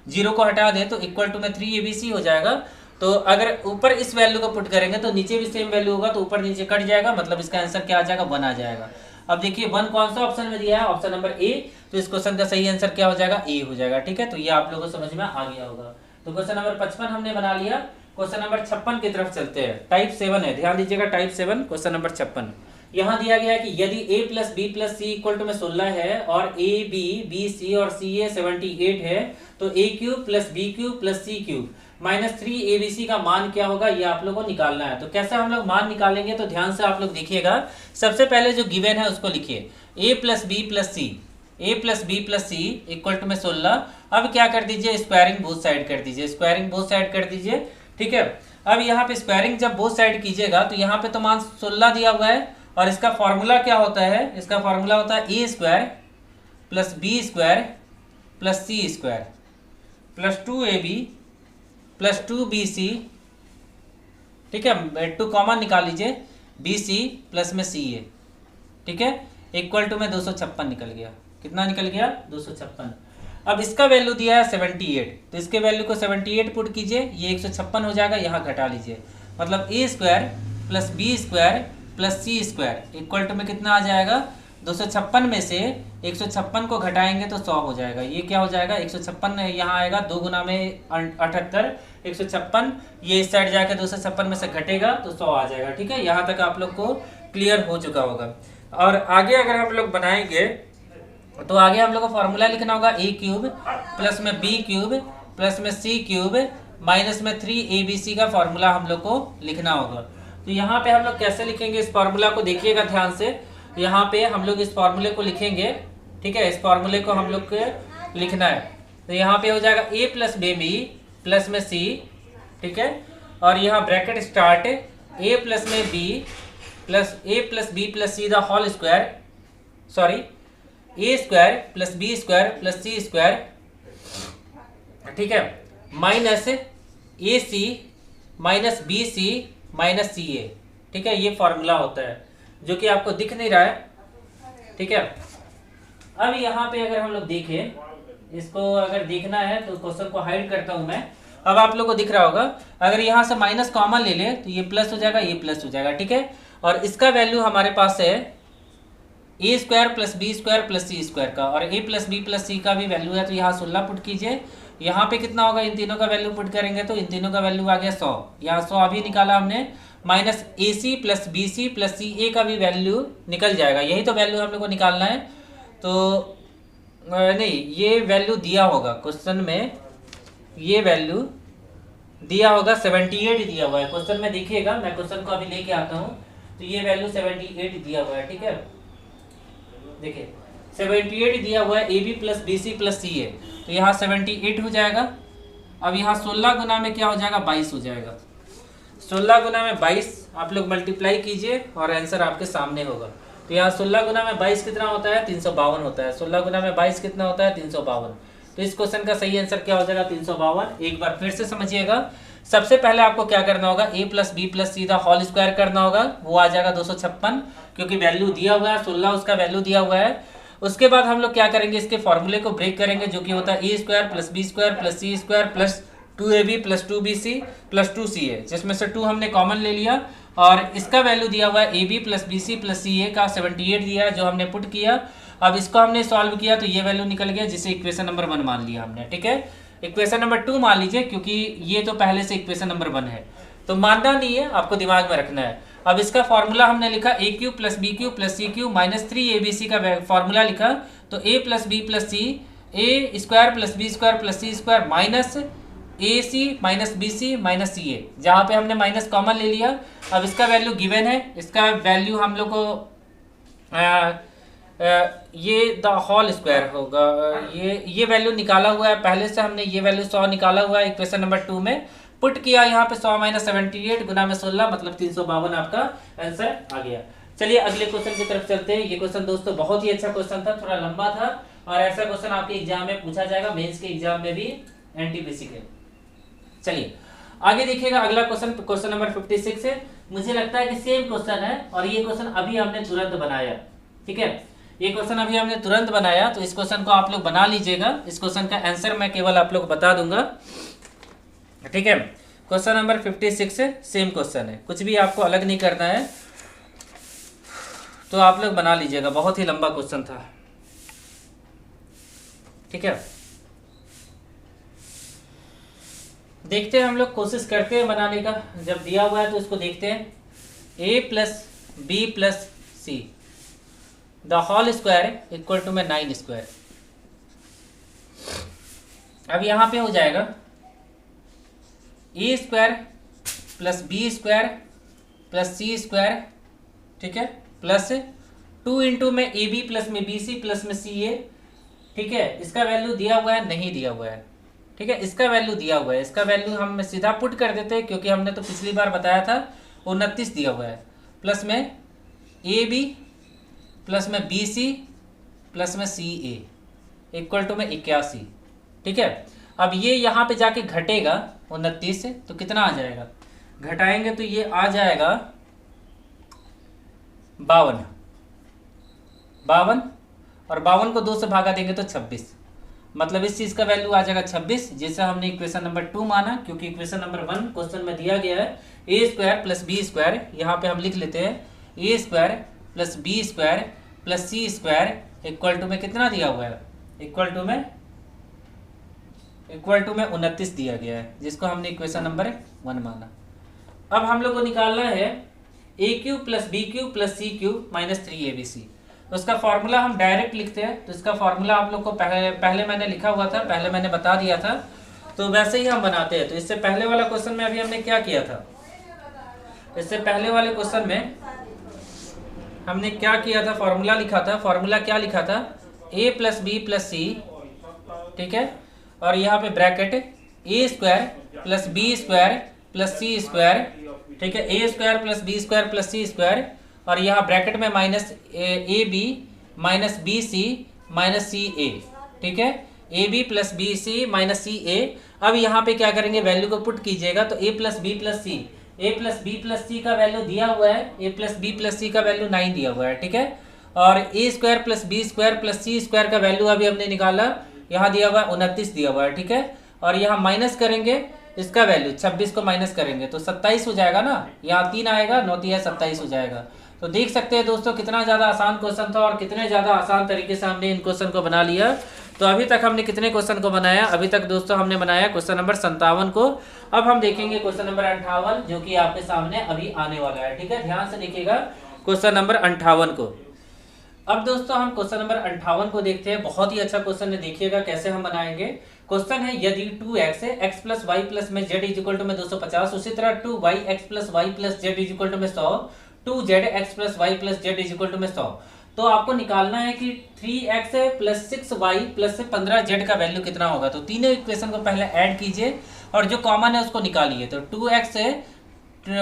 0 को हटा दें तो इक्वल टू में 3abc हो जाएगा। तो अगर ऊपर इस वैल्यू को पुट करेंगे तो नीचे भी सेम वैल्यू होगा, तो ऊपर नीचे कट जाएगा, मतलब इसका आंसर क्या आ जाएगा? 1 आ जाएगा। अब देखिए 1 कौन सा ऑप्शन में दिया है? ऑप्शन नंबर ए। तो इस क्वेश्चन का सही आंसर क्या हो जाएगा? ए हो जाएगा, ठीक है। तो ये आप लोगों को समझ में आ गया होगा। तो क्वेश्चन नंबर 55 हमने बना लिया। क्वेश्चन नंबर 56 की तरफ चलते हैं। टाइप 7 है, ध्यान दीजिएगा, टाइप 7 क्वेश्चन नंबर 56। यहाँ दिया गया है कि यदि a plus B plus C equal to में 16 है और a b b c और c a 78 है, तो a cube plus b cube plus c cube minus 3abc का मान क्या होगा, ये आप लोगों को निकालना है। तो कैसे हम लोग मान निकालेंगे? तो ध्यान से आप लोग देखिएगा। सबसे पहले जो गिवन है उसको लिखिए, a plus B plus c, a plus B plus C equal to में 16। अब क्या कर दीजिए? स्क्वायरिंग बोथ साइड कर दीजिए, स्क्वायरिंग बोथ साइड कर दीजिए, ठीक है। अब यहाँ पे स्क्वायरिंग जब बोथ साइड कीजिएगा तो यहाँ पे तो मान 16 दिया हुआ है और इसका फॉर्मूला क्या होता है? इसका फॉर्मूला होता है a square plus B square plus C square plus 2ab plus 2bc, ठीक है। 2 कॉमन निकाल लीजिए, bc प्लस में ca, ठीक है, इक्वल टू में 256 निकल गया। कितना निकल गया? 256। अब इसका वैल्यू दिया है 78, तो इसके वैल्यू को 78 पुट कीजिए, ये 156 हो जाएगा, यहाँ घटा लीजिए, मतलब a square plus B square plus C square equal to में कितना आ जाएगा? 256 में से 156 को घटाएंगे तो 100 हो जाएगा। ये क्या हो जाएगा? 156 यहाँ आएगा, 2 गुना में 78, 156, ये इस साइड जाकर 256 में से घटेगा तो 100 आ जाएगा, ठीक है। यहाँ तक आप लोग को क्लियर हो चुका होगा। और आगे अगर हम लोग बनाएंगे तो आगे हम लोग को फॉर्मूला लिखना होगा a क्यूब प्लस में b क्यूब प्लस में c क्यूब माइनस में 3abc का फॉर्मूला हम लोग को लिखना होगा। तो यहाँ पे हम लोग कैसे लिखेंगे इस फॉर्मूला को? देखिएगा ध्यान से। यहाँ पे हम लोग इस फॉर्मूले को लिखेंगे, ठीक है, इस फॉर्मूले को हम लोग को लिखना है। तो यहाँ पे हो जाएगा a प्लस b प्लस में c, ठीक है, और यहाँ ब्रैकेट स्टार्ट, a प्लस में b plus b plus c the whole square, sorry a square plus b square plus c square, ठीक है, minus ac minus bc minus ca, ठीक है। ये फॉर्मूला होता है जो कि आपको दिख नहीं रहा है, ठीक है। अब यहाँ पे अगर हम लोग देखें, इसको अगर देखना है तो क्वेश्चन को हाइड करता हूं मैं। अब आप लोग को दिख रहा होगा, अगर यहाँ से माइनस कॉमन ले ले तो ये प्लस हो जाएगा, ये प्लस हो जाएगा, ठीक है। और इसका वैल्यू हमारे पास है a square plus B square plus C square का, और a प्लस बी प्लस सी का भी वैल्यू है। तो यहाँ 16 पुट कीजिए, यहाँ पे कितना होगा? इन तीनों का वैल्यू पुट करेंगे तो इन तीनों का वैल्यू आ गया 100, यहाँ 100 अभी निकाला हमने, minus AC plus BC plus CA का भी वैल्यू निकल जाएगा। यही तो वैल्यू हम लोग को निकालना है। तो नहीं, ये वैल्यू दिया होगा क्वेश्चन में, ये वैल्यू दिया होगा 78 दिया हुआ है क्वेश्चन में। देखिएगा, मैं क्वेश्चन को अभी लेके आता हूँ, तो ये वैल्यू 78 दिया हुआ है, ठीक है। देखिए 78 दिया हुआ है, AB plus BC plus CA, तो यहाँ 78 हो जाएगा। अब यहाँ 16 गुना में क्या हो जाएगा? 22 हो जाएगा। 16 गुना में 22 आप लोग मल्टीप्लाई कीजिए और आंसर आपके सामने होगा। तो यहाँ 16 गुना में 22 कितना होता है? 352 होता है। 16 गुना में 22 कितना होता है? 352। तो इस क्वेश्चन का सही आंसर क्या हो जाएगा? 352। एक बार फिर से समझिएगा। सबसे पहले आपको क्या करना होगा? a plus B plus C the whole square करना होगा, वो आ जाएगा 256, क्योंकि वैल्यू दिया हुआ है 16, उसका वैल्यू दिया हुआ है। उसके बाद हम लोग क्या करेंगे? इसके फॉर्मूले को ब्रेक करेंगे, जो कि होता है a square plus B square plus C square plus 2ab plus 2bc plus 2ca, जिसमें से 2 हमने कॉमन ले लिया, और इसका वैल्यू दिया हुआ है ab plus bc plus ca का 78 दिया है, जो हमने पुट किया। अब इसको हमने सॉल्व किया तो ये वैल्यू निकल गया, जिसे इक्वेशन नंबर 1 मान लिया हमने, ठीक है। इक्वेशन नंबर 2 मान लीजिए, क्योंकि ये तो पहले से इक्वेशन नंबर 1 है, तो मानना नहीं है, आपको दिमाग में रखना है। अब इसका फॉर्मूला हमने लिखा a cube plus b cube plus c cube minus 3abc का फॉर्मूला लिखा, तो a plus B plus C a square plus B square plus C square minus a c minus b c minus c a, जहाँ पे हमने minus common ले लिया। अब इसका वैल्यू गिवन है, इसका वैल्यू हम लोग को ये द होल स्क्वायर होगा, ये वैल्यू निकाला हुआ है पहले से, हमने ये वैल्यू 100 निकाला हुआ है इक्वेशन नंबर 2 में, पुट किया यहाँ पे 100 माइनस 78 गुना में 16 मतलब 352 आपका आंसर आ गया। चलिए अगले क्वेश्चन की तरफ चलते हैं। ये क्वेश्चन दोस्तों बहुत ही अच्छा क्वेश्चन था, थोड़ा लंबा था, और ऐसा क्वेश्चन आपके एग्जाम में पूछा जाएगा, मेंस के एग्जाम में भी, एनटीपीसी के। चलिए आगे देखिएगा अगला क्वेश्चन, क्वेश्चन नंबर 56 है। मुझे लगता है कि सेम क्वेश्चन है, और ये क्वेश्चन अभी हमने तुरंत बनाया, ठीक है, ये क्वेश्चन अभी हमने तुरंत बनाया, तो इस क्वेश्चन को आप लोग बना लीजिएगा। इस क्वेश्चन का आंसर मैं केवल आप लोग बता दूंगा, ठीक है। क्वेश्चन नंबर 56 है, सेम क्वेश्चन है, कुछ भी आपको अलग नहीं करना है, तो आप लोग बना लीजिएगा, बहुत ही लंबा क्वेश्चन था, ठीक है। देखते हैं हम लोग, कोशिश करते हैं बनाने का, जब दिया हुआ है तो इसको देखते हैं। a plus B plus C the whole square equal to में 9 स्क्वायर। अब यहाँ पे हो जाएगा a square plus B square plus C square, ठीक है, प्लस 2 इंटू में ए बी प्लस में बी सी प्लस में सी ए, ठीक है। इसका वैल्यू दिया हुआ है, नहीं दिया हुआ है, ठीक है, इसका वैल्यू दिया हुआ है, इसका वैल्यू हम सीधा पुट कर देते हैं, क्योंकि हमने तो पिछली बार बताया था 29 दिया हुआ है, प्लस में ए बी प्लस में बी सी प्लस में सी ए इक्वल टू में 81, ठीक है। अब ये यहाँ पे जाके घटेगा 29 से, तो कितना आ जाएगा, घटाएंगे तो ये आ जाएगा 52, और 52 को 2 से भागा देंगे तो 26, मतलब इस चीज़ का वैल्यू आ जाएगा 26, जिसे हमने इक्वेशन नंबर 2 माना, क्योंकि इक्वेशन नंबर 1 क्वेश्चन में दिया गया है a square plus B square, यहाँ पे हम लिख लेते हैं a square plus B square plus C square equal to में कितना दिया हुआ है, इक्वल टू में 29 दिया गया है, जिसको हमने इक्वेशन नंबर 1 माना। अब हम लोग को निकालना है a cube plus b cube plus c cube minus 3abc। तो उसका फॉर्मूला हम डायरेक्ट लिखते हैं, तो इसका फॉर्मूला आप लोग को पहले मैंने लिखा हुआ था, पहले मैंने बता दिया था, तो वैसे ही हम बनाते हैं। तो इससे पहले वाला क्वेश्चन में अभी हमने क्या किया था, इससे पहले वाले क्वेश्चन में हमने क्या किया था, फॉर्मूला लिखा था, फॉर्मूला क्या लिखा था, a plus B plus c, ठीक है, और यहाँ पे bracket a square plus B square plus C square, ठीक है, a square plus B square plus C square, और यहाँ ब्रैकेट में minus a b minus b c minus c a, ठीक है, a B plus B c minus c a. अब यहाँ पे क्या करेंगे, वैल्यू को पुट कीजिएगा, तो a plus B plus C, a plus B plus सी का वैल्यू दिया हुआ है, ए प्लस बी प्लस सी का वैल्यू 9 दिया हुआ है, ठीक है, और a square plus B square plus C square का वैल्यू अभी हमने निकाला, यहाँ दिया हुआ है 29 दिया हुआ है, ठीक है, और यहाँ माइनस करेंगे इसका वैल्यू 26 को माइनस करेंगे तो 27 हो जाएगा ना, यहाँ 3 आएगा, 9 3 27 हो जाएगा। तो देख सकते हैं दोस्तों कितना ज़्यादा आसान क्वेश्चन था, और कितने ज़्यादा आसान तरीके से हमने इन क्वेश्चन को बना लिया। तो अभी तक हमने कितने क्वेश्चन को बनाया, अभी तक दोस्तों हमने बनाया क्वेश्चन नंबर 57 को। अब हम देखेंगे क्वेश्चन नंबर 58, जो कि आपके सामने अभी आने वाला है, ठीक है, ध्यान से देखिएगा क्वेश्चन नंबर 58 को। अब दोस्तों हम क्वेश्चन नंबर 58 को देखते हैं, बहुत ही अच्छा क्वेश्चन है, देखिएगा कैसे हम बनाएंगे। क्वेश्चन है यदि 2x है x प्लस वाई प्लस में z इक्वल टू में 250, उसी तरह 2y x plus Y plus z equal to में 100, 2z x plus Y plus z equal to में 100, तो आपको निकालना है कि 3x plus 6y plus 15z का वैल्यू कितना होगा। तो तीनों इक्वेशन को पहले ऐड कीजिए और जो कॉमन है उसको निकालिए। तो 2x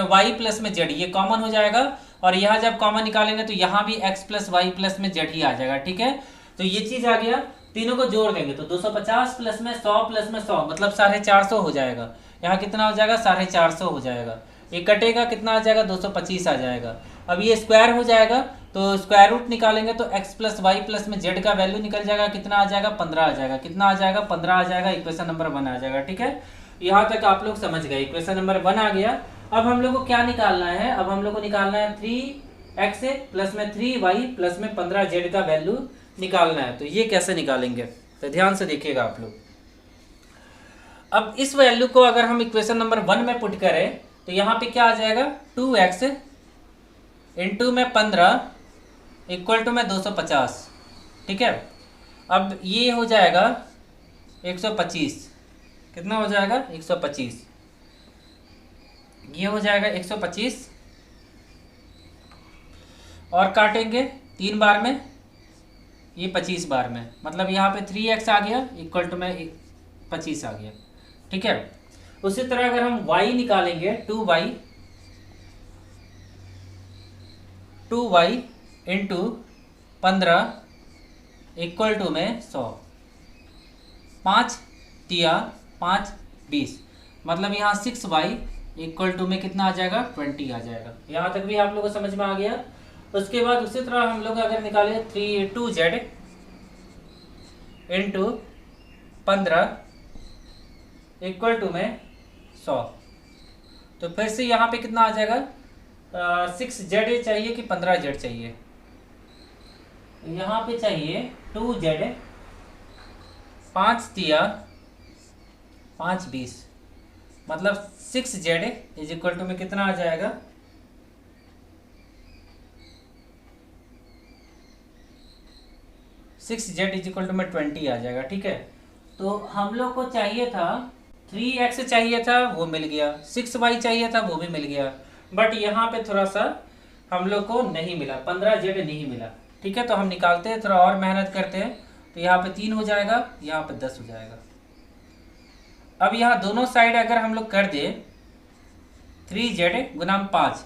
y प्लस में z ये कॉमन हो जाएगा, और यहाँ जब कॉमन निकालेंगे तो यहाँ भी x प्लस वाई प्लस में z ही आ जाएगा, ठीक है। तो ये चीज आ गया, तीनों को जोड़ देंगे तो 250 प्लस में 100 प्लस में 100 मतलब 450 हो जाएगा। यहाँ कितना हो जाएगा, 450 हो जाएगा। ये कटेगा, कितना आ जाएगा, 225 आ जाएगा। अब ये स्क्वायर हो जाएगा तो स्क्वायर रूट निकालेंगे तो x प्लस वाई प्लस में z का वैल्यू निकल जाएगा, कितना आ जाएगा, 15 आ जाएगा। कितना आ जाएगा, 15 आ जाएगा। इक्वेशन नंबर 1 आ जाएगा, ठीक है। यहाँ तक आप लोग समझ गए, इक्वेशन नंबर 1 आ गया। अब हम लोग को क्या निकालना है, अब हम लोग को निकालना है 3x प्लस में 3y प्लस में 15z का वैल्यू निकालना है। तो ये कैसे निकालेंगे, तो ध्यान से देखिएगा आप लोग। अब इस वैल्यू को अगर हम इक्वेशन नंबर 1 में पुट करें तो यहाँ पे क्या आ जाएगा, 2x इंटू में 15 इक्वल टू में 250, ठीक है। अब ये हो जाएगा 125, कितना हो जाएगा 125, ये हो जाएगा 125 और काटेंगे 3 बार में, ये 25 बार में, मतलब यहाँ पे 3x आ गया इक्वल टू में 25 आ गया। ठीक है, उसी तरह अगर हम y निकालेंगे 2y इंटू 15 इक्वल टू में 100, 5 तिया 5 20, मतलब यहाँ 6y इक्वल टू में कितना आ जाएगा 20 आ जाएगा। यहाँ तक भी आप लोगों को समझ में आ गया। उसके बाद उसी तरह हम लोग अगर निकाले 2z इंटू 15 इक्वल टू में 100, तो फिर से यहाँ पे कितना आ जाएगा 6z चाहिए कि 15z चाहिए, यहाँ पे चाहिए 2z 5 तिया 5 20, मतलब 6z इज इक्वल टू में कितना आ जाएगा 6z इज इक्वल टू में 20 आ जाएगा। ठीक है, तो हम लोग को चाहिए था 3x चाहिए था, वो मिल गया, 6y चाहिए था, वो भी मिल गया, बट यहाँ पे थोड़ा सा हम लोग को नहीं मिला, 15z नहीं मिला। ठीक है, तो हम निकालते हैं, थोड़ा और मेहनत करते हैं, तो यहाँ पे 3 हो जाएगा, यहाँ पे 10 हो जाएगा। अब यहाँ दोनों साइड अगर हम लोग कर दे 3z गुना 5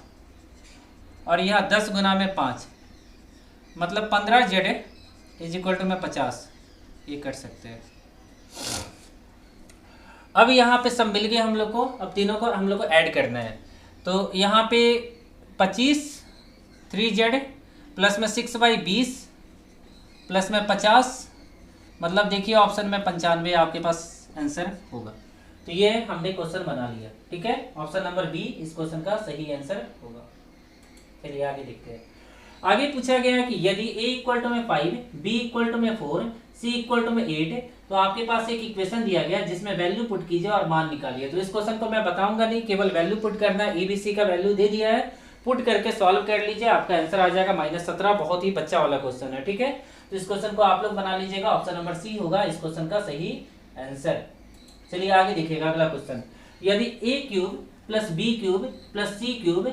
और यहाँ 10 गुना में 5, मतलब 15z इज इक्वल टू में 50, ये कर सकते हैं। अब यहाँ पे सब मिल गए हम लोग को, अब तीनों को हम लोग को ऐड करना है, तो यहाँ पे 25 3z प्लस में 6y 20 प्लस में 50, मतलब देखिए ऑप्शन में 95 आपके पास आंसर होगा। तो ये हमने क्वेश्चन बना लिया। ठीक है, ऑप्शन नंबर बी इस क्वेश्चन का सही आंसर होगा। चलिए आगे देखते हैं। आगे पूछा गया है कि यदि a इक्वल टू में 5, b इक्वल टू में 4, c इक्वल टू में 8, तो आपके पास एक इक्वेशन दिया गया जिसमें वैल्यू पुट कीजिए और मान निकालिए। तो इस क्वेश्चन को मैं बताऊंगा नहीं, केवल वैल्यू पुट करना है। ABC का वैल्यू दे दिया है, पुट करके सॉल्व कर लीजिए, आपका आंसर आ जाएगा -17। बहुत ही बच्चा वाला क्वेश्चन है। ठीक है, तो इस क्वेश्चन को आप लोग बना लीजिएगा, ऑप्शन नंबर सी होगा इस क्वेश्चन का सही आंसर। चलिए आगे देखिएगा अगला क्वेश्चन। यदि a cube plus b cube plus c cube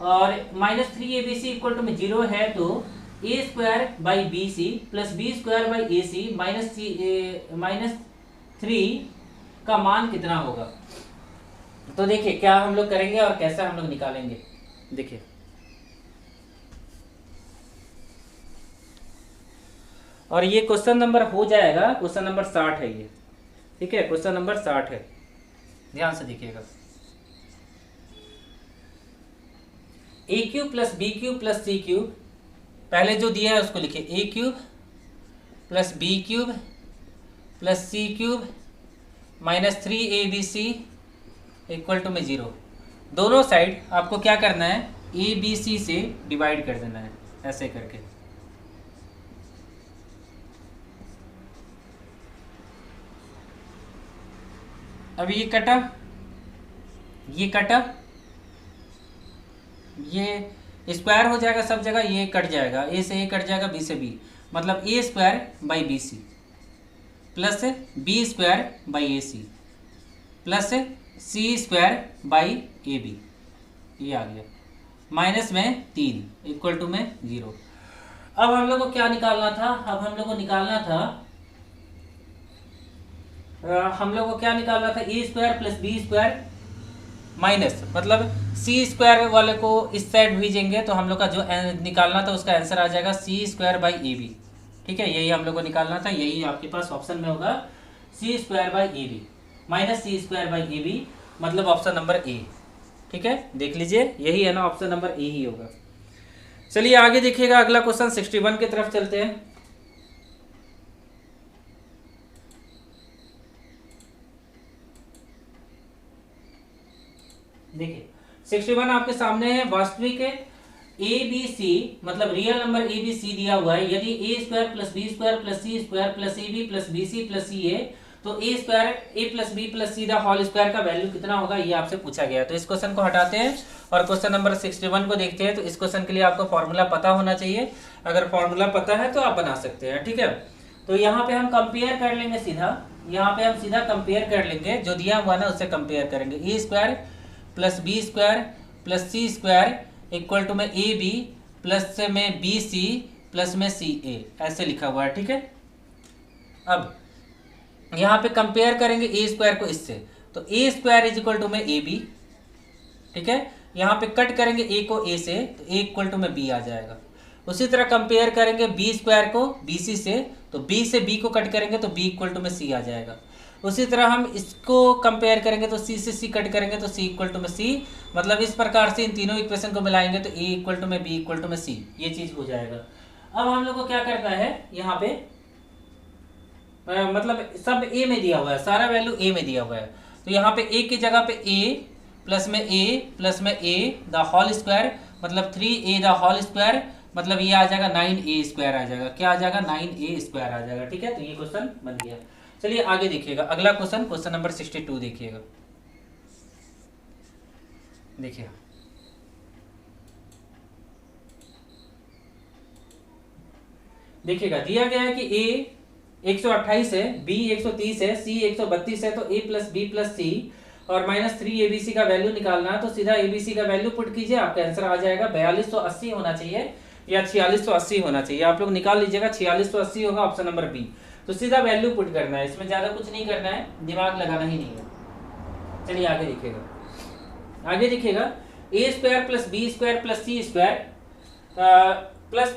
और -3abc इक्वल टू में 0 है, तो a square by b C plus B square by a c -3 का मान कितना होगा। तो देखिए क्या हम लोग करेंगे और कैसे हम लोग निकालेंगे। देखिए और ये क्वेश्चन नंबर हो जाएगा, क्वेश्चन नंबर 60 है ये। ठीक है, क्वेश्चन नंबर 60 है, ध्यान से देखिएगा। A cube plus b cube plus c cube, पहले जो दिया है उसको लिखिए, a cube plus b cube plus c cube -3abc equal to में 0। दोनों साइड आपको क्या करना है, abc से डिवाइड कर देना है, ऐसे करके। अब ये कटा, ये कटा, ये स्क्वायर हो जाएगा सब जगह, ये कट जाएगा, ए से ए कट जाएगा, बी से बी, मतलब a square by b C plus B square by a c plus C square by a b, ये आ गया, माइनस में 3 इक्वल टू में 0। अब हम लोग को क्या निकालना था, अब हम लोग को निकालना था, हम लोग को क्या निकालना था, a square plus B square minus, मतलब सी स्क्वायर वाले को इस साइड भेजेंगे तो हम लोग का जो निकालना था उसका आंसर आ जाएगा सी स्क्वायर बाई ए बी। ठीक है, यही हम लोग को निकालना था, यही आपके पास ऑप्शन में होगा, c square by a b minus c square by a b, मतलब ऑप्शन नंबर ए। ठीक है, देख लीजिए यही है ना, ऑप्शन नंबर ए ही होगा। चलिए आगे देखिएगा, अगला क्वेश्चन 61 की तरफ चलते हैं। देखिए 61 आपके सामने है, वास्तविक ए बी सी, मतलब real number a b c दिया हुआ है। यदि a square plus B square plus C square plus a B plus B C plus C a, तो a square a plus B plus C the whole square का value कितना होगा, ये आपसे पूछा गया है। तो इस क्वेश्चन को हटाते हैं और क्वेश्चन नंबर 61 को देखते हैं। तो इस क्वेश्चन के लिए आपको फॉर्मूला पता होना चाहिए, अगर फॉर्मूला पता है तो आप बना सकते हैं। ठीक है, तो यहाँ पे हम कंपेयर कर लेंगे सीधा, यहाँ पे हम सीधा कंपेयर कर लेंगे, जो दिया हुआ ना उससे कंपेयर करेंगे। A square plus B square plus C square equal to में ए बी प्लस में बी सी प्लस में सी ए, ऐसे लिखा हुआ है, ठीक है। अब यहाँ पे कंपेयर करेंगे ए स्क्वायर को इससे, तो a square is equal to में ए बी, ठीक है। यहाँ पे कट करेंगे ए को ए से, तो ए इक्वल टू में बी आ जाएगा। उसी तरह कंपेयर करेंगे बी स्क्वायर को बी सी से, तो बी से बी को कट करेंगे तो बी इक्वल टू में सी आ जाएगा। उसी तरह हम इसको कंपेयर करेंगे तो सी से सी कट करेंगे तो सी इक्वल टू में सी, मतलब इस प्रकार से इन तीनों इक्वेशन को मिलाएंगे तो ए इक्वल टू में बी इक्वल टू में सी, ये चीज हो जाएगा। अब हम लोग को क्या करना है, यहाँ पे मतलब सब ए में दिया हुआ है, सारा वैल्यू ए में दिया हुआ है, तो यहाँ पे ए की जगह पे ए प्लस में ए द होल स्क्वायर, मतलब 3a द होल स्क्वायर, मतलब ये आ जाएगा 9a स्क्वायर आ जाएगा। क्या आ जाएगा, 9a स्क्वायर आ जाएगा, ठीक है। तो ये क्वेश्चन बन गया। चलिए आगे देखिएगा, अगला क्वेश्चन, क्वेश्चन नंबर 62 देखिएगा। देखिए देखिएगा, दिया गया है कि a 128 है, b 130 है, c 132 है, तो a प्लस बी प्लस सी और माइनस 3 एबीसी का वैल्यू निकालना है। तो सीधा एबीसी का वैल्यू पुट कीजिए, आपका आंसर आ जाएगा 4280 होना चाहिए या 4680 होना चाहिए, आप लोग निकाल लीजिएगा। 4680 होगा ऑप्शन नंबर बी। तो सीधा वैल्यू पुट करना है, इसमें ज्यादा कुछ नहीं करना है, दिमाग लगाना ही नहीं है। चलिए आगे देखिएगा, आगे देखिएगा, a square plus B square plus C square plus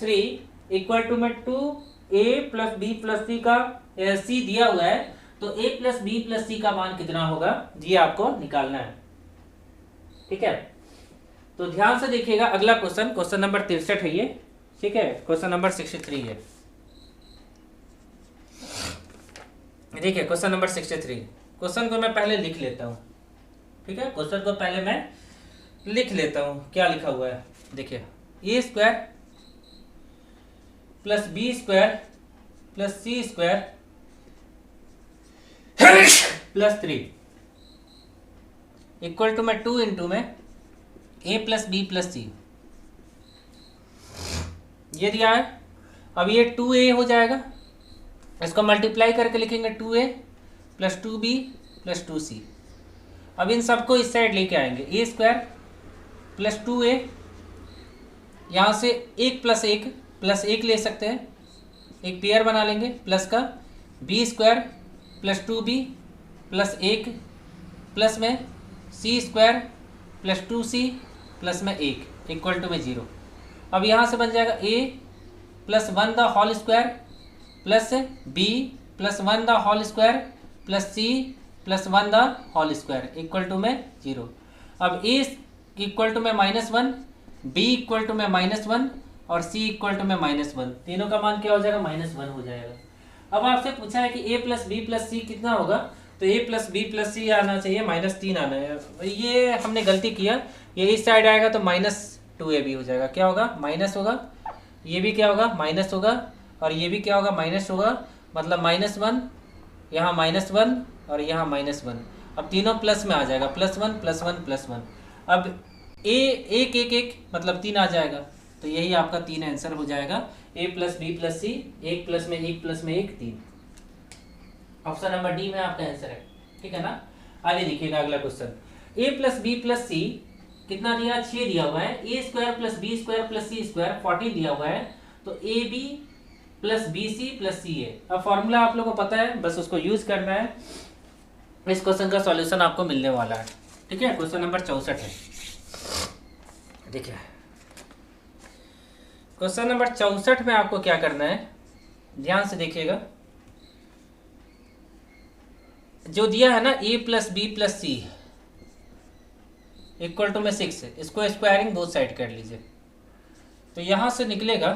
3 equal to में 2a प्लस बी प्लस सी का सी दिया हुआ है, तो a प्लस बी प्लस सी का मान कितना होगा, ये आपको निकालना है, ठीक है। तो ध्यान से देखिएगा, अगला क्वेश्चन, क्वेश्चन नंबर 63 है ये, ठीक है। क्वेश्चन नंबर 63 है, देखिए क्वेश्चन नंबर 63। क्वेश्चन को मैं पहले लिख लेता हूँ, ठीक है। क्वेश्चन को पहले मैं लिख लेता हूँ, क्या लिखा हुआ है, देखिए a square plus B square plus C square plus 3 equal to में 2 इंटू में a plus B plus c, ये दिया है। अब ये 2a हो जाएगा, इसको मल्टीप्लाई करके लिखेंगे 2a plus 2b plus 2c। अब इन सबको इस साइड लेके आएंगे, ए स्क्वायर प्लस 2a, यहाँ से एक प्लस एक ले सकते हैं, एक पेयर बना लेंगे प्लस का, B square plus 2b plus 1 plus में C square plus 2c plus में 1 इक्वल टू में 0। अब यहाँ से बन जाएगा a plus 1 the whole square plus b plus 1 the whole square plus c plus 1 the whole square equal to में 0। अब a इक्वल टू में -1, b इक्वल टू में -1 और c इक्वल टू में -1, तीनों का मान क्या हो जाएगा, -1 हो जाएगा। अब आपसे पूछा है कि a plus B plus c कितना होगा, तो a प्लस बी प्लस सी आना चाहिए, -3 आना है। ये हमने गलती किया, ये इस साइड आएगा तो -2ab हो जाएगा, क्या होगा, माइनस होगा, ये भी क्या होगा, माइनस होगा, और ये भी क्या होगा, माइनस होगा, मतलब -1, यहाँ -1 और यहाँ -1। अब तीनों प्लस में आ जाएगा, +1 +1 +1। अब एक मतलब 3 आ जाएगा, तो यही आपका 3 आंसर हो जाएगा, a plus B plus C, 1 plus में 1 प्लस में 1 3। ऑप्शन नंबर डी में आपका आंसर है, ठीक है ना। आगे देखिएगा अगला question, a plus B plus c कितना दिया, 6 दिया हुआ है, a square plus B square plus C square 14 दिया हुआ है, तो a B plus B C plus C a. अब फॉर्मूला आप लोगों को पता है, बस उसको यूज करना है, इस क्वेश्चन का सॉल्यूशन आपको मिलने वाला है, ठीक है। क्वेश्चन नंबर 64 है, देखिए क्वेश्चन नंबर 64 में आपको क्या करना है, ध्यान से देखिएगा, जो दिया है ना a plus B plus C equal to में 6, इसको स्क्वायरिंग बोथ साइड कर लीजिए, तो यहां से निकलेगा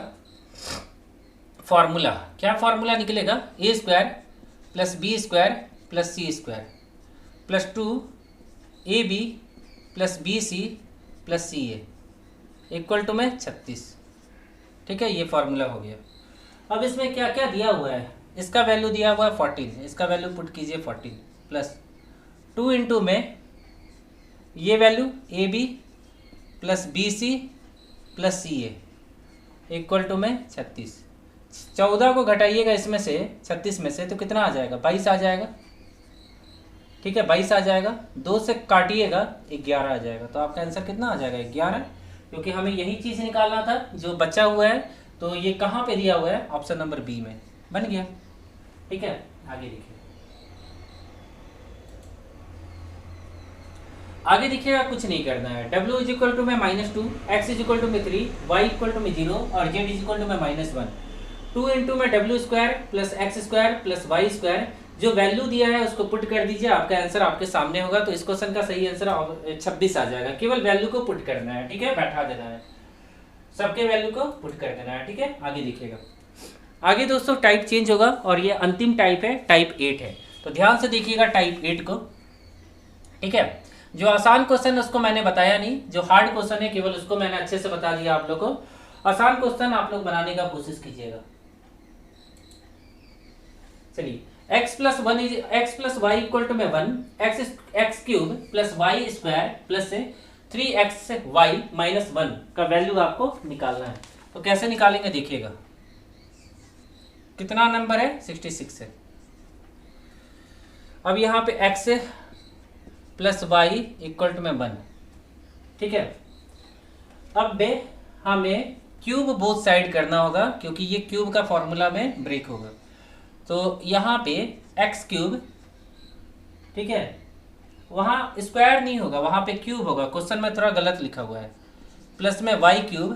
फॉर्मूला, क्या फॉर्मूला निकलेगा, a square plus B square plus C square plus 2ab plus B C plus C A equal to में 36, ठीक है। ये फॉर्मूला हो गया। अब इसमें क्या क्या दिया हुआ है, इसका वैल्यू दिया हुआ है 14, इसका वैल्यू पुट कीजिए 14 प्लस 2 इंटू में ये value A B plus B C plus C A equal to में 36। 14 को घटाइएगा इसमें से 36 में से तो कितना आ जाएगा, 22 आ जाएगा। ठीक है, 22 आ जाएगा। 2 से काटिएगा 11 आ जाएगा। तो आपका आंसर कितना आ जाएगा, 11, क्योंकि हमें यही चीज़ निकालना था जो बचा हुआ है। तो ये कहाँ पे दिया हुआ है, ऑप्शन नंबर बी में। बन गया। ठीक है, आगे देखिए। आगे देखिएगा, कुछ नहीं करना है। W इज इक्वल टू में -2, X इज इक्वल टू में 3, Y इक्वल टू में 0 और Z इज इक्वल टू में -1। 2 इंटू में W square plus X square plus Y square, जो वैल्यू दिया है उसको पुट कर दीजिए, आपका आंसर आपके सामने होगा। तो इस क्वेश्चन का सही आंसर 26 आ जाएगा। केवल वैल्यू को पुट करना है। ठीक है, बैठा देना है, सबके वैल्यू को पुट कर देना है। ठीक है, आगे देखिएगा। आगे दोस्तों टाइप चेंज होगा और ये अंतिम टाइप है, टाइप 8 है। तो ध्यान से देखिएगा टाइप 8 को। ठीक है, जो आसान क्वेश्चन है उसको मैंने बताया नहीं, जो हार्ड क्वेश्चन है केवल उसको मैंने अच्छे से बता दिया आप लोग को। आसान क्वेश्चन आप लोग बनाने का कोशिश कीजिएगा। चलिए, x plus Y equal to में 1, X cube plus Y square plus 3xy minus 1 का वैल्यू आपको निकालना है। तो कैसे निकालेंगे देखिएगा। कितना नंबर है, 66 है। अब यहाँ पे x plus Y equal to में 1। ठीक है, अब हमें क्यूब बोथ साइड करना होगा, क्योंकि ये क्यूब का फॉर्मूला में ब्रेक होगा। तो यहाँ पे एक्स क्यूब, ठीक है, वहाँ स्क्वायर नहीं होगा, वहाँ पे क्यूब होगा। क्वेश्चन में थोड़ा गलत लिखा हुआ है। प्लस में वाई क्यूब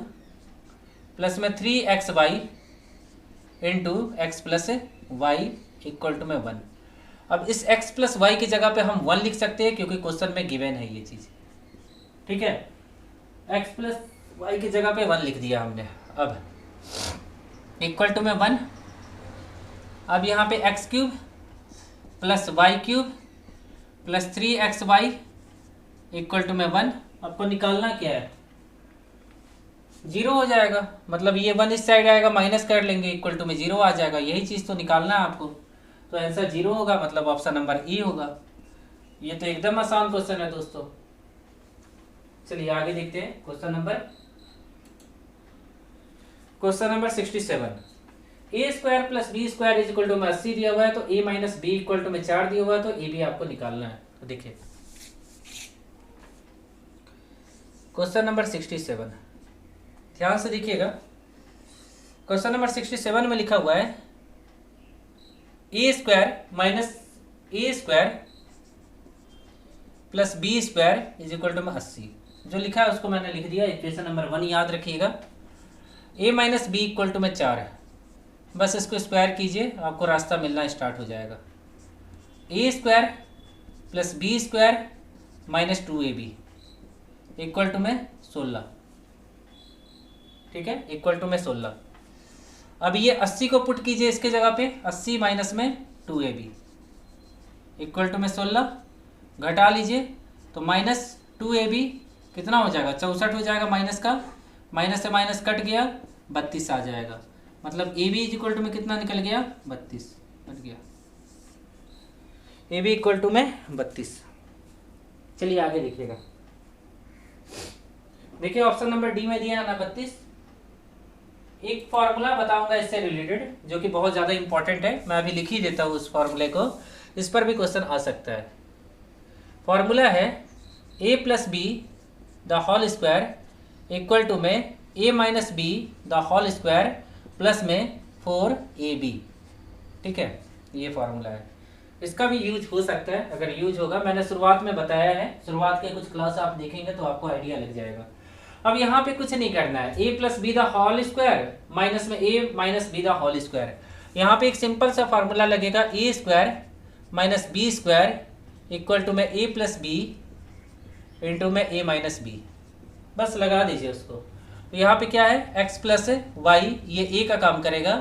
प्लस में 3xy into X plus Y equal to में 1। अब इस x प्लस वाई की जगह पे हम 1 लिख सकते हैं, क्योंकि क्वेश्चन में गिवन है ये चीज़। ठीक है, x प्लस वाई की जगह पे 1 लिख दिया हमने। अब इक्वल टू में 1। अब यहाँ पे X cube plus Y cube plus 3xy equal to में 1। आपको निकालना क्या है, 0 हो जाएगा। मतलब ये 1 इस साइड आएगा, माइनस कर लेंगे, इक्वल टू में 0 आ जाएगा। यही चीज़ तो निकालना है आपको। तो आंसर 0 होगा, मतलब ऑप्शन नंबर ई होगा। ये तो एकदम आसान क्वेश्चन है दोस्तों। चलिए आगे देखते हैं। Question number 67। A square plus B square is equal to में 80 दिया हुआ है। तो A minus B equal to में 4 दिया हुआ है। तो ए भी आपको निकालना है। तो देखिए क्वेश्चन नंबर 67, ध्यान से देखिएगा। क्वेश्चन नंबर 67 में लिखा हुआ है a square plus B square is equal to में 80। जो लिखा है उसको मैंने लिख दिया। इक्वेशन नंबर 1 याद रखिएगा। ए माइनस बी इक्वल टू में 4 है। बस इसको स्क्वायर कीजिए, आपको रास्ता मिलना स्टार्ट हो जाएगा। A square plus B square minus 2ab equal to में 16। ठीक है, इक्वल टू में 16। अब ये 80 को पुट कीजिए इसके जगह पे, 80 माइनस में 2ab इक्वल टू में 16। घटा लीजिए तो माइनस 2ab कितना हो जाएगा, 64 हो जाएगा। माइनस का माइनस से माइनस कट गया, 32 आ जाएगा। मतलब ए बी इक्वल टू में कितना निकल गया, 32 बन गया। ए बी इक्वल टू में 32। चलिए आगे देखिएगा। देखिए ऑप्शन नंबर डी में दिया है ना 32। एक फॉर्मूला बताऊंगा इससे रिलेटेड, जो कि बहुत ज़्यादा इंपॉर्टेंट है। मैं अभी लिख ही देता हूँ उस फॉर्मूले को, इस पर भी क्वेश्चन आ सकता है। फॉर्मूला है a plus B the whole square equal to में a minus B the whole square plus में 4ab। ठीक है, ये फॉर्मूला है। इसका भी यूज हो सकता है, अगर यूज होगा। मैंने शुरुआत में बताया है, शुरुआत के कुछ क्लास आप देखेंगे तो आपको आइडिया लग जाएगा। अब यहाँ पे कुछ नहीं करना है। a plus B the whole square minus में a minus B the whole square. यहाँ पे एक सिंपल सा फॉर्मूला लगेगा, a square minus B square equal to में a प्लस बी इंटू में a माइनस बी। बस लगा दीजिए उसको। तो यहाँ पे क्या है, x प्लस वाई, ये a का काम करेगा।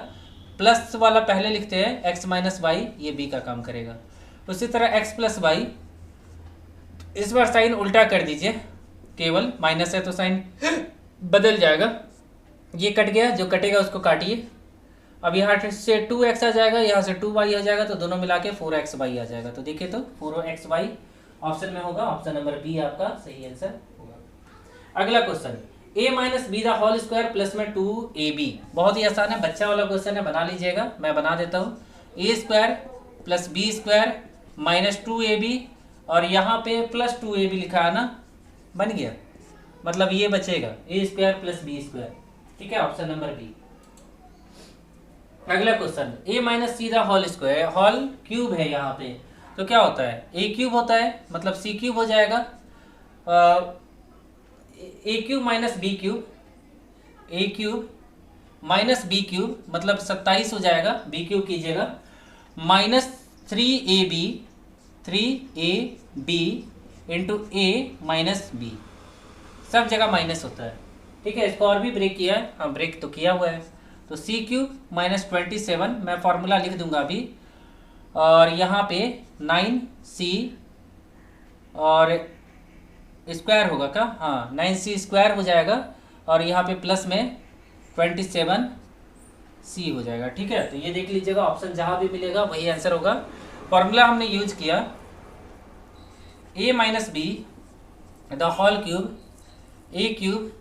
प्लस वाला पहले लिखते हैं, x माइनस वाई, ये b का काम करेगा। उसी तरह x प्लस वाई, इस बार साइन उल्टा कर दीजिए, केवल माइनस है तो साइन बदल जाएगा। ये कट गया, जो कटेगा उसको काटिए। अब यहाँ से 2x आ जाएगा, यहाँ से 2y आ जाएगा, तो दोनों मिला के 4xy आ जाएगा। तो देखिए तो 4xy ऑप्शन में होगा। ऑप्शन नंबर बी आपका सही आंसर होगा। अगला question, A minus B the whole square plus में 2ab। बहुत ही आसान है, बच्चा वाला क्वेश्चन है, बना लीजिएगा, मैं बना देता हूँ। A square plus B square minus 2ab और यहाँ पे प्लस 2ab लिखा है ना, बन गया, मतलब ये बचेगा A square plus B square. ठीक है, ऑप्शन नंबर बी। अगला question, A minus C the whole square, whole cube है यहाँ पे, तो क्या होता है, ए क्यूब होता है, मतलब सी क्यूब हो जाएगा, ए cube minus b cube, a cube minus b cube मतलब 27 हो जाएगा, बी क्यूब कीजिएगा, माइनस 3ab इंटू ए माइनस बी, सब जगह माइनस होता है। ठीक है, इसको और भी ब्रेक किया है, हाँ ब्रेक तो किया हुआ है, तो सी क्यूब माइनस 27, मैं फॉर्मूला लिख दूंगा अभी, और यहाँ पे 9c और स्क्वायर होगा क्या, हाँ 9c स्क्वायर हो जाएगा, और यहाँ पे प्लस में 27c हो जाएगा। ठीक है, तो ये देख लीजिएगा, ऑप्शन जहाँ भी मिलेगा वही आंसर होगा। फॉर्मूला हमने यूज किया, a minus B the whole cube, a cube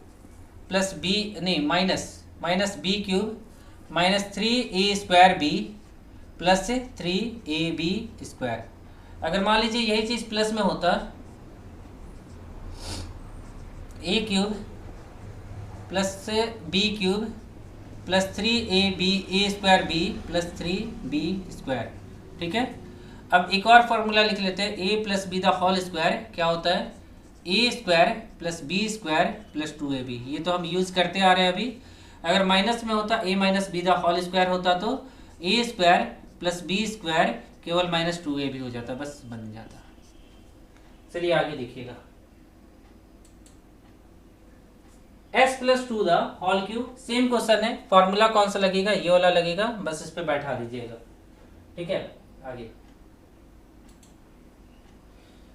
plus b नहीं minus b cube minus 3a square b plus 3ab square. अगर मान लीजिए यही चीज़ प्लस में होता, a cube plus b cube plus 3ab a square b plus 3b square. ठीक है, अब एक और फॉर्मूला लिख लेते हैं, a plus B the whole square क्या होता है, a square plus B square plus 2ab, ये तो हम यूज़ करते आ रहे हैं अभी। अगर माइनस में होता, a minus B the whole square होता, तो a square plus B square केवल माइनस 2ab हो जाता, बस बन जाता। चलिए आगे देखिएगा, x plus 2 the whole cube, same question है, फॉर्मूला कौन सा लगेगा, ये वाला लगेगा, बस इस पे बैठा दीजिएगा। ठीक है,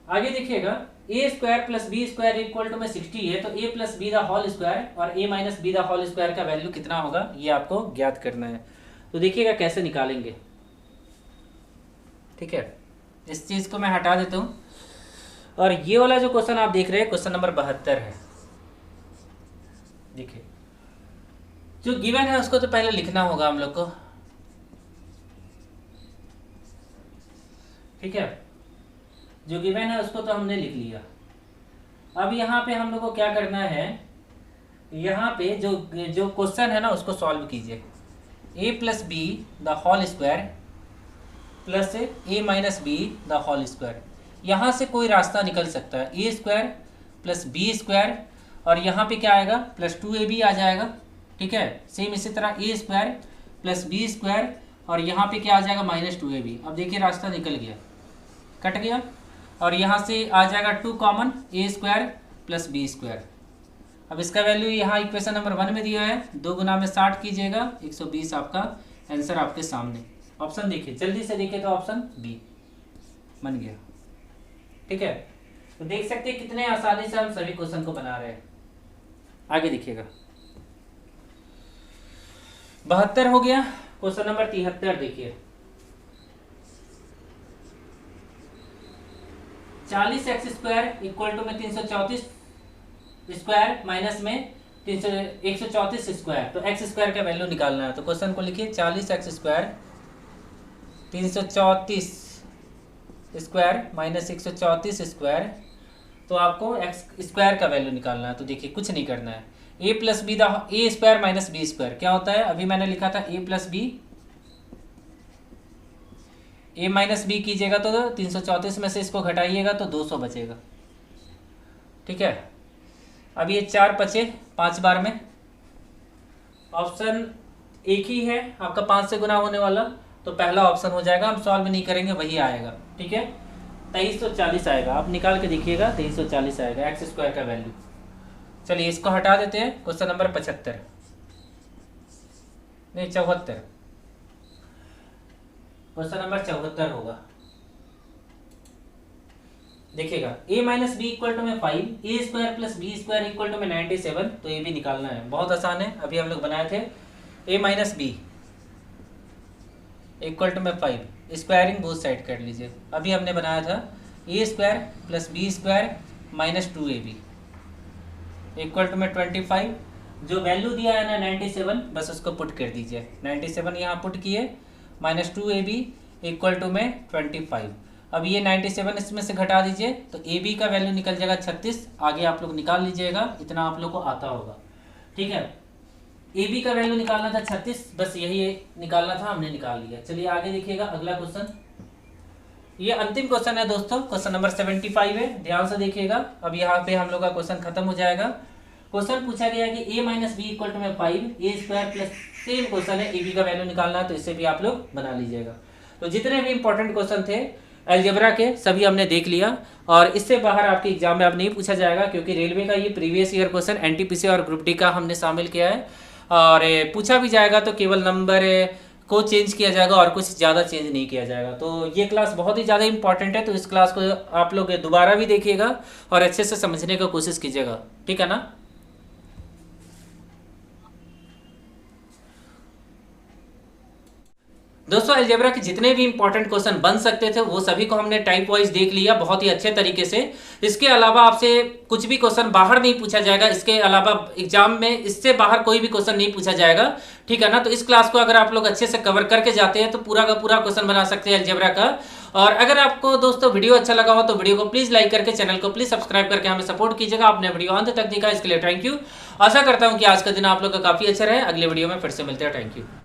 आगे देखिएगा, a square plus B square equal to में 60 है, तो a plus B the whole square और a minus B the whole square का वैल्यू कितना होगा, ये आपको ज्ञात करना है। तो देखिएगा कैसे निकालेंगे। ठीक है, इस चीज़ को मैं हटा देता हूँ, और ये वाला जो क्वेश्चन आप देख रहे हैं क्वेश्चन नंबर 72 है। देखिए, जो गिवन है उसको तो पहले लिखना होगा हम लोग को। ठीक है, जो गिवन है उसको तो हमने लिख लिया। अब यहाँ पे हम लोग को क्या करना है, यहाँ पे जो क्वेश्चन है ना उसको सॉल्व कीजिए। A plus B the whole square plus a minus B the whole square, यहाँ से कोई रास्ता निकल सकता है, a square plus B square और यहाँ पे क्या आएगा प्लस 2ab आ जाएगा। ठीक है, सेम इसी तरह ए स्क्वायर प्लस बी स्क्वायर और यहाँ पे क्या आ जाएगा माइनस 2ab। अब देखिए रास्ता निकल गया, कट गया, और यहाँ से आ जाएगा 2 कॉमन, ए स्क्वायर प्लस बी स्क्वायर। अब इसका वैल्यू यहाँ इक्वेशन नंबर 1 में दिया है, 2 गुना में 60 कीजिएगा, 120 आपका आंसर आपके सामने। ऑप्शन देखिए, जल्दी से देखिए, तो ऑप्शन बी बन गया। ठीक है, तो देख सकते हैं कितने आसानी से हम सभी क्वेश्चन को बना रहे हैं। आगे देखिएगा, 72 हो गया, क्वेश्चन नंबर 73 देखिए, 40x स्क्वायर इक्वल टू में 334 स्क्वायर माइनस में 134 स्क्वायर, तो x स्क्वायर का वैल्यू निकालना है। तो क्वेश्चन को लिखिए, 40x square 334 square minus 134 square, तो आपको x स्क्वायर का वैल्यू निकालना है। तो देखिए कुछ नहीं करना है, a plus B the a square minus B square क्या होता है, अभी मैंने लिखा था a plus b, a minus b कीजिएगा तो 334 में से इसको घटाइएगा तो 200 बचेगा। ठीक है, अब ये 4 बचे 5 बार में, ऑप्शन एक ही है आपका 5 से गुना होने वाला, तो पहला ऑप्शन हो जाएगा, हम सॉल्व नहीं करेंगे वही आएगा। ठीक है, 2340 आएगा, आप निकाल के देखिएगा 2340 आएगा एक्स स्क्वायर का वैल्यू। चलिए इसको हटा देते हैं, क्वेश्चन नंबर 75 नहीं 74, क्वेश्चन नंबर 74 होगा। देखिएगा, a minus B equal to में 5, a square plus B square equal to में 97, तो ये भी निकालना है, बहुत आसान है, अभी हम लोग बनाए थे। a minus B equal to में 5, स्क्वायरिंग बोथ साइड कर लीजिए, अभी हमने बनाया था a square plus B square minus 2ab। Equal to में 25, जो वैल्यू दिया है ना 97, बस उसको पुट कर दीजिए। 97 यहाँ पुट किए, -2ab इक्वल टू में 25। अब ये 97 इसमें से घटा दीजिए तो ab का वैल्यू निकल जाएगा 36। आगे आप लोग निकाल लीजिएगा, इतना आप लोग को आता होगा, ठीक है। ab का वैल्यू निकालना था 36, बस यही निकालना था, हमने निकाल लिया। चलिए आगे देखिएगा अगला क्वेश्चन। ये अंतिम क्वेश्चन है दोस्तों, क्वेश्चन नंबर 75 है, ध्यान से देखिएगा। अब यहाँ पे हम लोग का क्वेश्चन खत्म हो जाएगा। क्वेश्चन पूछा गया कि a minus B equal to में 5 a square plus, same question है, ab का वैल्यू निकालना है, तो इसे भी आप लोग बना लीजिएगा। तो जितने भी इंपॉर्टेंट क्वेश्चन थे अलजेब्रा के सभी हमने देख लिया, और इससे बाहर आपके एग्जाम में अब नहीं पूछा जाएगा, क्योंकि रेलवे का ये प्रीवियस ईयर क्वेश्चन एनटीपीसी और ग्रुप डी का हमने शामिल किया है। और पूछा भी जाएगा तो केवल नंबर को चेंज किया जाएगा और कुछ ज़्यादा चेंज नहीं किया जाएगा। तो ये क्लास बहुत ही ज़्यादा इंपॉर्टेंट है, तो इस क्लास को आप लोग दोबारा भी देखिएगा और अच्छे से समझने की कोशिश कीजिएगा, ठीक है ना। दोस्तों अलजेब्रा के जितने भी इंपॉर्टेंट क्वेश्चन बन सकते थे वो सभी को हमने टाइप वाइज देख लिया बहुत ही अच्छे तरीके से। इसके अलावा आपसे कुछ भी क्वेश्चन बाहर नहीं पूछा जाएगा, इसके अलावा एग्जाम में इससे बाहर कोई भी क्वेश्चन नहीं पूछा जाएगा, ठीक है ना। तो इस क्लास को अगर आप लोग अच्छे से कवर करके जाते हैं तो पूरा का पूरा क्वेश्चन बना सकते हैं अलजेब्रा का। और अगर आपको दोस्तों वीडियो अच्छा लगा हो तो वीडियो को प्लीज लाइक करके, चैनल को प्लीज सब्सक्राइब करके हमें सपोर्ट कीजिएगा। आपने वीडियो अंत तक देखा इसके लिए थैंक यू। आशा करता हूँ कि आज का दिन आप लोग का काफी अच्छा रहे। अगले वीडियो में फिर से मिलते हैं, थैंक यू।